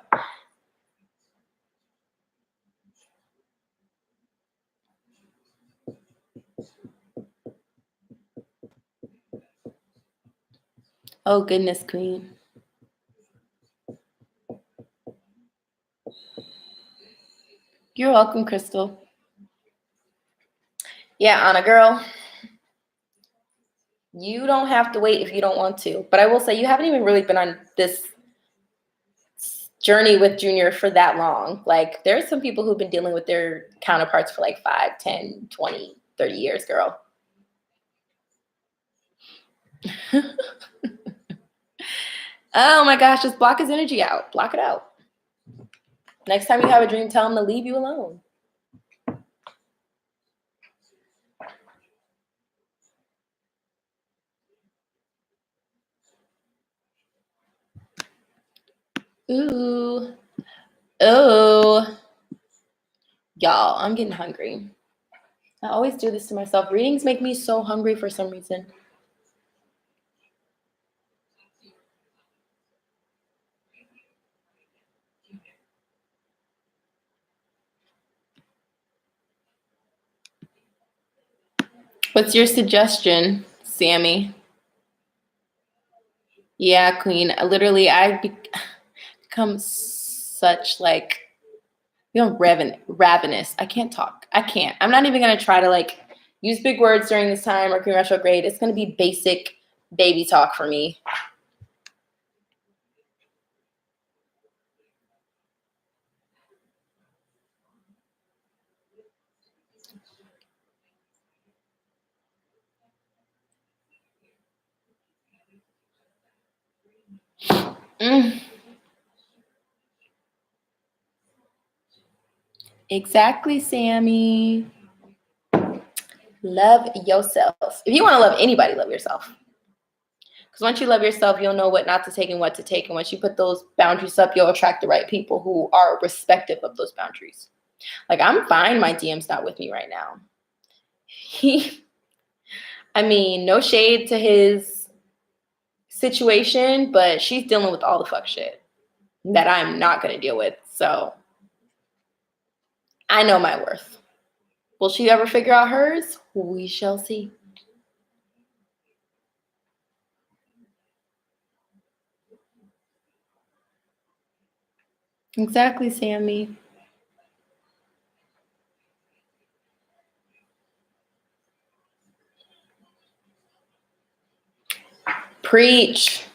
Oh, goodness, Queen. You're welcome, Crystal. Yeah, Anna, girl. You don't have to wait if you don't want to. But I will say you haven't even really been on this journey with Junior for that long. Like, there's some people who've been dealing with their counterparts for like 5, 10, 20, 30 years, girl. Oh my gosh, just block his energy out. Block it out. Next time you have a dream, tell him to leave you alone. Ooh. Oh. Y'all, I'm getting hungry. I always do this to myself. Readings make me so hungry for some reason. What's your suggestion, Sammy? Yeah, Queen. Literally, I've become such like, ravenous. I can't talk. I can't. I'm not even gonna try to like use big words during this time. Mercury retrograde. It's gonna be basic baby talk for me. Mm, exactly, Sammy. Love yourself. If you want to love anybody, love yourself. Because once you love yourself, you'll know what not to take and what to take. And once you put those boundaries up, you'll attract the right people who are respective of those boundaries. Like, I'm fine my DM's not with me right now. I mean, no shade to his situation, but she's dealing with all the fuck shit that I'm not going to deal with. So I know my worth. Will she ever figure out hers? We shall see. Exactly, Sammy. Preach.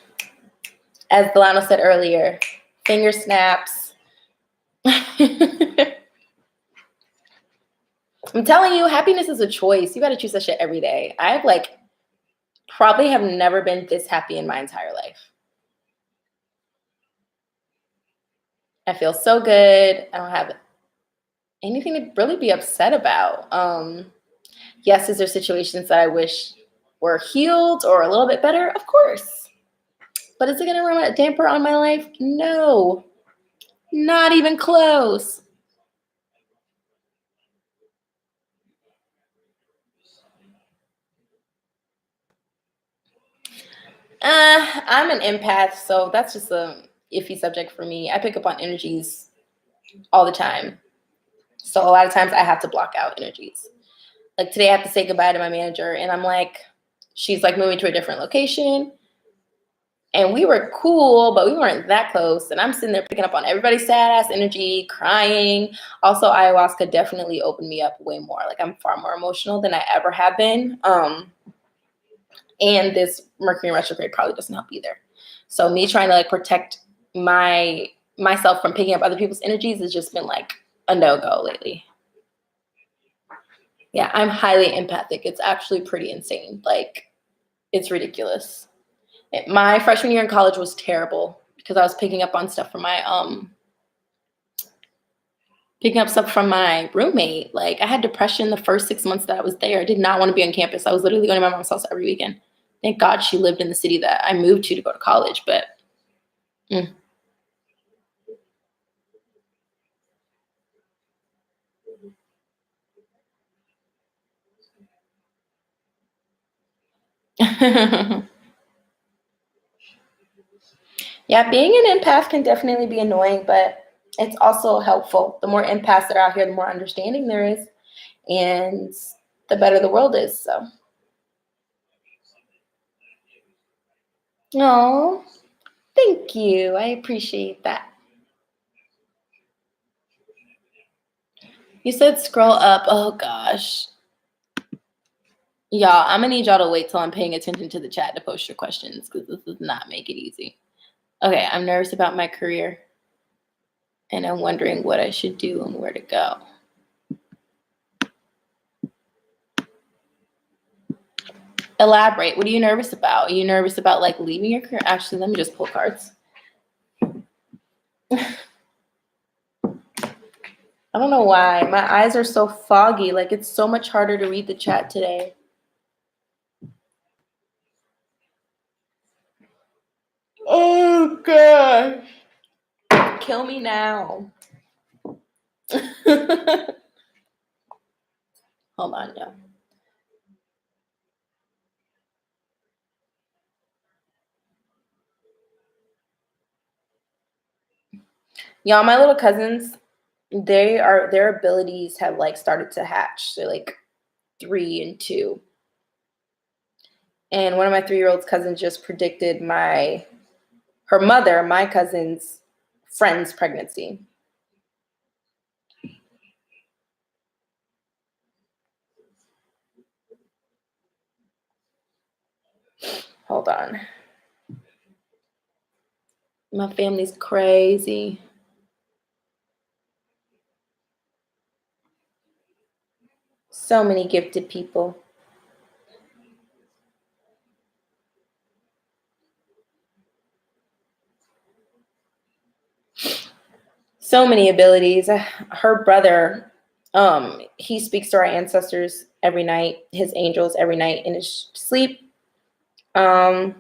As Delano said earlier, finger snaps. I'm telling you, happiness is a choice. You got to choose that shit every day. I've like probably have never been this happy in my entire life. I feel so good. I don't have anything to really be upset about. Yes, is there situations that I wish were healed or a little bit better? Of course. But is it going to run a damper on my life? No, not even close. I'm an empath, so that's just a iffy subject for me. I pick up on energies all the time. So a lot of times I have to block out energies. Like today I have to say goodbye to my manager and I'm like, she's like moving to a different location. And we were cool, but we weren't that close. And I'm sitting there picking up on everybody's sad ass energy, crying. Also, ayahuasca definitely opened me up way more. Like I'm far more emotional than I ever have been. And this Mercury retrograde probably doesn't help either. So me trying to like protect myself from picking up other people's energies has just been like a no-go lately. Yeah, I'm highly empathic. It's actually pretty insane. Like it's ridiculous. My freshman year in college was terrible because I was picking up on stuff from my roommate. Like I had depression the first 6 months that I was there. I did not want to be on campus. I was literally going to my mom's house every weekend. Thank God she lived in the city that I moved to go to college. But yeah, being an empath can definitely be annoying, but it's also helpful. The more empaths that are out here, the more understanding there is, and the better the world is. So, no, thank you. I appreciate that. You said scroll up. Oh gosh. Y'all, I'm gonna need y'all to wait till I'm paying attention to the chat to post your questions because this does not make it easy. Okay, I'm nervous about my career and I'm wondering what I should do and where to go. Elaborate. What are you nervous about? Are you nervous about like leaving your career? Actually, let me just pull cards. I don't know why. My eyes are so foggy. Like it's so much harder to read the chat today. Oh gosh. Kill me now. Hold on, y'all. Y'all, my little cousins, their abilities have like started to hatch. They're like 3 and 2. And one of my 3-year-old cousins just predicted her mother, my cousin's friend's pregnancy. Hold on. My family's crazy. So many gifted people. So many abilities. Her brother, he speaks to our ancestors every night, his angels every night in his sleep. Her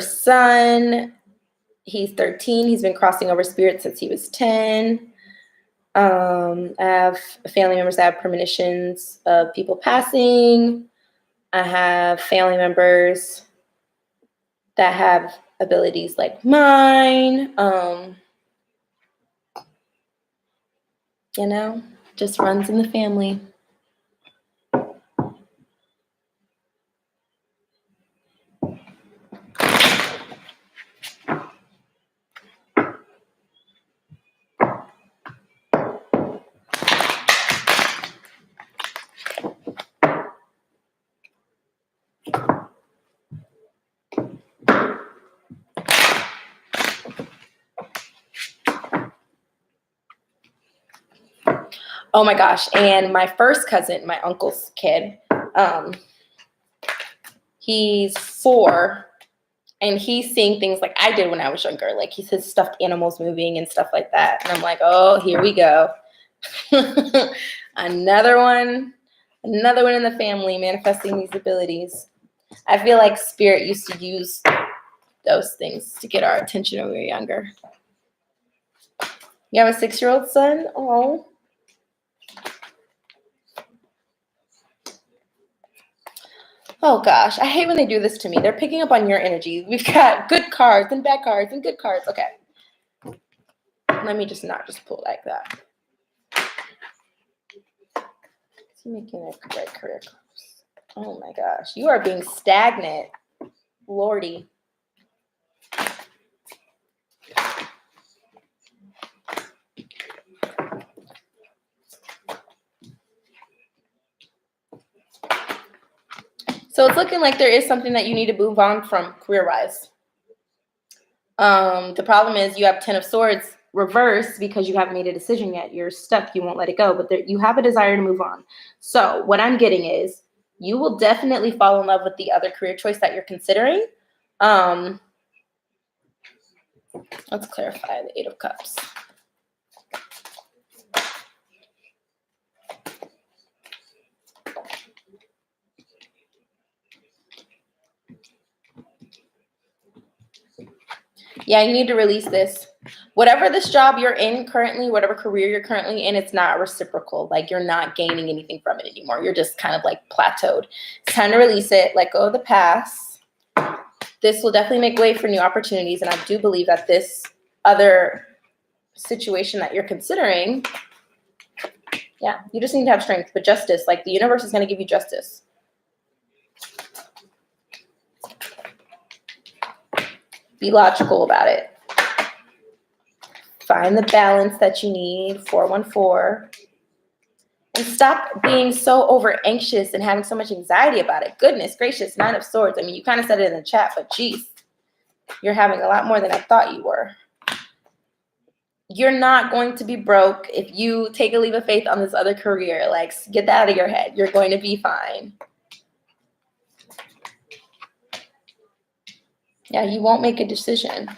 son, he's 13. He's been crossing over spirits since he was 10. I have family members that have premonitions of people passing. I have family members that have abilities like mine. Just runs in the family. Oh my gosh. And my first cousin, my uncle's kid, he's 4 and he's seeing things like I did when I was younger. Like he says stuffed animals moving and stuff like that. And I'm like, oh, here we go. Another one in the family manifesting these abilities. I feel like spirit used to use those things to get our attention when we were younger. You have a 6-year-old son? Oh. Oh gosh, I hate when they do this to me. They're picking up on your energy. We've got good cards and bad cards and good cards. Okay. Let me just not just pull like that. Is he making a right career cards? Oh my gosh. You are being stagnant. Lordy. So it's looking like there is something that you need to move on from career-wise. The problem is you have 10 of Swords reversed because you haven't made a decision yet. You're stuck. You won't let it go, but you have a desire to move on. So what I'm getting is you will definitely fall in love with the other career choice that you're considering. Let's clarify the 8 of Cups. Yeah, you need to release this. Whatever this job you're in currently, whatever career you're currently in, it's not reciprocal. Like you're not gaining anything from it anymore. You're just kind of like plateaued. It's time to release it. Let go of the past. This will definitely make way for new opportunities. And I do believe that this other situation that you're considering, yeah, you just need to have strength. But justice, like the universe is going to give you justice. Be logical about it. Find the balance that you need, 414. And stop being so over anxious and having so much anxiety about it. Goodness gracious, 9 of Swords. I mean, you kind of said it in the chat, but geez, you're having a lot more than I thought you were. You're not going to be broke if you take a leap of faith on this other career. Like, get that out of your head. You're going to be fine. Yeah, you won't make a decision.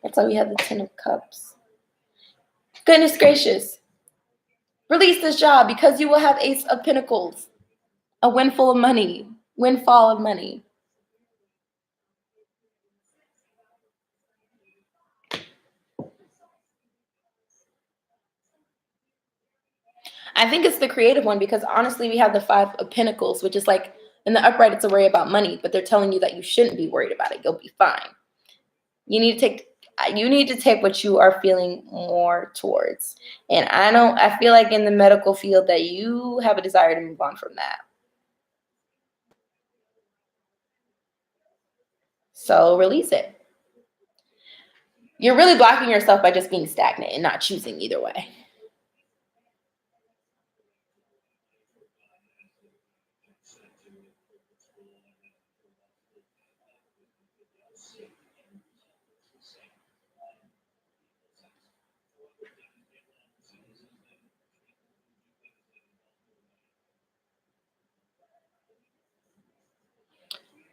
That's why we have the Ten of Cups. Goodness gracious. Release this job because you will have Ace of Pentacles. A windfall of money. Windfall of money. I think it's the creative one because honestly, we have the Five of Pentacles, which is like in the upright, it's a worry about money, but they're telling you that you shouldn't be worried about it. You'll be fine. You need to take what you are feeling more towards. And I feel like in the medical field that you have a desire to move on from that. So release it. You're really blocking yourself by just being stagnant and not choosing either way.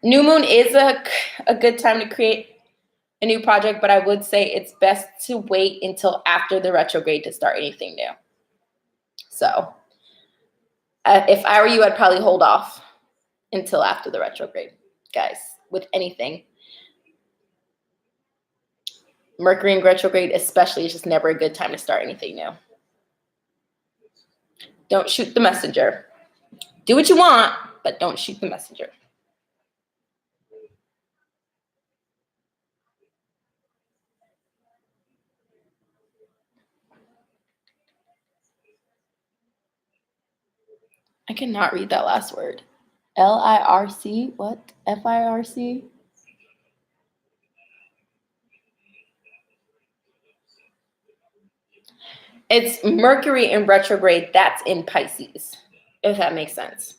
New moon is a good time to create a new project, but I would say it's best to wait until after the retrograde to start anything new. So if I were you, I'd probably hold off until after the retrograde, guys, with anything. Mercury in retrograde especially is just never a good time to start anything new. Don't shoot the messenger. Do what you want, but don't shoot the messenger. I cannot read that last word. L-I-R-C? What? F-I-R-C? It's Mercury in retrograde. That's in Pisces, if that makes sense.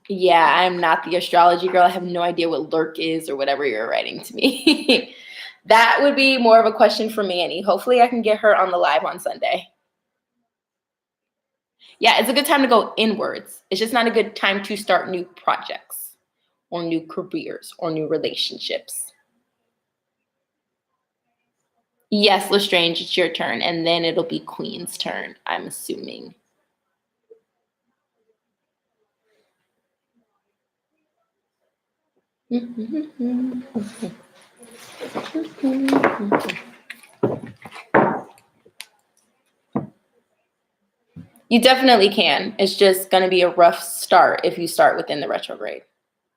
Yeah, I'm not the astrology girl. I have no idea what lurk is or whatever you're writing to me. That would be more of a question for Manny. Hopefully I can get her on the live on Sunday. Yeah, it's a good time to go inwards. It's just not a good time to start new projects or new careers or new relationships. Yes, Lestrange, it's your turn. And then it'll be Queen's turn, I'm assuming. You definitely can. It's just going to be a rough start if you start within the retrograde.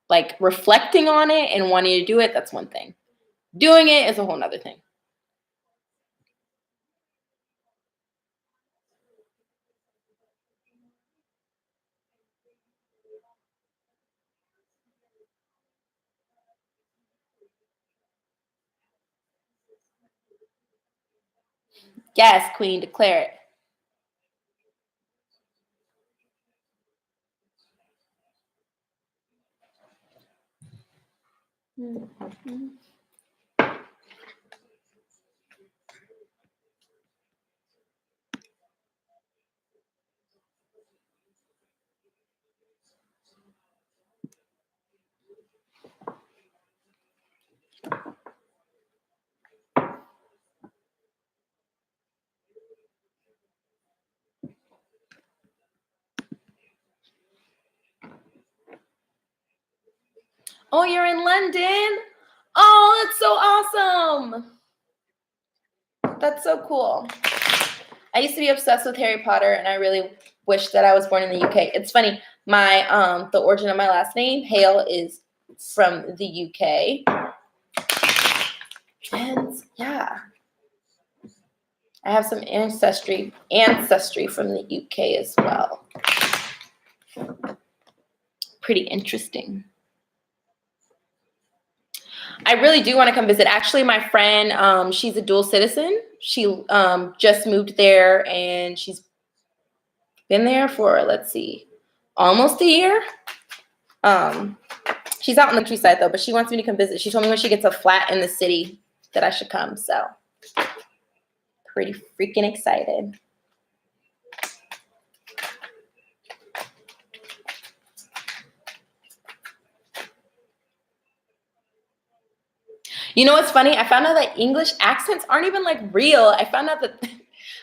Like reflecting on it and wanting to do it, that's one thing. Doing it is a whole nother thing. Yes, Queen, declare it. Mm-hmm. Oh, you're in London? Oh, that's so awesome. That's so cool. I used to be obsessed with Harry Potter, and I really wish that I was born in the UK. It's funny, my the origin of my last name, Hale, is from the UK. And yeah, I have some ancestry from the UK as well. Pretty interesting. I really do want to come visit. Actually, my friend, she's a dual citizen. She just moved there, and she's been there for, let's see, almost a year. She's out in the countryside though, but she wants me to come visit. She told me when she gets a flat in the city that I should come. So pretty freaking excited. You know what's funny? I found out that English accents aren't even like real. I found out that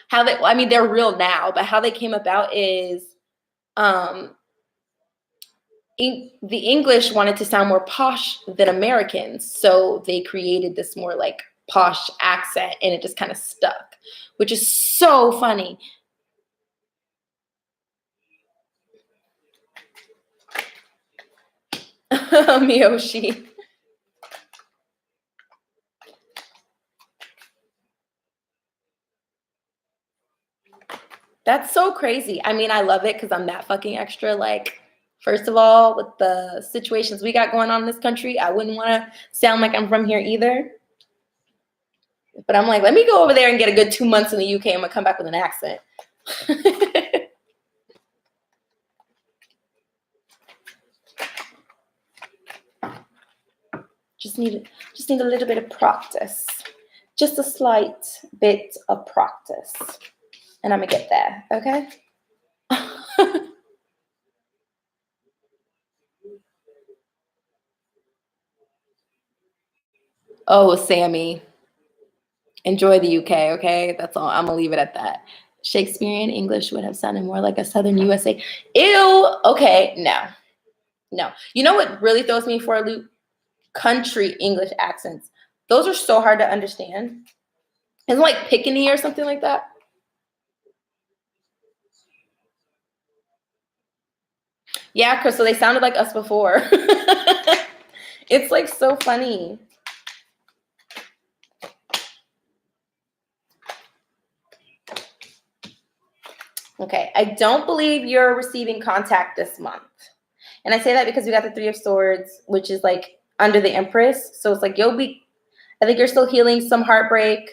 how they, well, I mean, they're real now, but how they came about is the English wanted to sound more posh than Americans. So they created this more like posh accent and it just kind of stuck, which is so funny. Miyoshi. That's so crazy. I mean, I love it because I'm that fucking extra. Like, first of all, with the situations we got going on in this country, I wouldn't want to sound like I'm from here either. But I'm like, let me go over there and get a good 2 months in the UK. I'm gonna come back with an accent. just need a little bit of practice. Just a slight bit of practice. And I'm gonna get there, okay? Oh, Sammy. Enjoy the UK, okay? That's all. I'm gonna leave it at that. Shakespearean English would have sounded more like a Southern USA. Ew. Okay, no. No. You know what really throws me for a loop? Country English accents. Those are so hard to understand. Isn't like Pickney or something like that? Yeah, Crystal, they sounded like us before. It's like so funny. Okay, I don't believe you're receiving contact this month. And I say that because we got the Three of Swords, which is like under the Empress. So it's like I think you're still healing some heartbreak.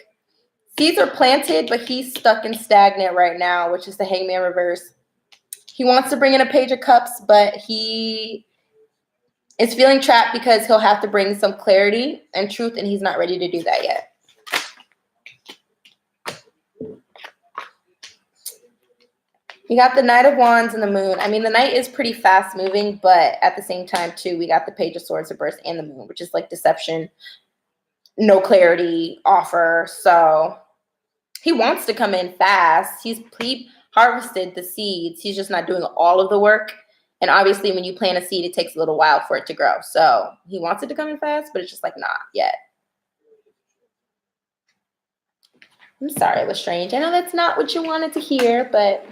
Seeds are planted, but he's stuck and stagnant right now, which is the Hangman reverse. He wants to bring in a Page of Cups, but he is feeling trapped because he'll have to bring some clarity and truth, and he's not ready to do that yet. You got the Knight of Wands and the Moon. I mean, the Knight is pretty fast moving, but at the same time, too, we got the Page of Swords reverse and the Moon, which is like deception, no clarity, offer. So he wants to come in fast. He harvested the seeds. He's just not doing all of the work. And obviously, when you plant a seed, it takes a little while for it to grow. So he wants it to come in fast, but it's just like, not yet. I'm sorry, Lestrange. I know that's not what you wanted to hear, but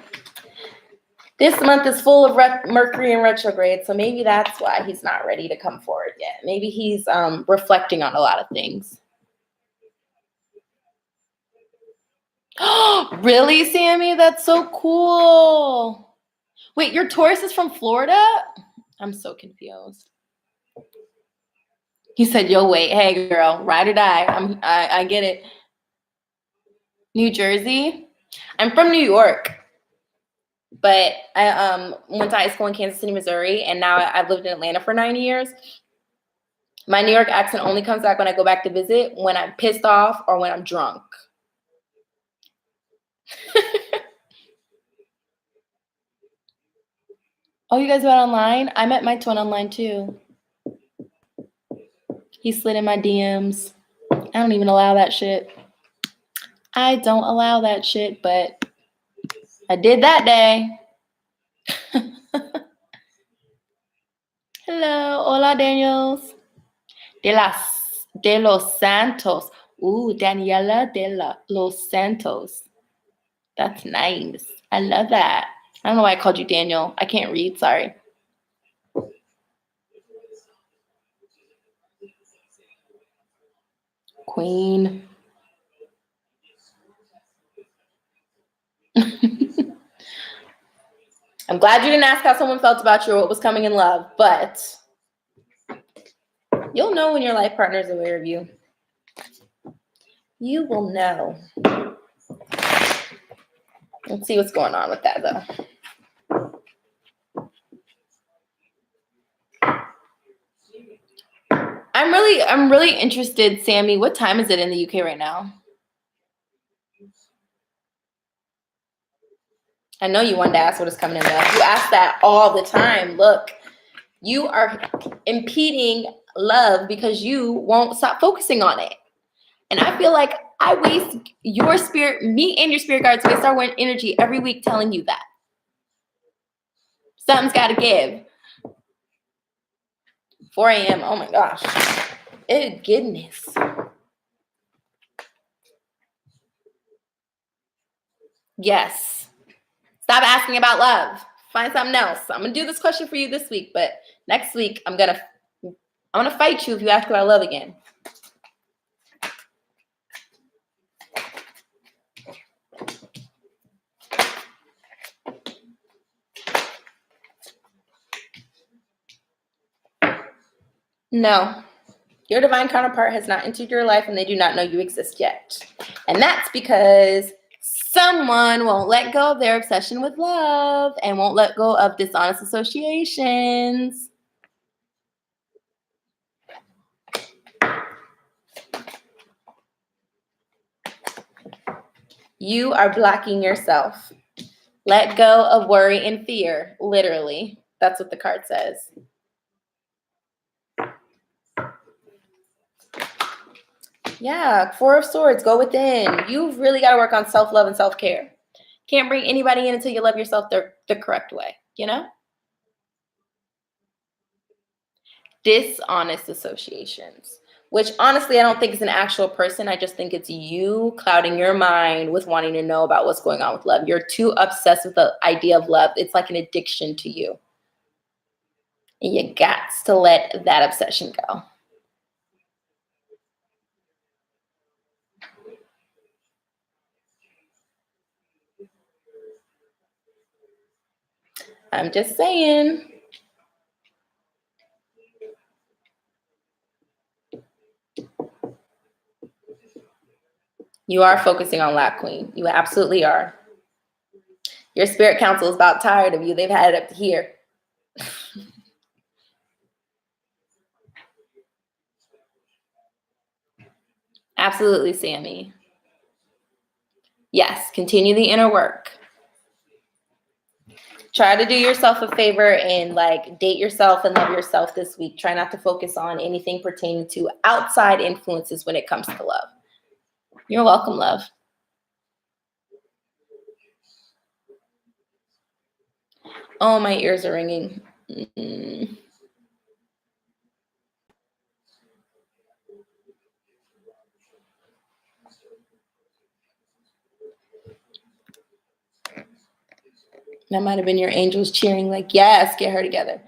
this month is full of Mercury in retrograde, so maybe that's why he's not ready to come forward yet. Maybe he's reflecting on a lot of things. Really, Sammy? That's so cool. Wait, your Taurus is from Florida? I'm so confused. He said, yo, wait. Hey, girl, ride or die. I get it. New Jersey? I'm from New York. But I went to high school in Kansas City, Missouri, and now I've lived in Atlanta for 9 years. My New York accent only comes back when I go back to visit, when I'm pissed off or when I'm drunk. Oh, you guys met online? I met my twin online too. He slid in my DMs. I don't even allow that shit. I don't allow that shit, but I did that day. Hello, hola Daniels. De los Santos. Ooh, Daniela Los Santos. That's nice. I love that. I don't know why I called you Daniel. I can't read, sorry. Queen. I'm glad you didn't ask how someone felt about you or what was coming in love, but you'll know when your life partner is aware of you. You will know. Let's see what's going on with that, though. I'm really interested, Sammy. What time is it in the UK right now? I know you wanted to ask what is coming in though. You ask that all the time. Look, you are impeding love because you won't stop focusing on it. And I feel like I waste your spirit, me and your spirit guides waste our energy every week telling you that. Something's got to give. 4 a.m. Oh my gosh. Oh, goodness. Yes. Stop asking about love. Find something else. I'm going to do this question for you this week, but next week I'm going to fight you if you ask about love again. No. Your divine counterpart has not entered your life and they do not know you exist yet. And that's because someone won't let go of their obsession with love and won't let go of dishonest associations. You are blocking yourself. Let go of worry and fear, literally. That's what the card says. Yeah, 4 of Swords, go within. You've really got to work on self-love and self-care. Can't bring anybody in until you love yourself the correct way, you know? Dishonest associations, which honestly I don't think is an actual person. I just think it's you clouding your mind with wanting to know about what's going on with love. You're too obsessed with the idea of love. It's like an addiction to you. And you got to let that obsession go. I'm just saying. You are focusing on lack, Queen. You absolutely are. Your spirit council is about tired of you. They've had it up to here. Absolutely, Sammy. Yes, continue the inner work. Try to do yourself a favor and date yourself and love yourself this week. Try not to focus on anything pertaining to outside influences when it comes to love. You're welcome, love. Oh, my ears are ringing. That might have been your angels cheering yes, get her together.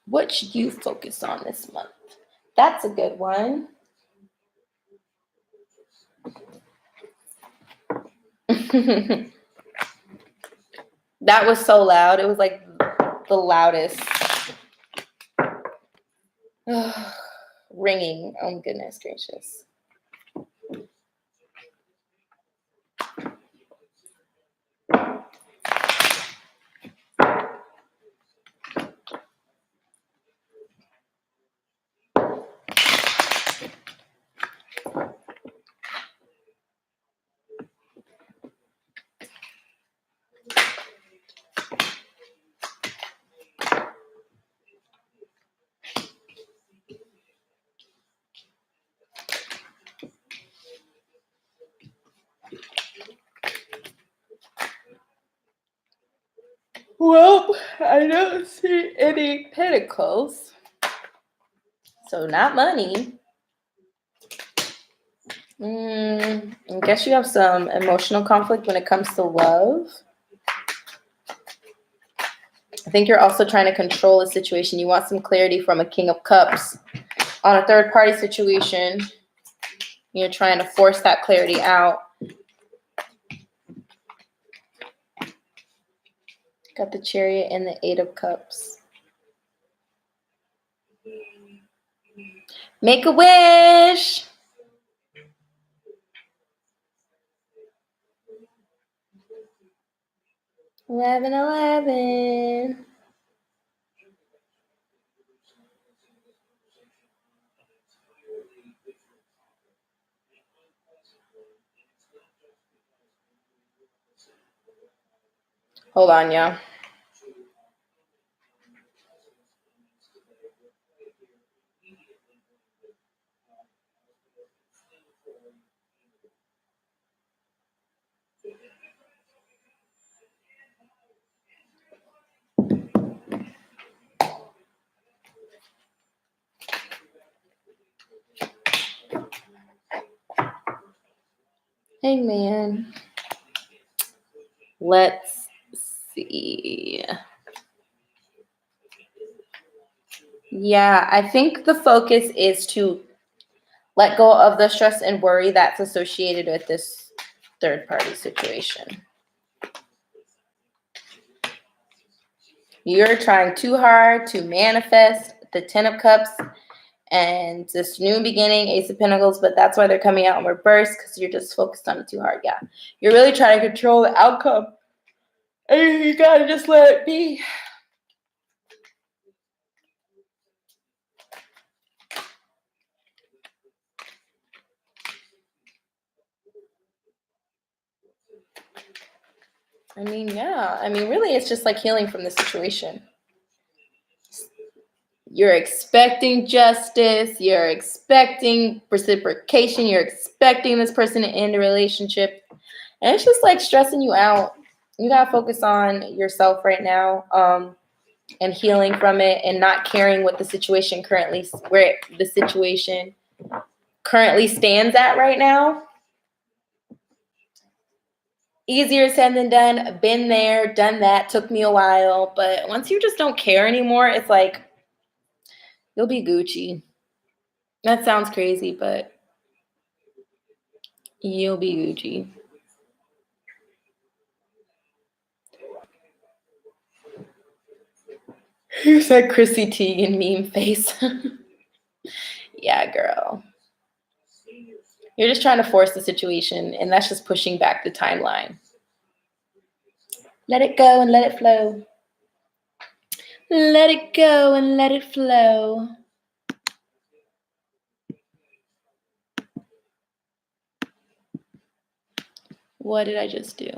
What should you focus on this month? That's a good one. That was so loud. It was like the loudest ringing. Oh, goodness gracious. Well, I don't see any pentacles. So not money. I guess you have some emotional conflict when it comes to love. I think you're also trying to control a situation. You want some clarity from a King of Cups on a third party situation. You're trying to force that clarity out. Got the Chariot and the 8 of Cups. Make a wish. $11. Hold on, y'all. Hey, man. Let's see. Yeah, I think the focus is to let go of the stress and worry that's associated with this third party situation. You're trying too hard to manifest the 10 of Cups and this new beginning, Ace of Pentacles, but that's why they're coming out in reverse, because you're just focused on it too hard. Yeah, you're really trying to control the outcome, and you gotta just let it be. I mean, yeah. I mean, really, it's just like healing from the situation. You're expecting justice. You're expecting reciprocation. You're expecting this person to end a relationship. And it's just like stressing you out. You got to focus on yourself right now, and healing from it, and not caring what the situation currently stands at right now. Easier said than done. Been there, done that. Took me a while. But once you just don't care anymore, it's like you'll be Gucci. That sounds crazy, but you'll be Gucci. You said Chrissy Teigen meme face. Yeah, girl. You're just trying to force the situation, and that's just pushing back the timeline. Let it go and let it flow. Let it go and let it flow. What did I just do?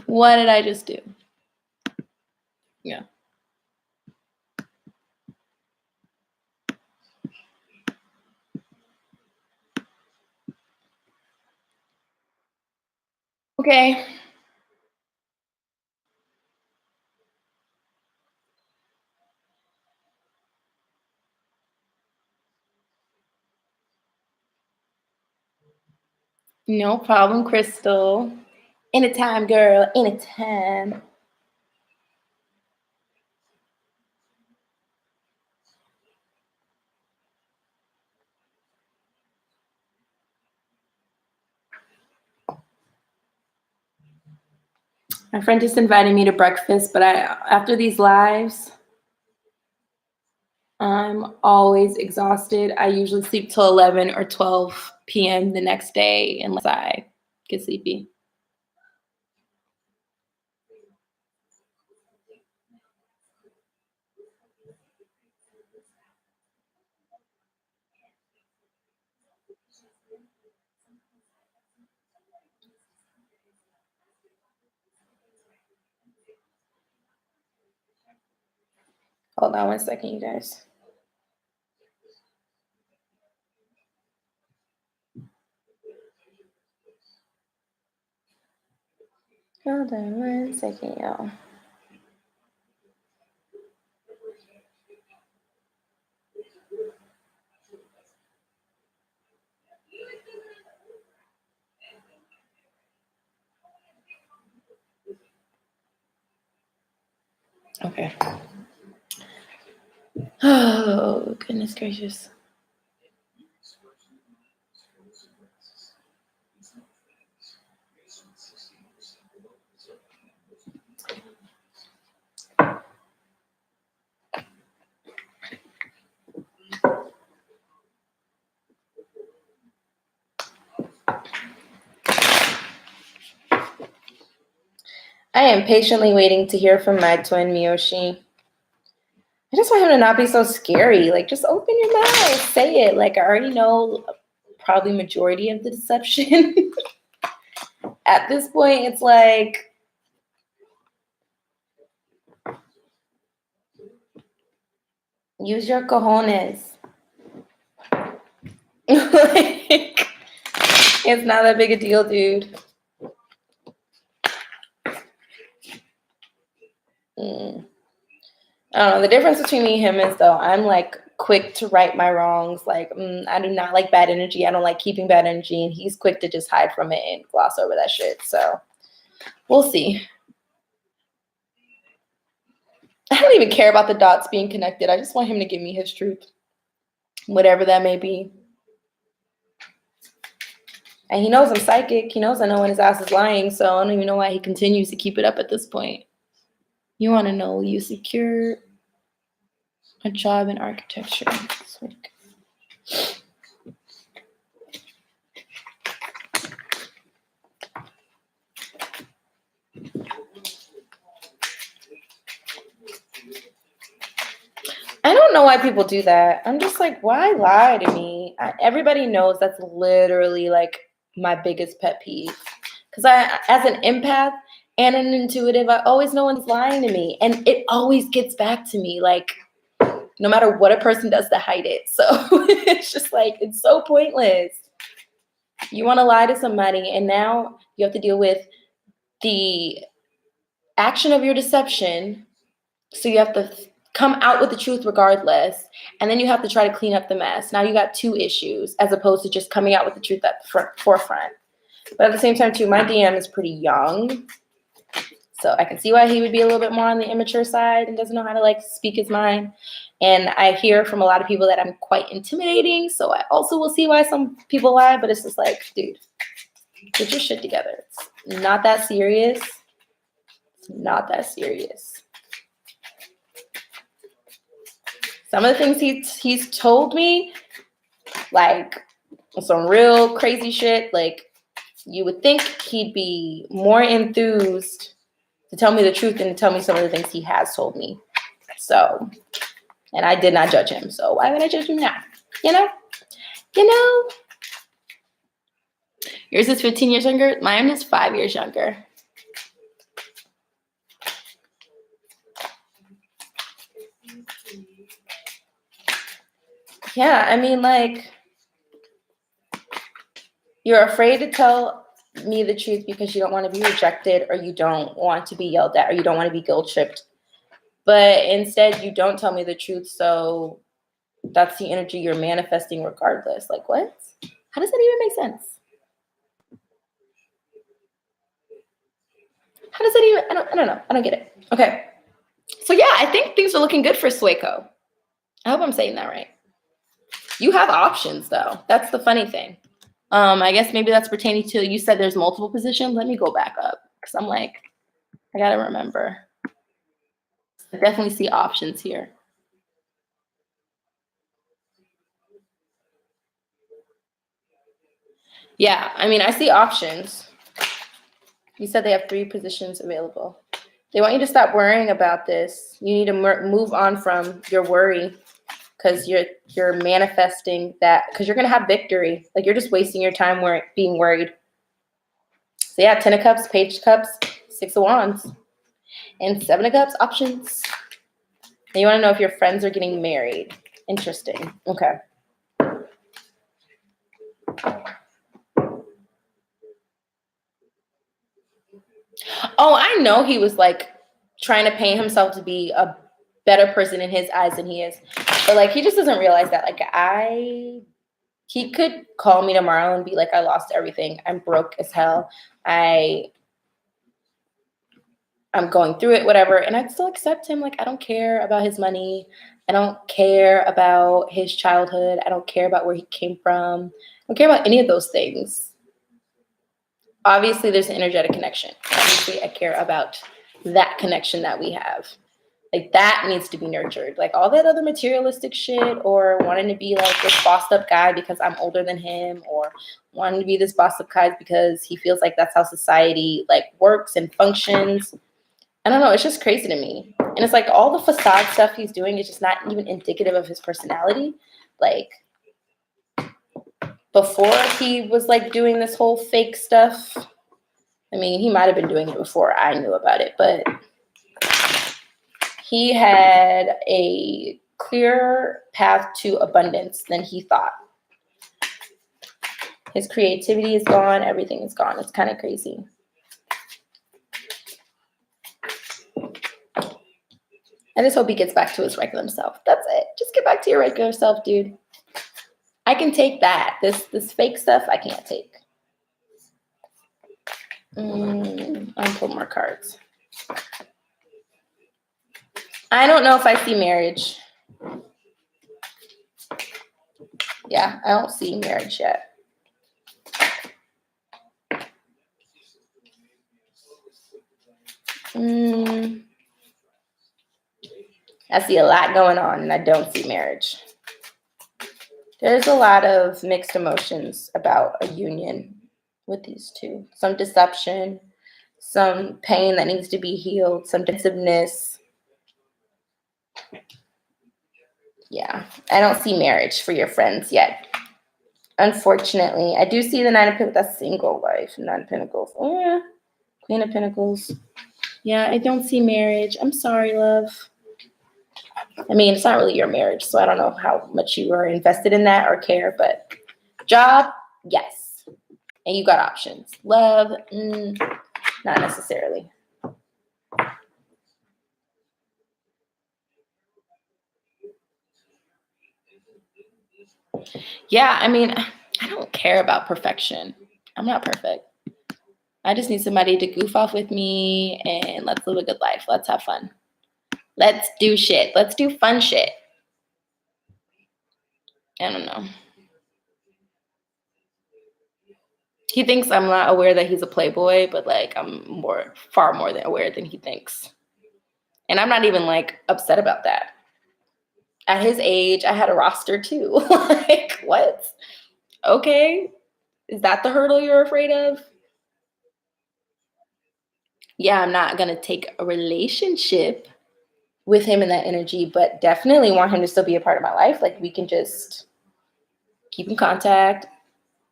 What did I just do? Yeah. Okay. No problem, Crystal. Anytime, girl. Anytime. My friend just invited me to breakfast, but after these lives, I'm always exhausted. I usually sleep till 11 or 12 p.m. the next day unless I get sleepy. Hold on 1 second, you guys. Hold on 1 second, y'all. Okay. Oh, goodness gracious. I am patiently waiting to hear from my twin, Miyoshi. I just want him to not be so scary. Like, just open your mouth. Say it. Like, I already know probably majority of the deception. At this point, it's like, Use your cojones. Like, it's not that big a deal, dude. I don't know. The difference between me and him is, though, I'm like quick to right my wrongs. Like, I do not like bad energy. I don't like keeping bad energy. And he's quick to just hide from it and gloss over that shit. So we'll see. I don't even care about the dots being connected. I just want him to give me his truth, whatever that may be. And he knows I'm psychic. He knows I know when his ass is lying. So I don't even know why he continues to keep it up at this point. You want to know, you secure a job in architecture. I don't know why people do that. I'm just like, why lie to me? Everybody knows that's literally like my biggest pet peeve. Because as an empath and an intuitive, I always know when it's lying to me. And it always gets back to me, like, no matter what a person does to hide it. So it's just like, it's so pointless. You want to lie to somebody, and now you have to deal with the action of your deception. So you have to come out with the truth regardless, and then you have to try to clean up the mess. Now you got two issues as opposed to just coming out with the truth at the forefront. But at the same time, too, my DM is pretty young, so I can see why he would be a little bit more on the immature side and doesn't know how to like speak his mind. And I hear from a lot of people that I'm quite intimidating, so I also will see why some people lie. But it's just like, dude, get your shit together. It's not that serious. It's not that serious. Some of the things he's told me, like some real crazy shit, like you would think he'd be more enthused to tell me the truth than to tell me some of the things he has told me. So, and I did not judge him. So why would I judge him now? You know? Yours is 15 years younger. Mine is 5 years younger. Yeah, I mean, like, you're afraid to tell me the truth because you don't want to be rejected, or you don't want to be yelled at, or you don't want to be guilt tripped. But instead, you don't tell me the truth, so that's the energy you're manifesting regardless. Like, what? How does that even make sense? How does that even, I don't know. I don't get it. Okay. So yeah, I think things are looking good for Swaco. I hope I'm saying that right. You have options though. That's the funny thing. I guess maybe that's pertaining to, you said there's multiple positions. Let me go back up because I'm like, I gotta remember. I definitely see options here. Yeah, I mean, I see options. You said they have 3 positions available. They want you to stop worrying about this. You need to move on from your worry, because you're manifesting that, because you're gonna have victory. Like, you're just wasting your time being worried. So yeah, 10 of Cups, Page of Cups, 6 of Wands, and 7 of Cups, options. And you want to know if your friends are getting married. Interesting. Okay. Oh, I know he was like trying to paint himself to be a better person in his eyes than he is. But like, he just doesn't realize that. Like, he could call me tomorrow and be like, I lost everything. I'm broke as hell. I'm going through it, whatever. And I'd still accept him. Like, I don't care about his money. I don't care about his childhood. I don't care about where he came from. I don't care about any of those things. Obviously, there's an energetic connection. Obviously, I care about that connection that we have. Like, that needs to be nurtured. Like, all that other materialistic shit, or wanting to be like this bossed up guy because I'm older than him, or wanting to be this bossed up guy because he feels like that's how society like works and functions. I don't know. It's just crazy to me. And it's like all the facade stuff he's doing is just not even indicative of his personality. Like, before he was like doing this whole fake stuff, I mean, he might have been doing it before I knew about it, but he had a clearer path to abundance than he thought. His creativity is gone. Everything is gone. It's kind of crazy. I just hope he gets back to his regular self. That's it. Just get back to your regular self, dude. I can take that. This fake stuff, I can't take. I'll pull more cards. I don't know if I see marriage. Yeah, I don't see marriage yet. I see a lot going on and I don't see marriage. There's a lot of mixed emotions about a union with these two. Some deception, some pain that needs to be healed, some defensiveness. Yeah, I don't see marriage for your friends yet. Unfortunately, I do see the Nine of Pentacles. That's single life, Nine of Pentacles. Oh, yeah. Queen of Pentacles. Yeah, I don't see marriage. I'm sorry, love. I mean, it's not really your marriage, so I don't know how much you are invested in that or care, but job, yes. And you got options. Love, not necessarily. Yeah, I mean, I don't care about perfection. I'm not perfect. I just need somebody to goof off with me and let's live a good life. Let's have fun. Let's do shit. Let's do fun shit. I don't know. He thinks I'm not aware that he's a playboy, but like I'm far more than aware than he thinks. And I'm not even like upset about that. At his age, I had a roster too. Like, what? Okay. Is that the hurdle you're afraid of? Yeah, I'm not going to take a relationship with him in that energy, but definitely want him to still be a part of my life. Like, we can just keep in contact,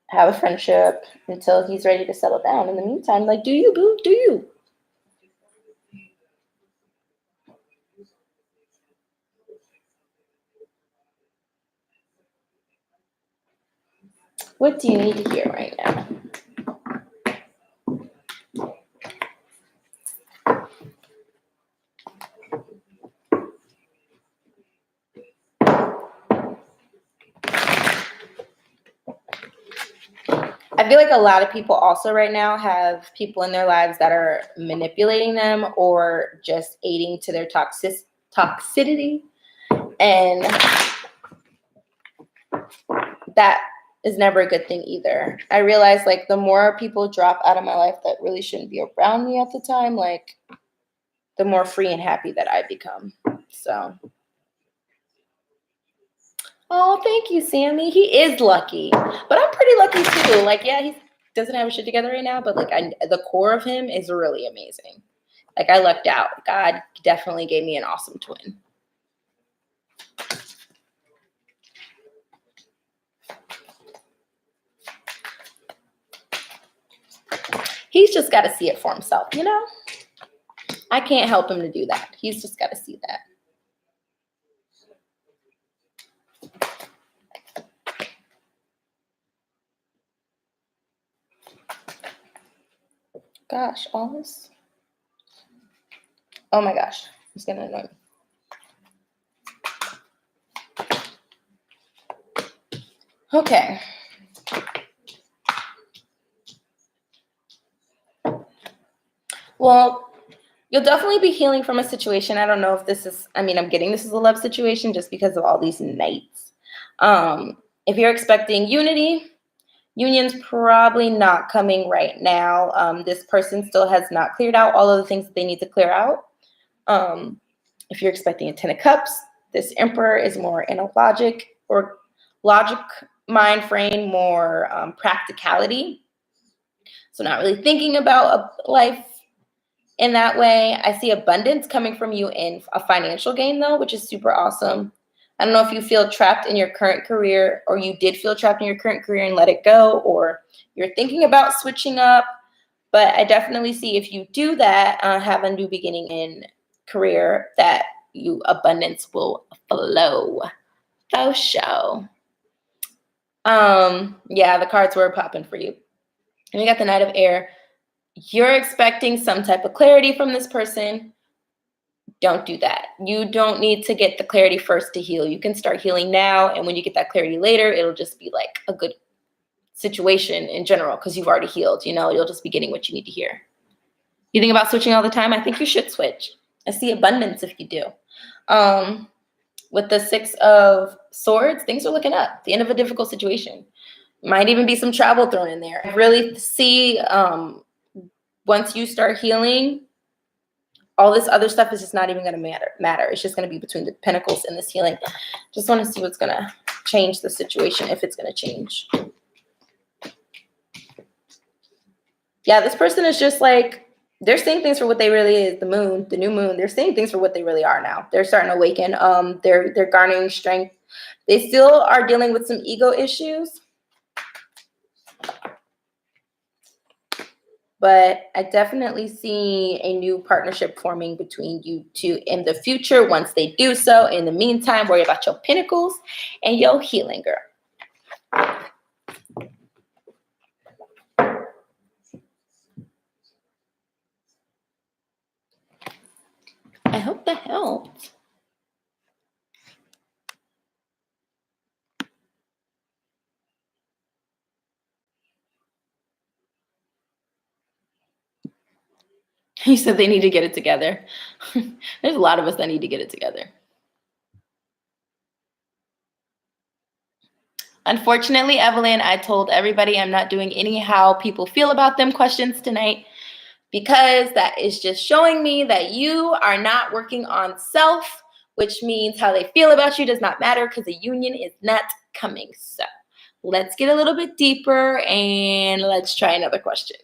have a friendship until he's ready to settle down. In the meantime, like, do you, boo? Do you? What do you need to hear right now? I feel like a lot of people also right now have people in their lives that are manipulating them or just aiding to their toxicity. And that is never a good thing either. I realize like the more people drop out of my life that really shouldn't be around me at the time, like the more free and happy that I become. So. Oh, thank you, Sammy. He is lucky, but I'm pretty lucky too. Like, yeah, he doesn't have his shit together right now, but like the core of him is really amazing. Like, I lucked out. God definitely gave me an awesome twin. He's just got to see it for himself, you know? I can't help him to do that. He's just got to see that. Gosh, all this. Oh my gosh, it's going to annoy me. Okay. Well, you'll definitely be healing from a situation. I don't know if this is, I mean, I'm getting this is a love situation just because of all these knights. If you're expecting union's probably not coming right now. This person still has not cleared out all of the things that they need to clear out. If you're expecting a 10 of Cups, this Emperor is more in a logic mind frame, more practicality. So not really thinking about a life in that way. I see abundance coming from you in a financial gain, though, which is super awesome. I don't know if you feel trapped in your current career or you did feel trapped in your current career and let it go, or you're thinking about switching up. But I definitely see if you do that, have a new beginning in career, that you abundance will flow. Faux show. Yeah, the cards were popping for you. And we got the Knight of Air. You're expecting some type of clarity from this person. Don't do that. You don't need to get the clarity first to heal. You can start healing now, and when you get that clarity later, it'll just be like a good situation in general because you've already healed. You'll just be getting what you need to hear. You think about switching all the time? I think you should switch. I see abundance if you do. With the Six of Swords, things are looking up. The end of a difficult situation. Might even be some travel thrown in there. I really see once you start healing, all this other stuff is just not even going to matter. It's just going to be between the Pentacles and this healing. Just want to see what's going to change the situation, if it's going to change. Yeah, this person is just like, they're seeing things for what they really is. The moon, the new moon, they're seeing things for what they really are now. They're starting to awaken. They're garnering strength. They still are dealing with some ego issues. But I definitely see a new partnership forming between you two in the future once they do so. In the meantime, worry about your Pentacles and your healing, girl. I hope that helped. He said they need to get it together. There's a lot of us that need to get it together. Unfortunately, Evelyn, I told everybody I'm not doing any how people feel about them questions tonight because that is just showing me that you are not working on self, which means how they feel about you does not matter because the union is not coming. So let's get a little bit deeper and let's try another question.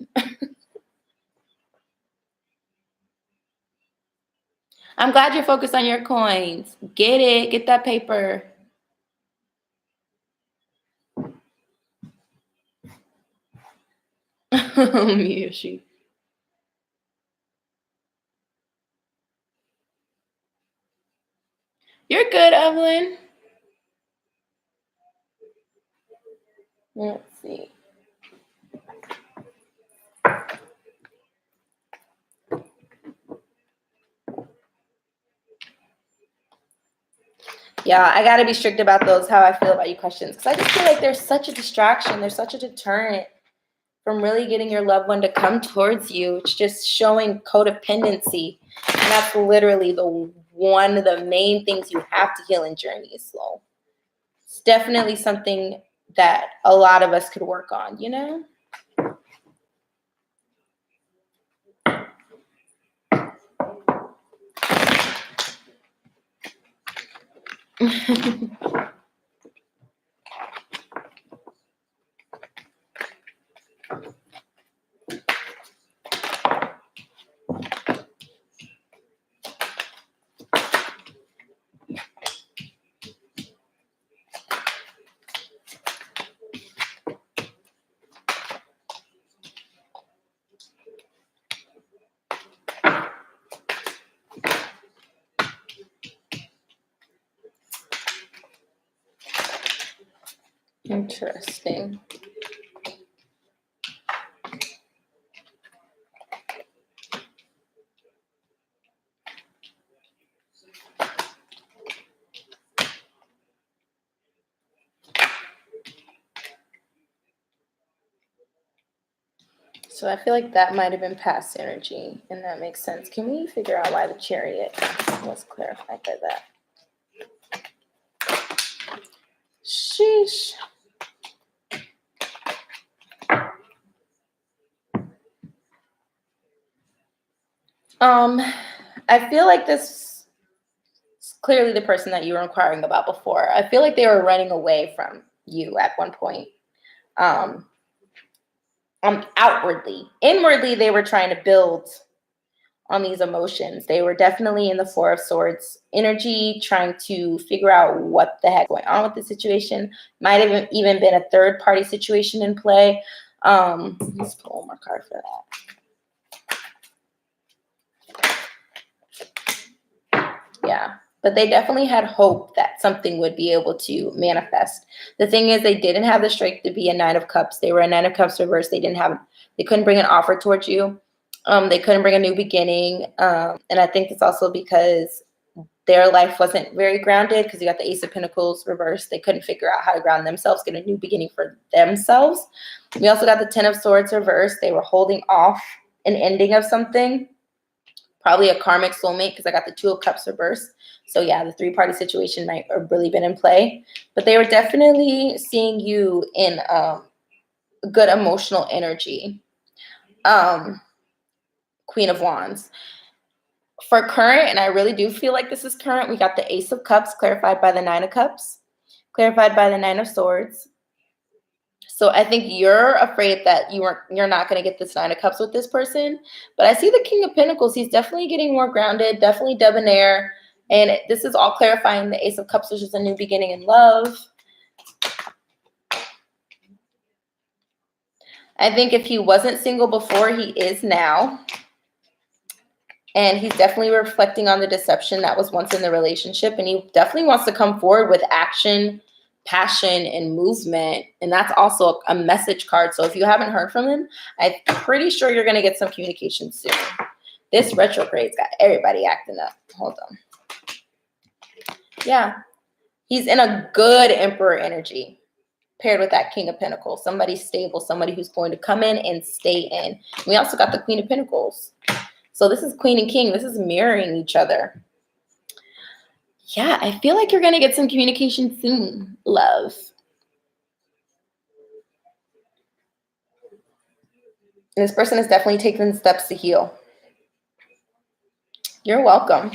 I'm glad you're focused on your coins. Get it. Get that paper. Miyoshi. You're good, Evelyn. Let's see. Yeah, I got to be strict about those how I feel about you questions because I just feel like there's such a distraction. There's such a deterrent from really getting your loved one to come towards you. It's just showing codependency. And that's literally one of the main things you have to heal in journey. So it's definitely something that a lot of us could work on, you know? Interesting. So I feel like that might have been past energy, and that makes sense. Can we figure out why the Chariot was clarified by that? Sheesh. I feel like this is clearly the person that you were inquiring about before. I feel like they were running away from you at one point. Outwardly. Inwardly, they were trying to build on these emotions. They were definitely in the Four of Swords energy, trying to figure out what the heck going on with the situation. Might have even been a third party situation in play. Let's pull one more card for that. Yeah. but they definitely had hope that something would be able to manifest. The thing is, they didn't have the strength to be a Nine of Cups. They were a Nine of Cups reverse. They couldn't bring an offer towards you. They couldn't bring a new beginning. And I think it's also because their life wasn't very grounded, because you got the Ace of Pentacles reverse. They couldn't figure out how to ground themselves, get a new beginning for themselves. We also got the Ten of Swords reverse. They were holding off an ending of something, probably a karmic soulmate, because I got the Two of Cups reverse. So yeah, the three-party situation might have really been in play. But they were definitely seeing you in good emotional energy. Queen of Wands. For current, and I really do feel like this is current, we got the Ace of Cups clarified by the Nine of Cups, clarified by the Nine of Swords. So I think you're afraid that you're not going to get this Nine of Cups with this person. But I see the King of Pentacles. He's definitely getting more grounded, definitely debonair. And this is all clarifying the Ace of Cups, which is a new beginning in love. I think if he wasn't single before, he is now. And he's definitely reflecting on the deception that was once in the relationship. And he definitely wants to come forward with action, passion, and movement. And that's also a message card. So if you haven't heard from him, I'm pretty sure you're going to get some communication soon. This retrograde's got everybody acting up. Hold on. Yeah. He's in a good Emperor energy, paired with that King of Pentacles. Somebody stable, somebody who's going to come in and stay in. We also got the Queen of Pentacles. So this is Queen and King. This is mirroring each other. Yeah, I feel like you're going to get some communication soon, love. And this person is definitely taking steps to heal. You're welcome.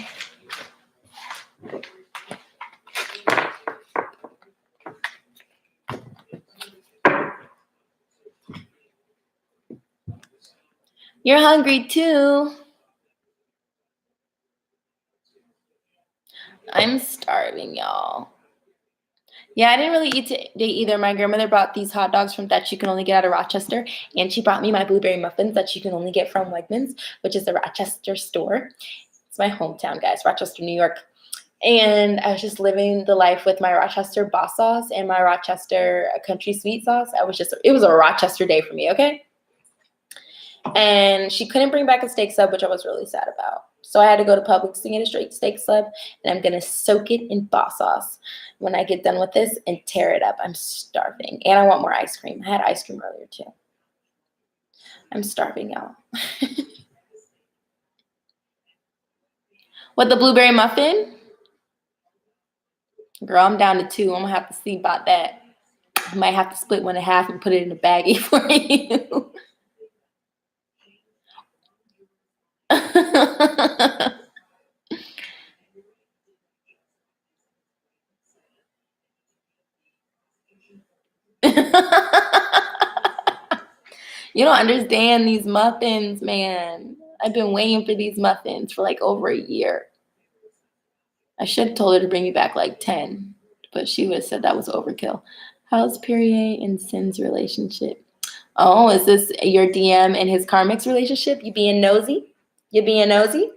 You're hungry too. I'm starving, y'all. Yeah, I didn't really eat today either. My grandmother brought these hot dogs from that you can only get out of Rochester, and she brought me my blueberry muffins that you can only get from Wegmans, which is the Rochester store. It's my hometown, guys, Rochester, New York. And I was just living the life with my Rochester boss sauce and my Rochester country sweet sauce. It was a Rochester day for me, okay? And she couldn't bring back a steak sub, which I was really sad about. So I had to go to Publix to get a straight steak sub, and I'm going to soak it in boss sauce when I get done with this and tear it up. I'm starving. And I want more ice cream. I had ice cream earlier, too. I'm starving, y'all. What, the blueberry muffin? Girl, I'm down to 2. I'm going to have to see about that. I might have to split one in half and put it in a baggie for you. You don't understand these muffins, man. I've been waiting for these muffins for like over a year. I should have told her to bring me back like 10, but she would have said that was overkill. How's Perrier and Sin's relationship? Oh, is this your DM and his karmic's relationship? You being nosy? You being nosy?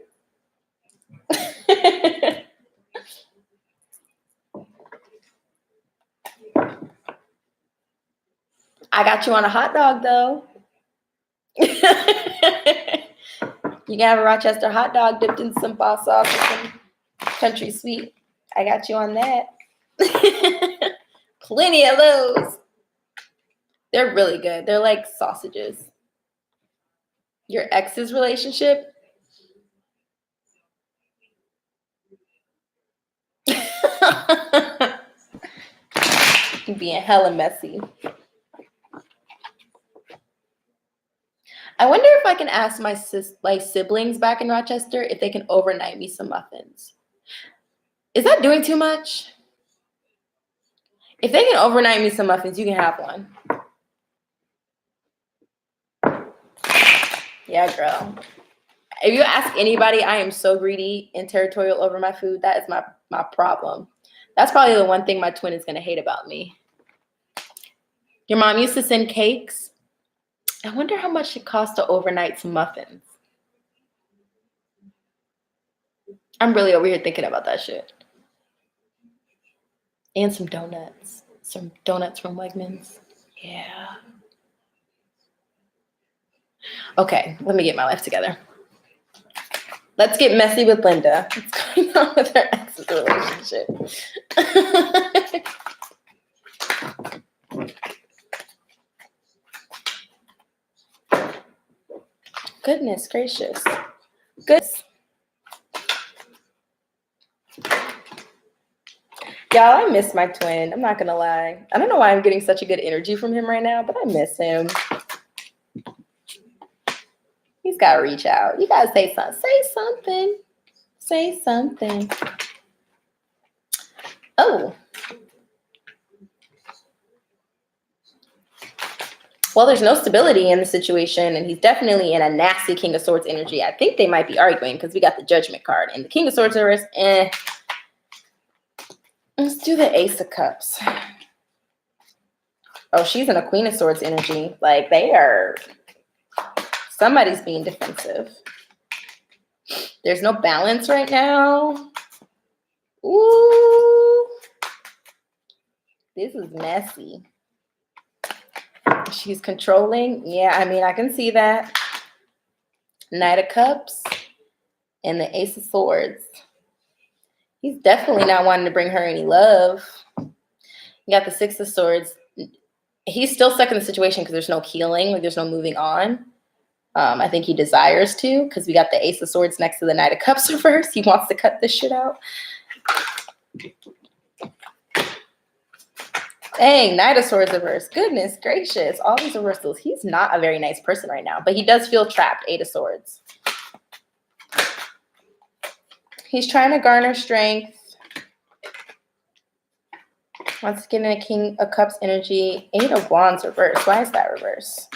I got you on a hot dog, though. You can have a Rochester hot dog dipped in some boss sauce or some country sweet. I got you on that. Plenty of those. They're really good. They're like sausages. Your ex's relationship? Being hella messy. I wonder if I can ask my siblings back in Rochester if they can overnight me some muffins. Is that doing too much? If they can overnight me some muffins, you can have one. Yeah, girl. If you ask anybody, I am so greedy and territorial over my food. That is my problem. That's probably the one thing my twin is going to hate about me. Your mom used to send cakes. I wonder how much it costs to overnight some muffins. I'm really over here thinking about that shit. And some donuts. Some donuts from Wegmans. Yeah. Okay, let me get my life together. Let's get messy with Linda. What's going on with her ex's relationship? Goodness gracious. Good. Y'all, I miss my twin. I'm not gonna lie. I don't know why I'm getting such a good energy from him right now, but I miss him. He's gotta reach out. You gotta say something. Say something. Say something. Oh. Well, there's no stability in the situation, and he's definitely in a nasty King of Swords energy. I think they might be arguing because we got the Judgment card. And the King of Swords reverse, Let's do the Ace of Cups. Oh, she's in a Queen of Swords energy. Like, they are... Somebody's being defensive. There's no balance right now. Ooh. This is messy. She's controlling. Yeah, I mean, I can see that. Knight of Cups and the Ace of Swords. He's definitely not wanting to bring her any love. You got the Six of Swords. He's still stuck in the situation because there's no healing. Like, there's no moving on. I think he desires to because we got the Ace of Swords next to the Knight of Cups reverse. He wants to cut this shit out. Dang, Knight of Swords reverse. Goodness gracious. All these reversals. He's not a very nice person right now, but he does feel trapped. Eight of Swords. He's trying to garner strength. Wants to get in a King of Cups energy. Eight of Wands reverse. Why is that reverse?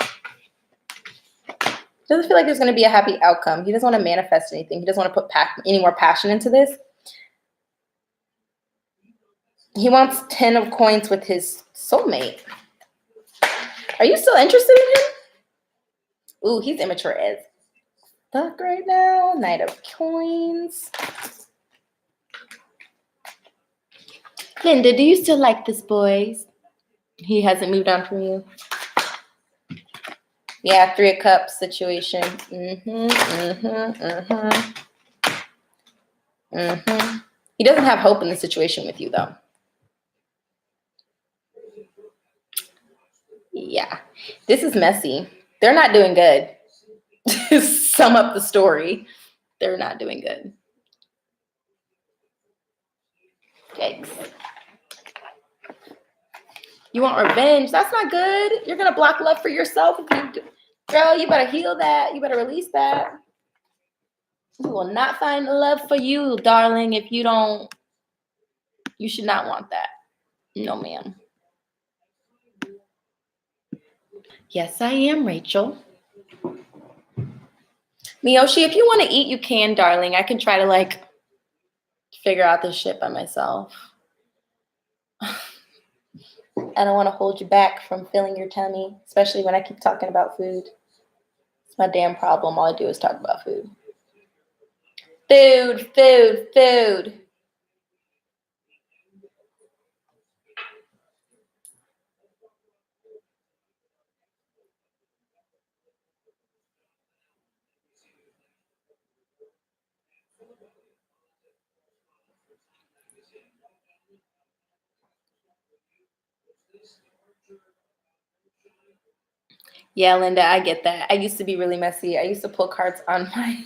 Doesn't feel like there's going to be a happy outcome. He doesn't want to manifest anything. He doesn't want to put any more passion into this. He wants 10 of coins with his soulmate. Are you still interested in him? Ooh, he's immature as fuck right now. Knight of coins. Linda, do you still like this boy? He hasn't moved on from you. Yeah, Three of Cups situation. He doesn't have hope in the situation with you, though. Yeah, this is messy. They're not doing good. To sum up the story, they're not doing good. Yikes. You want revenge? That's not good. You're going to block love for yourself. If you do. Girl, you better heal that. You better release that. You will not find love for you, darling, if you don't. You should not want that. No, ma'am. Yes, I am, Rachel. Miyoshi, if you want to eat, you can, darling. I can try to, like, figure out this shit by myself. I don't want to hold you back from filling your tummy, especially when I keep talking about food. It's my damn problem. All I do is talk about food. Food, food, food. Yeah, Linda, I get that. I used to be really messy. I used to pull cards on my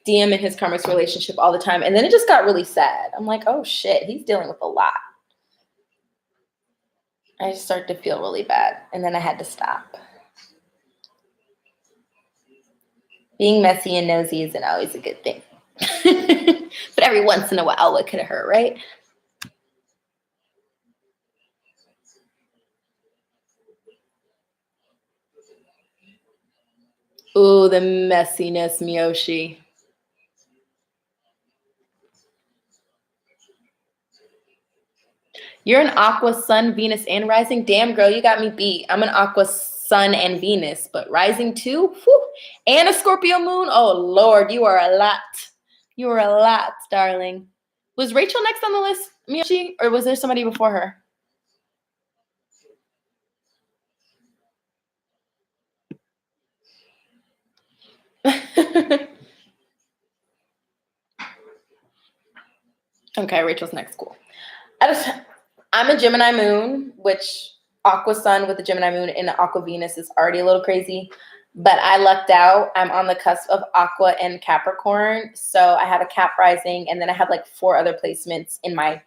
DM in his karmic relationship all the time. And then it just got really sad. I'm like, oh shit, he's dealing with a lot. I just started to feel really bad. And then I had to stop. Being messy and nosy isn't always a good thing. But every once in a while, what could it hurt, right? Ooh, the messiness, Miyoshi. You're an Aqua, Sun, Venus, and Rising. Damn, girl, you got me beat. I'm an Aqua, Sun, and Venus, but Rising too? Whew. And a Scorpio moon? Oh, Lord, you are a lot. You are a lot, darling. Was Rachel next on the list? Miyoshi, or was there somebody before her? Okay, Rachel's next. Cool. I'm a Gemini moon, which Aqua Sun with the Gemini moon and Aqua Venus is already a little crazy. But I lucked out. I'm on the cusp of Aqua and Capricorn. So I have a Cap rising, and then I have like 4 other placements in my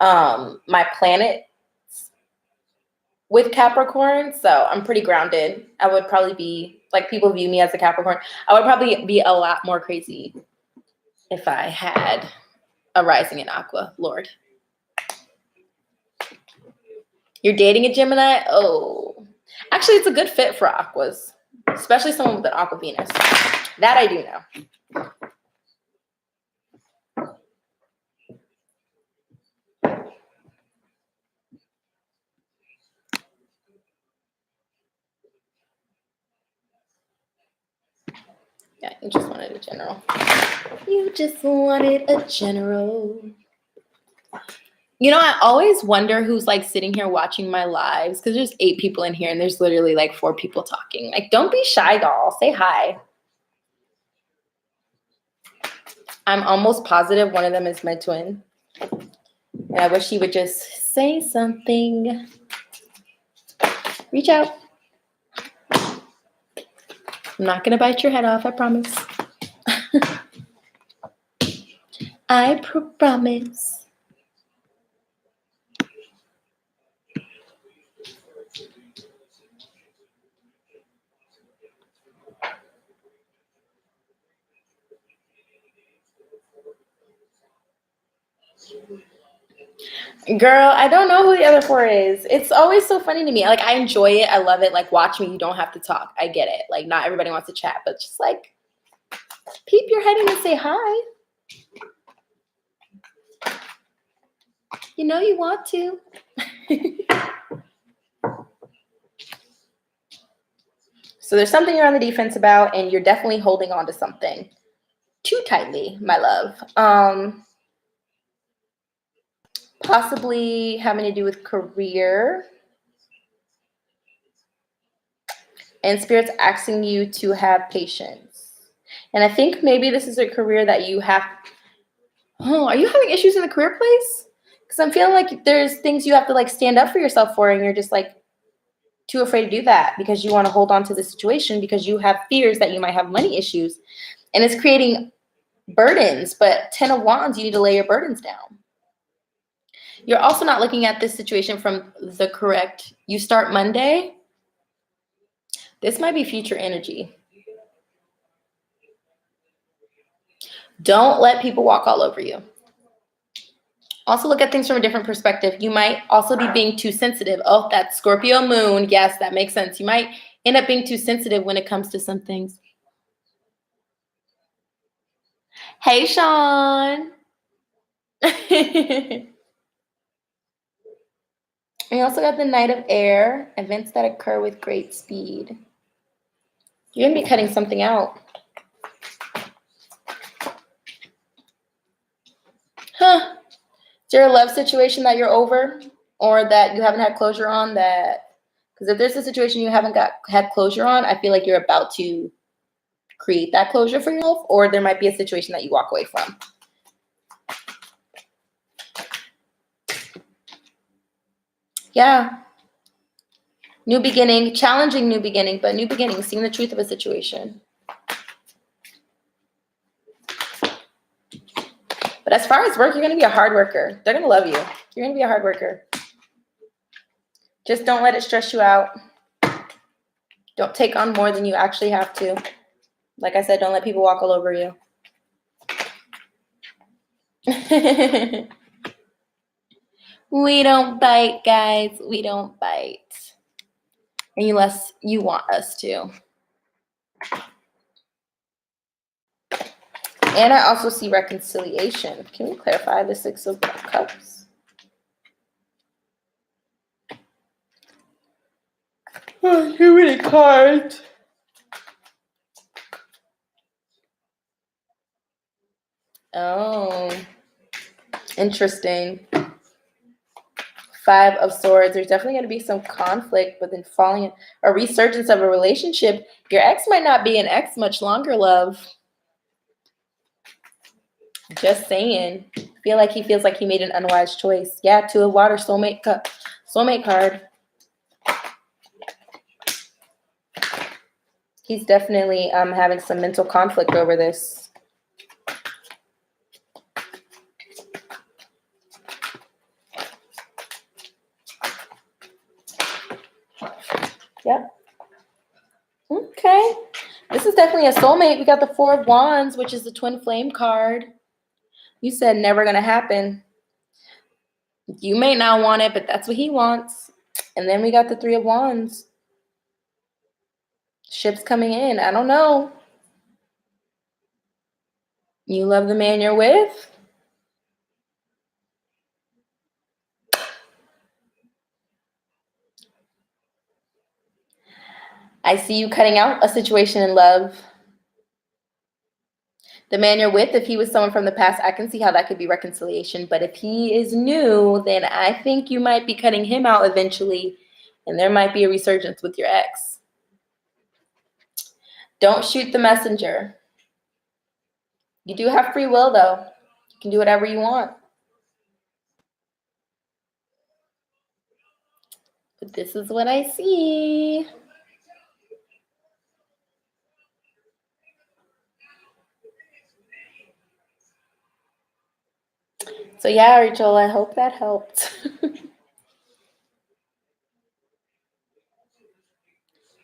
my planet with Capricorn. So I'm pretty grounded. I would probably be, like, people view me as a Capricorn. I would probably be a lot more crazy if I had a rising in Aqua, Lord. You're dating a Gemini? Oh. Actually, it's a good fit for Aquas, especially someone with an Aqua Venus. That I do know. Yeah, you just wanted a general. You just wanted a general. You know, I always wonder who's like sitting here watching my lives, because there's 8 people in here and there's literally like 4 people talking. Like, don't be shy, doll. Say hi. I'm almost positive one of them is my twin. And I wish he would just say something. Reach out. I'm not going to bite your head off, I promise. I promise. Girl, I don't know who the other 4 is. It's always so funny to me. Like, I enjoy it. I love it. Like, watch me. You don't have to talk. I get it. Like, not everybody wants to chat, but just like peep your head in and say hi. You know you want to. So there's something you're on the defense about, and you're definitely holding on to something too tightly, my love. Possibly having to do with career. And Spirit's asking you to have patience. And I think maybe this is a career that you have. Oh, are you having issues in the career place? Because I'm feeling like there's things you have to like stand up for yourself for, and you're just like too afraid to do that because you want to hold on to the situation because you have fears that you might have money issues. And it's creating burdens, but 10 of Wands, you need to lay your burdens down. You're also not looking at this situation from the correct, you start Monday. This might be future energy. Don't let people walk all over you. Also look at things from a different perspective. You might also be being too sensitive. Oh, that's Scorpio moon. Yes, that makes sense. You might end up being too sensitive when it comes to some things. Hey, Sean. We also got the Knight of Air, events that occur with great speed. You're going to be cutting something out. Huh. Is there a love situation that you're over or that you haven't had closure on? That, because if there's a situation you haven't had closure on, I feel like you're about to create that closure for yourself, or there might be a situation that you walk away from. Yeah. New beginning, challenging new beginning, but new beginning, seeing the truth of a situation. But as far as work, you're going to be a hard worker. They're going to love you. You're going to be a hard worker. Just don't let it stress you out. Don't take on more than you actually have to. Like I said, don't let people walk all over you. We don't bite, guys. We don't bite. Unless you want us to. And I also see reconciliation. Can we clarify the 6 of Cups? Oh, too many cards. Oh, interesting. 5 of Swords. There's definitely going to be some conflict, but then falling a resurgence of a relationship. Your ex might not be an ex much longer, love. Just saying. I feel like he feels like he made an unwise choice. Yeah, 2 of Water, soulmate card. He's definitely having some mental conflict over this. Yep. Okay. This is definitely a soulmate. We got the 4 of Wands, which is the twin flame card. You said never going to happen. You may not want it, but that's what he wants. And then we got the 3 of Wands. Ships coming in. I don't know. You love the man you're with? I see you cutting out a situation in love. The man you're with, if he was someone from the past, I can see how that could be reconciliation. But if he is new, then I think you might be cutting him out eventually. And there might be a resurgence with your ex. Don't shoot the messenger. You do have free will, though. You can do whatever you want. But this is what I see. So yeah, Rachel, I hope that helped.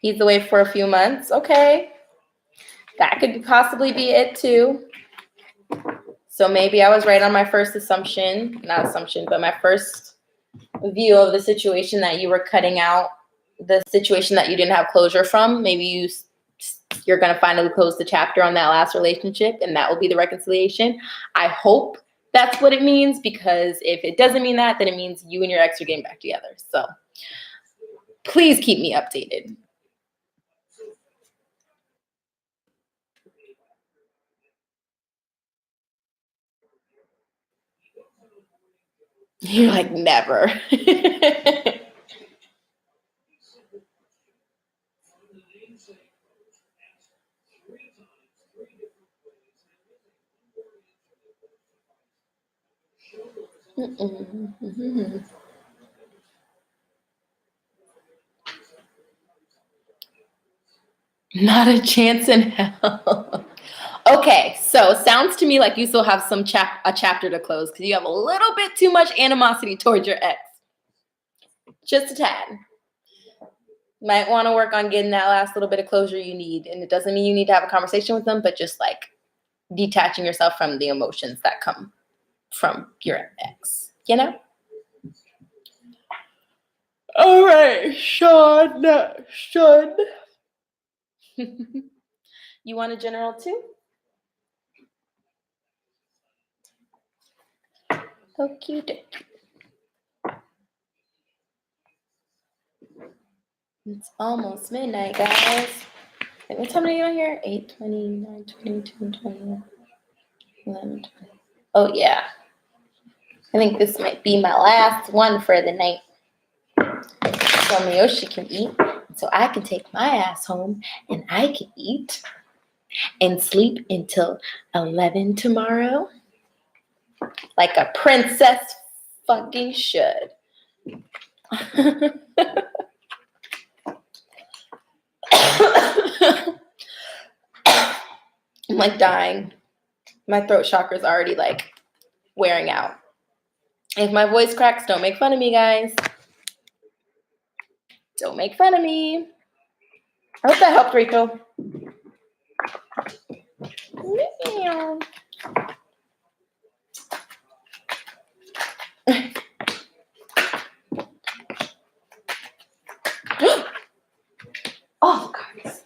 He's away for a few months. Okay. That could possibly be it too. So maybe I was right on my first assumption, not assumption, but my first view of the situation that you were cutting out, the situation that you didn't have closure from. Maybe you're going to finally close the chapter on that last relationship, and that will be the reconciliation. I hope that's what it means, because if it doesn't mean that, then it means you and your ex are getting back together. So please keep me updated. You're like, never. Not a chance in hell. Okay, so sounds to me like you still have a chapter to close, because you have a little bit too much animosity towards your ex. Just a tad. Might want to work on getting that last little bit of closure you need. And it doesn't mean you need to have a conversation with them, but just like detaching yourself from the emotions that come from your ex, you know? All right, Sean. You want a general too? Okie dokie. It's almost midnight, guys. Wait, what time are you on here? 8:20, 9:22, 20, 11, 20. Oh, yeah. I think this might be my last one for the night. So Miyoshi can eat, so I can take my ass home, and I can eat and sleep until 11 tomorrow. Like a princess fucking should. I'm like dying. My throat chakra is already like wearing out. If my voice cracks, don't make fun of me, guys. Don't make fun of me. I hope that helped, Rico. Oh, cards.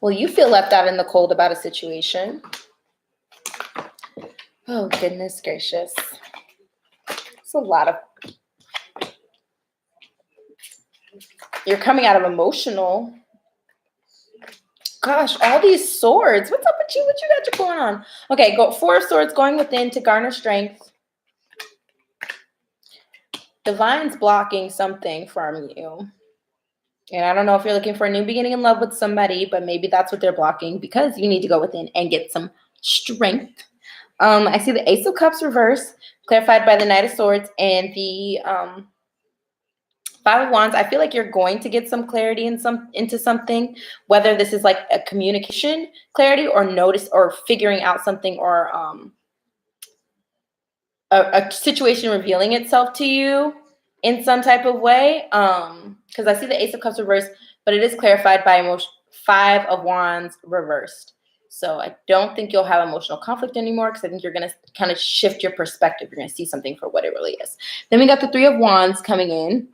Well, you feel left out in the cold about a situation. Oh, goodness gracious. It's a lot of... You're coming out of emotional. Gosh, all these swords. What's up with you? What you got going on? Okay, go 4 of swords going within to garner strength. Divine's blocking something from you. And I don't know if you're looking for a new beginning in love with somebody, but maybe that's what they're blocking because you need to go within and get some strength. I see the Ace of Cups reverse, clarified by the Knight of Swords, and the 5 of Wands. I feel like you're going to get some clarity into something, whether this is like a communication clarity or notice or figuring out something or a situation revealing itself to you in some type of way. Because I see the Ace of Cups reversed, but it is clarified by 5 of Wands reversed. So I don't think you'll have emotional conflict anymore because I think you're going to kind of shift your perspective. You're going to see something for what it really is. Then we got the 3 of Wands coming in,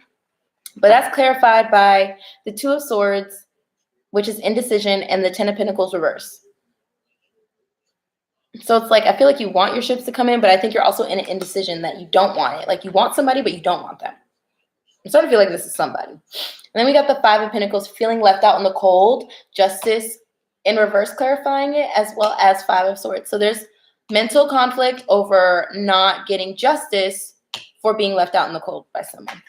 but that's clarified by the 2 of Swords, which is indecision, and the 10 of Pentacles reverse. So it's like, I feel like you want your ships to come in, but I think you're also in an indecision that you don't want it. Like you want somebody, but you don't want them. I'm starting to feel like this is somebody. And then we got the 5 of Pentacles, feeling left out in the cold, Justice in reverse clarifying it, as well as 5 of Swords. So there's mental conflict over not getting justice for being left out in the cold by someone.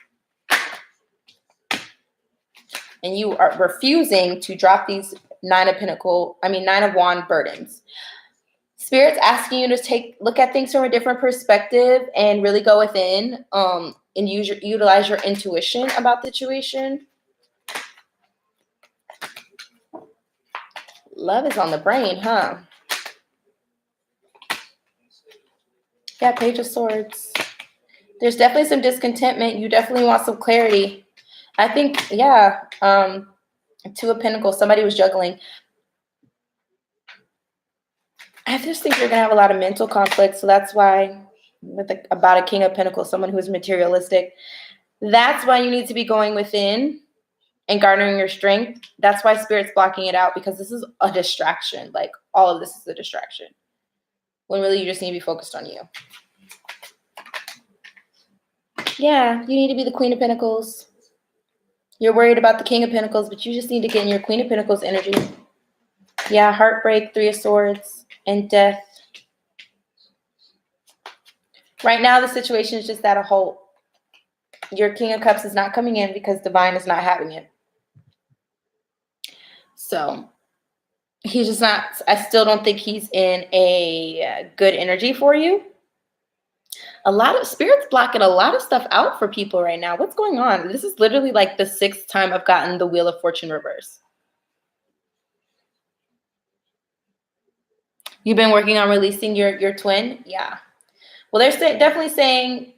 And you are refusing to drop these 9 of Wand burdens. Spirit's asking you to look at things from a different perspective and really go within and utilize your intuition about the situation. Love is on the brain, huh? Yeah, Page of Swords. There's definitely some discontentment. You definitely want some clarity. I think, yeah, 2 of Pentacles, somebody was juggling. I just think you're going to have a lot of mental conflict. So that's why, about a King of Pentacles, someone who is materialistic, that's why you need to be going within and garnering your strength. That's why Spirit's blocking it out, because this is a distraction. Like, all of this is a distraction. When really you just need to be focused on you. Yeah, you need to be the Queen of Pentacles. You're worried about the King of Pentacles, but you just need to get in your Queen of Pentacles energy. Yeah, heartbreak, 3 of Swords, and death. Right now, the situation is just at a halt. Your King of Cups is not coming in because Divine is not having it. So he's just not, I still don't think he's in a good energy for you. A lot of Spirit's blocking a lot of stuff out for people right now. What's going on? This is literally like the 6th time I've gotten the Wheel of Fortune reverse. You've been working on releasing your twin? Yeah. Well, they're definitely saying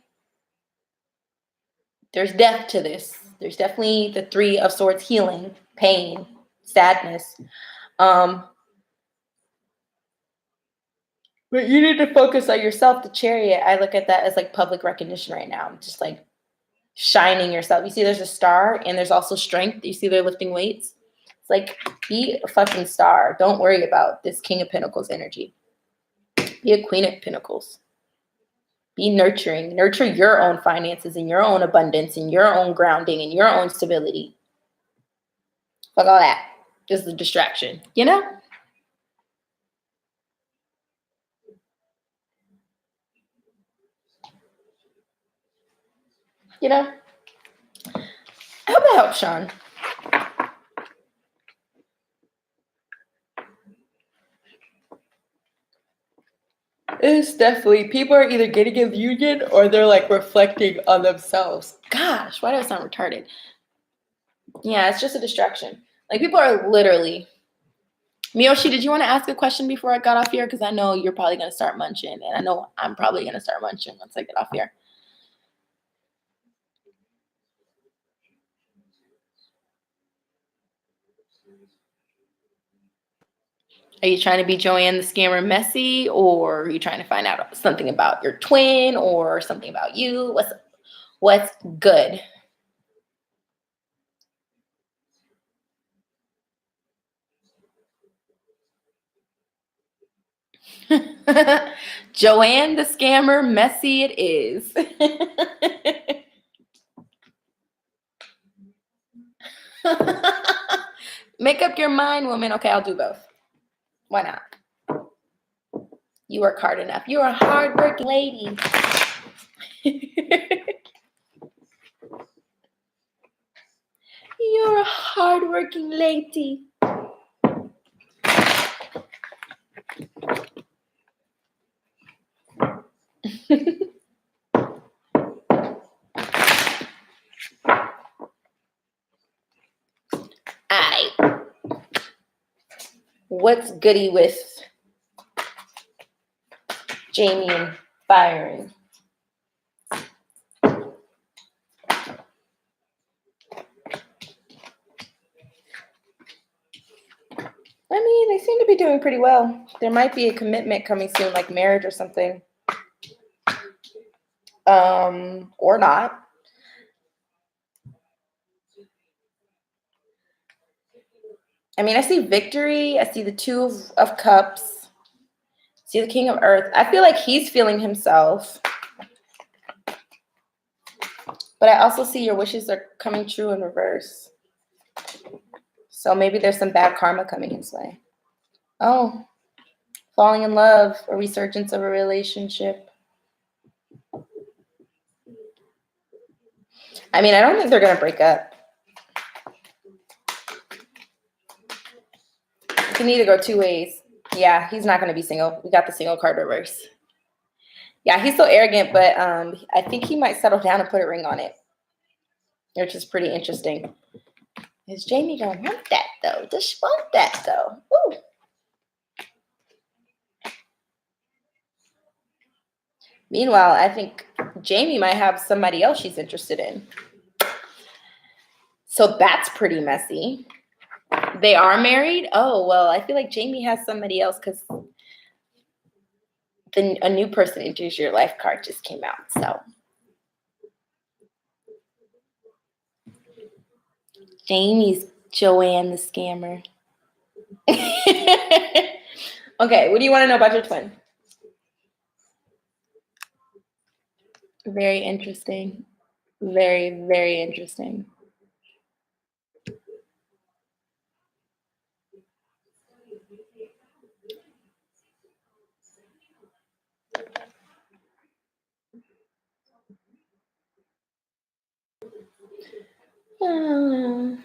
there's death to this. There's definitely the 3 of Swords, healing, pain, sadness. But you need to focus on yourself. The Chariot, I look at that as like public recognition right now. Just like shining yourself. You see there's a star and there's also strength. You see they're lifting weights. It's like, be a fucking star. Don't worry about this King of Pentacles energy. Be a Queen of Pentacles. Be nurturing. Nurture your own finances and your own abundance and your own grounding and your own stability. Fuck all that. This is a distraction, you know? You know? I hope that helps, Sean. It's definitely, people are either getting a union or they're like reflecting on themselves. Gosh, why do I sound retarded? Yeah, it's just a distraction. Like people are literally. Miyoshi, did you want to ask a question before I got off here? Because I know you're probably going to start munching, and I know I'm probably going to start munching once I get off here. Are you trying to be Joanne the Scammer messy, or are you trying to find out something about your twin or something about you? What's good? Joanne the Scammer messy it is. Make up your mind, woman. Okay, I'll do both. Why not? You work hard enough. You're a hardworking lady. You're a hardworking lady. Alright. What's goody with Jamie and firing? I mean, they seem to be doing pretty well. There might be a commitment coming soon, like marriage or something. Or not. I mean, I see victory. I see the Two of Cups. I see the King of Earth. I feel like he's feeling himself. But I also see your wishes are coming true in reverse. So maybe there's some bad karma coming his way. Oh, falling in love, a resurgence of a relationship. I mean, I don't think they're going to break up. It can either go two ways. Yeah, he's not going to be single. We got the single card reverse. Yeah, he's so arrogant, but I think he might settle down and put a ring on it, which is pretty interesting. Is Jamie going to want that, though? Does she want that, though? Ooh. Meanwhile, I think Jamie might have somebody else she's interested in. So that's pretty messy. They are married? Oh, well, I feel like Jamie has somebody else because a new person enters your life card just came out. So Jamie's Joanne the scammer. Okay, what do you want to know about your twin? Very interesting. Very, very interesting.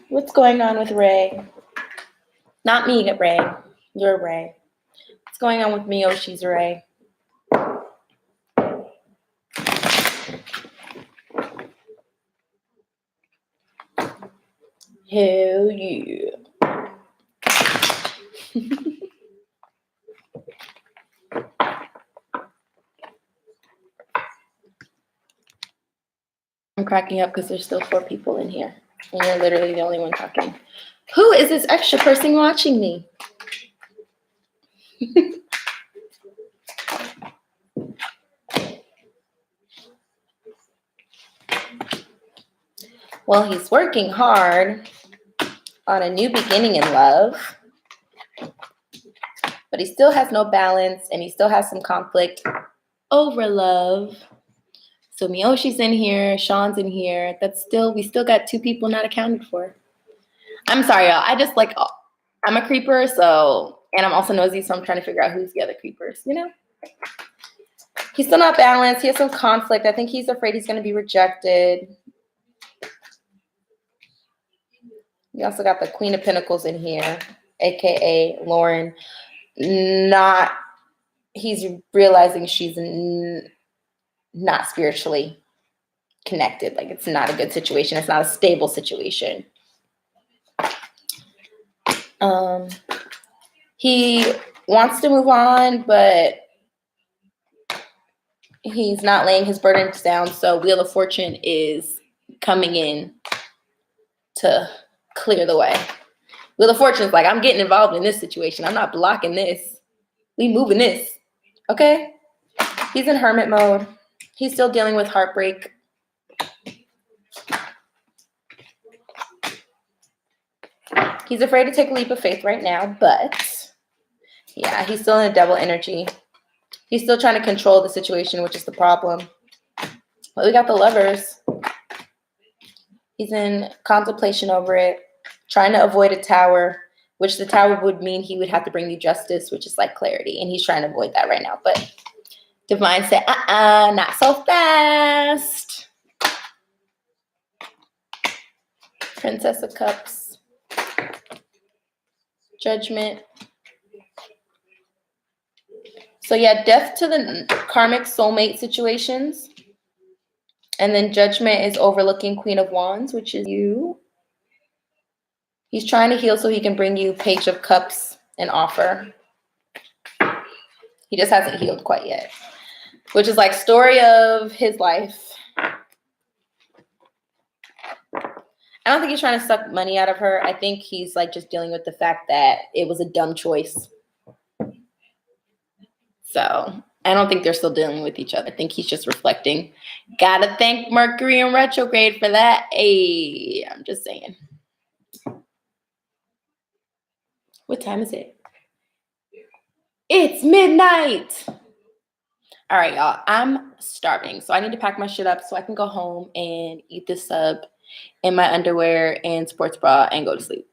What's going on with Ray? Not me, Ray. You're Ray. What's going on with Miyoshi's Ray? Hell yeah. I'm cracking up because there's still 4 people in here. And you're literally the only one talking. Who is this extra person watching me? Well, he's working hard on a new beginning in love. But he still has no balance and he still has some conflict over love. So Miyoshi's in here, Sean's in here. We still got 2 people not accounted for. I'm sorry, y'all. I'm a creeper, and I'm also nosy, so I'm trying to figure out who's the other creepers, you know? He's still not balanced. He has some conflict. I think he's afraid he's going to be rejected. We also got the Queen of Pentacles in here, aka Lauren. He's realizing she's not spiritually connected. Like, it's not a good situation. It's not a stable situation. He wants to move on, but he's not laying his burdens down. So Wheel of Fortune is coming in to clear the way. Wheel of Fortune's like, I'm getting involved in this situation. I'm not blocking this. We moving this. Okay? He's in hermit mode. He's still dealing with heartbreak. He's afraid to take a leap of faith right now, but yeah, he's still in a devil energy. He's still trying to control the situation, which is the problem. But we got the Lovers. He's in contemplation over it. trying to avoid a tower, which the tower would mean he would have to bring you justice, which is like clarity. And he's trying to avoid that right now. But Divine said, not so fast. Princess of Cups. Judgment. So yeah, death to the karmic soulmate situations. And then Judgment is overlooking Queen of Wands, which is you. He's trying to heal so he can bring you Page of Cups and offer. He just hasn't healed quite yet, which is like story of his life. I don't think he's trying to suck money out of her. I think he's like just dealing with the fact that it was a dumb choice. So I don't think they're still dealing with each other. I think he's just reflecting. Gotta thank Mercury in retrograde for that. Hey, I'm just saying. What time is it? It's midnight. All right, y'all. I'm starving. So I need to pack my shit up so I can go home and eat this sub in my underwear and sports bra and go to sleep.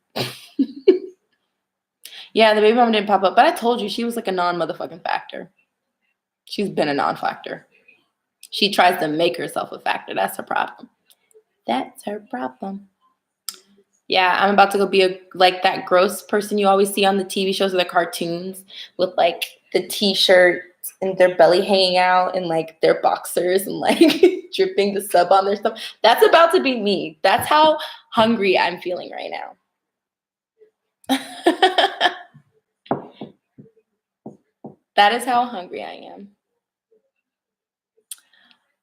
Yeah, the baby mom didn't pop up. But I told you, she was like a non-motherfucking factor. She's been a non-factor. She tries to make herself a factor. That's her problem. That's her problem. Yeah, I'm about to go be like that gross person you always see on the TV shows or the cartoons with like the t-shirt and their belly hanging out and like their boxers and like dripping the sub on their stuff. That's about to be me. That's how hungry I'm feeling right now. That is how hungry I am.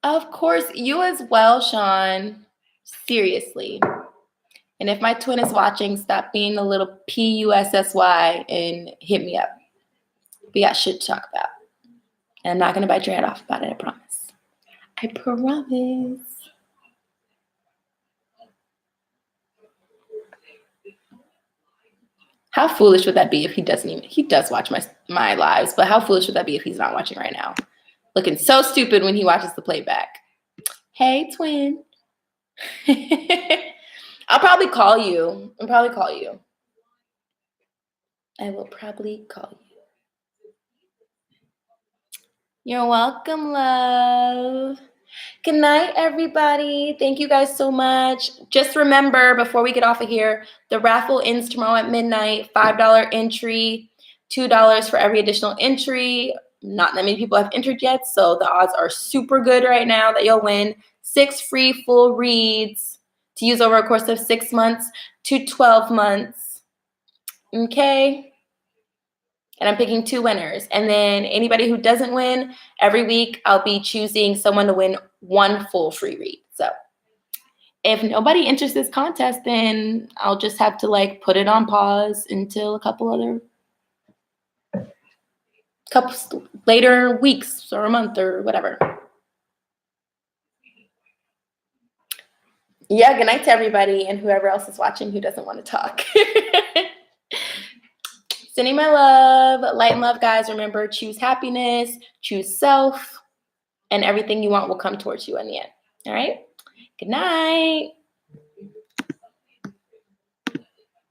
Of course, you as well, Sean. Seriously. And if my twin is watching, stop being a little PUSSY and hit me up. We got shit to talk about. And I'm not going to bite your head off about it, I promise. I promise. How foolish would that be if he doesn't even, he does watch my lives, but how foolish would that be if he's not watching right now? Looking so stupid when he watches the playback. Hey, twin. I'll probably call you. I will probably call you. You're welcome, love. Good night, everybody. Thank you guys so much. Just remember, before we get off of here, the raffle ends tomorrow at midnight. $5 entry, $2 for every additional entry. Not that many people have entered yet, so the odds are super good right now that you'll win 6 free full reads to use over a course of 6 months to 12 months. Okay? And I'm picking 2 winners. And then anybody who doesn't win, every week I'll be choosing someone to win 1 full free read. So if nobody enters this contest, then I'll just have to like put it on pause until a couple later weeks or a month or whatever. Yeah, good night to everybody and whoever else is watching who doesn't want to talk. Sending my love, light and love, guys. Remember, choose happiness, choose self, and everything you want will come towards you in the end. All right? Good night.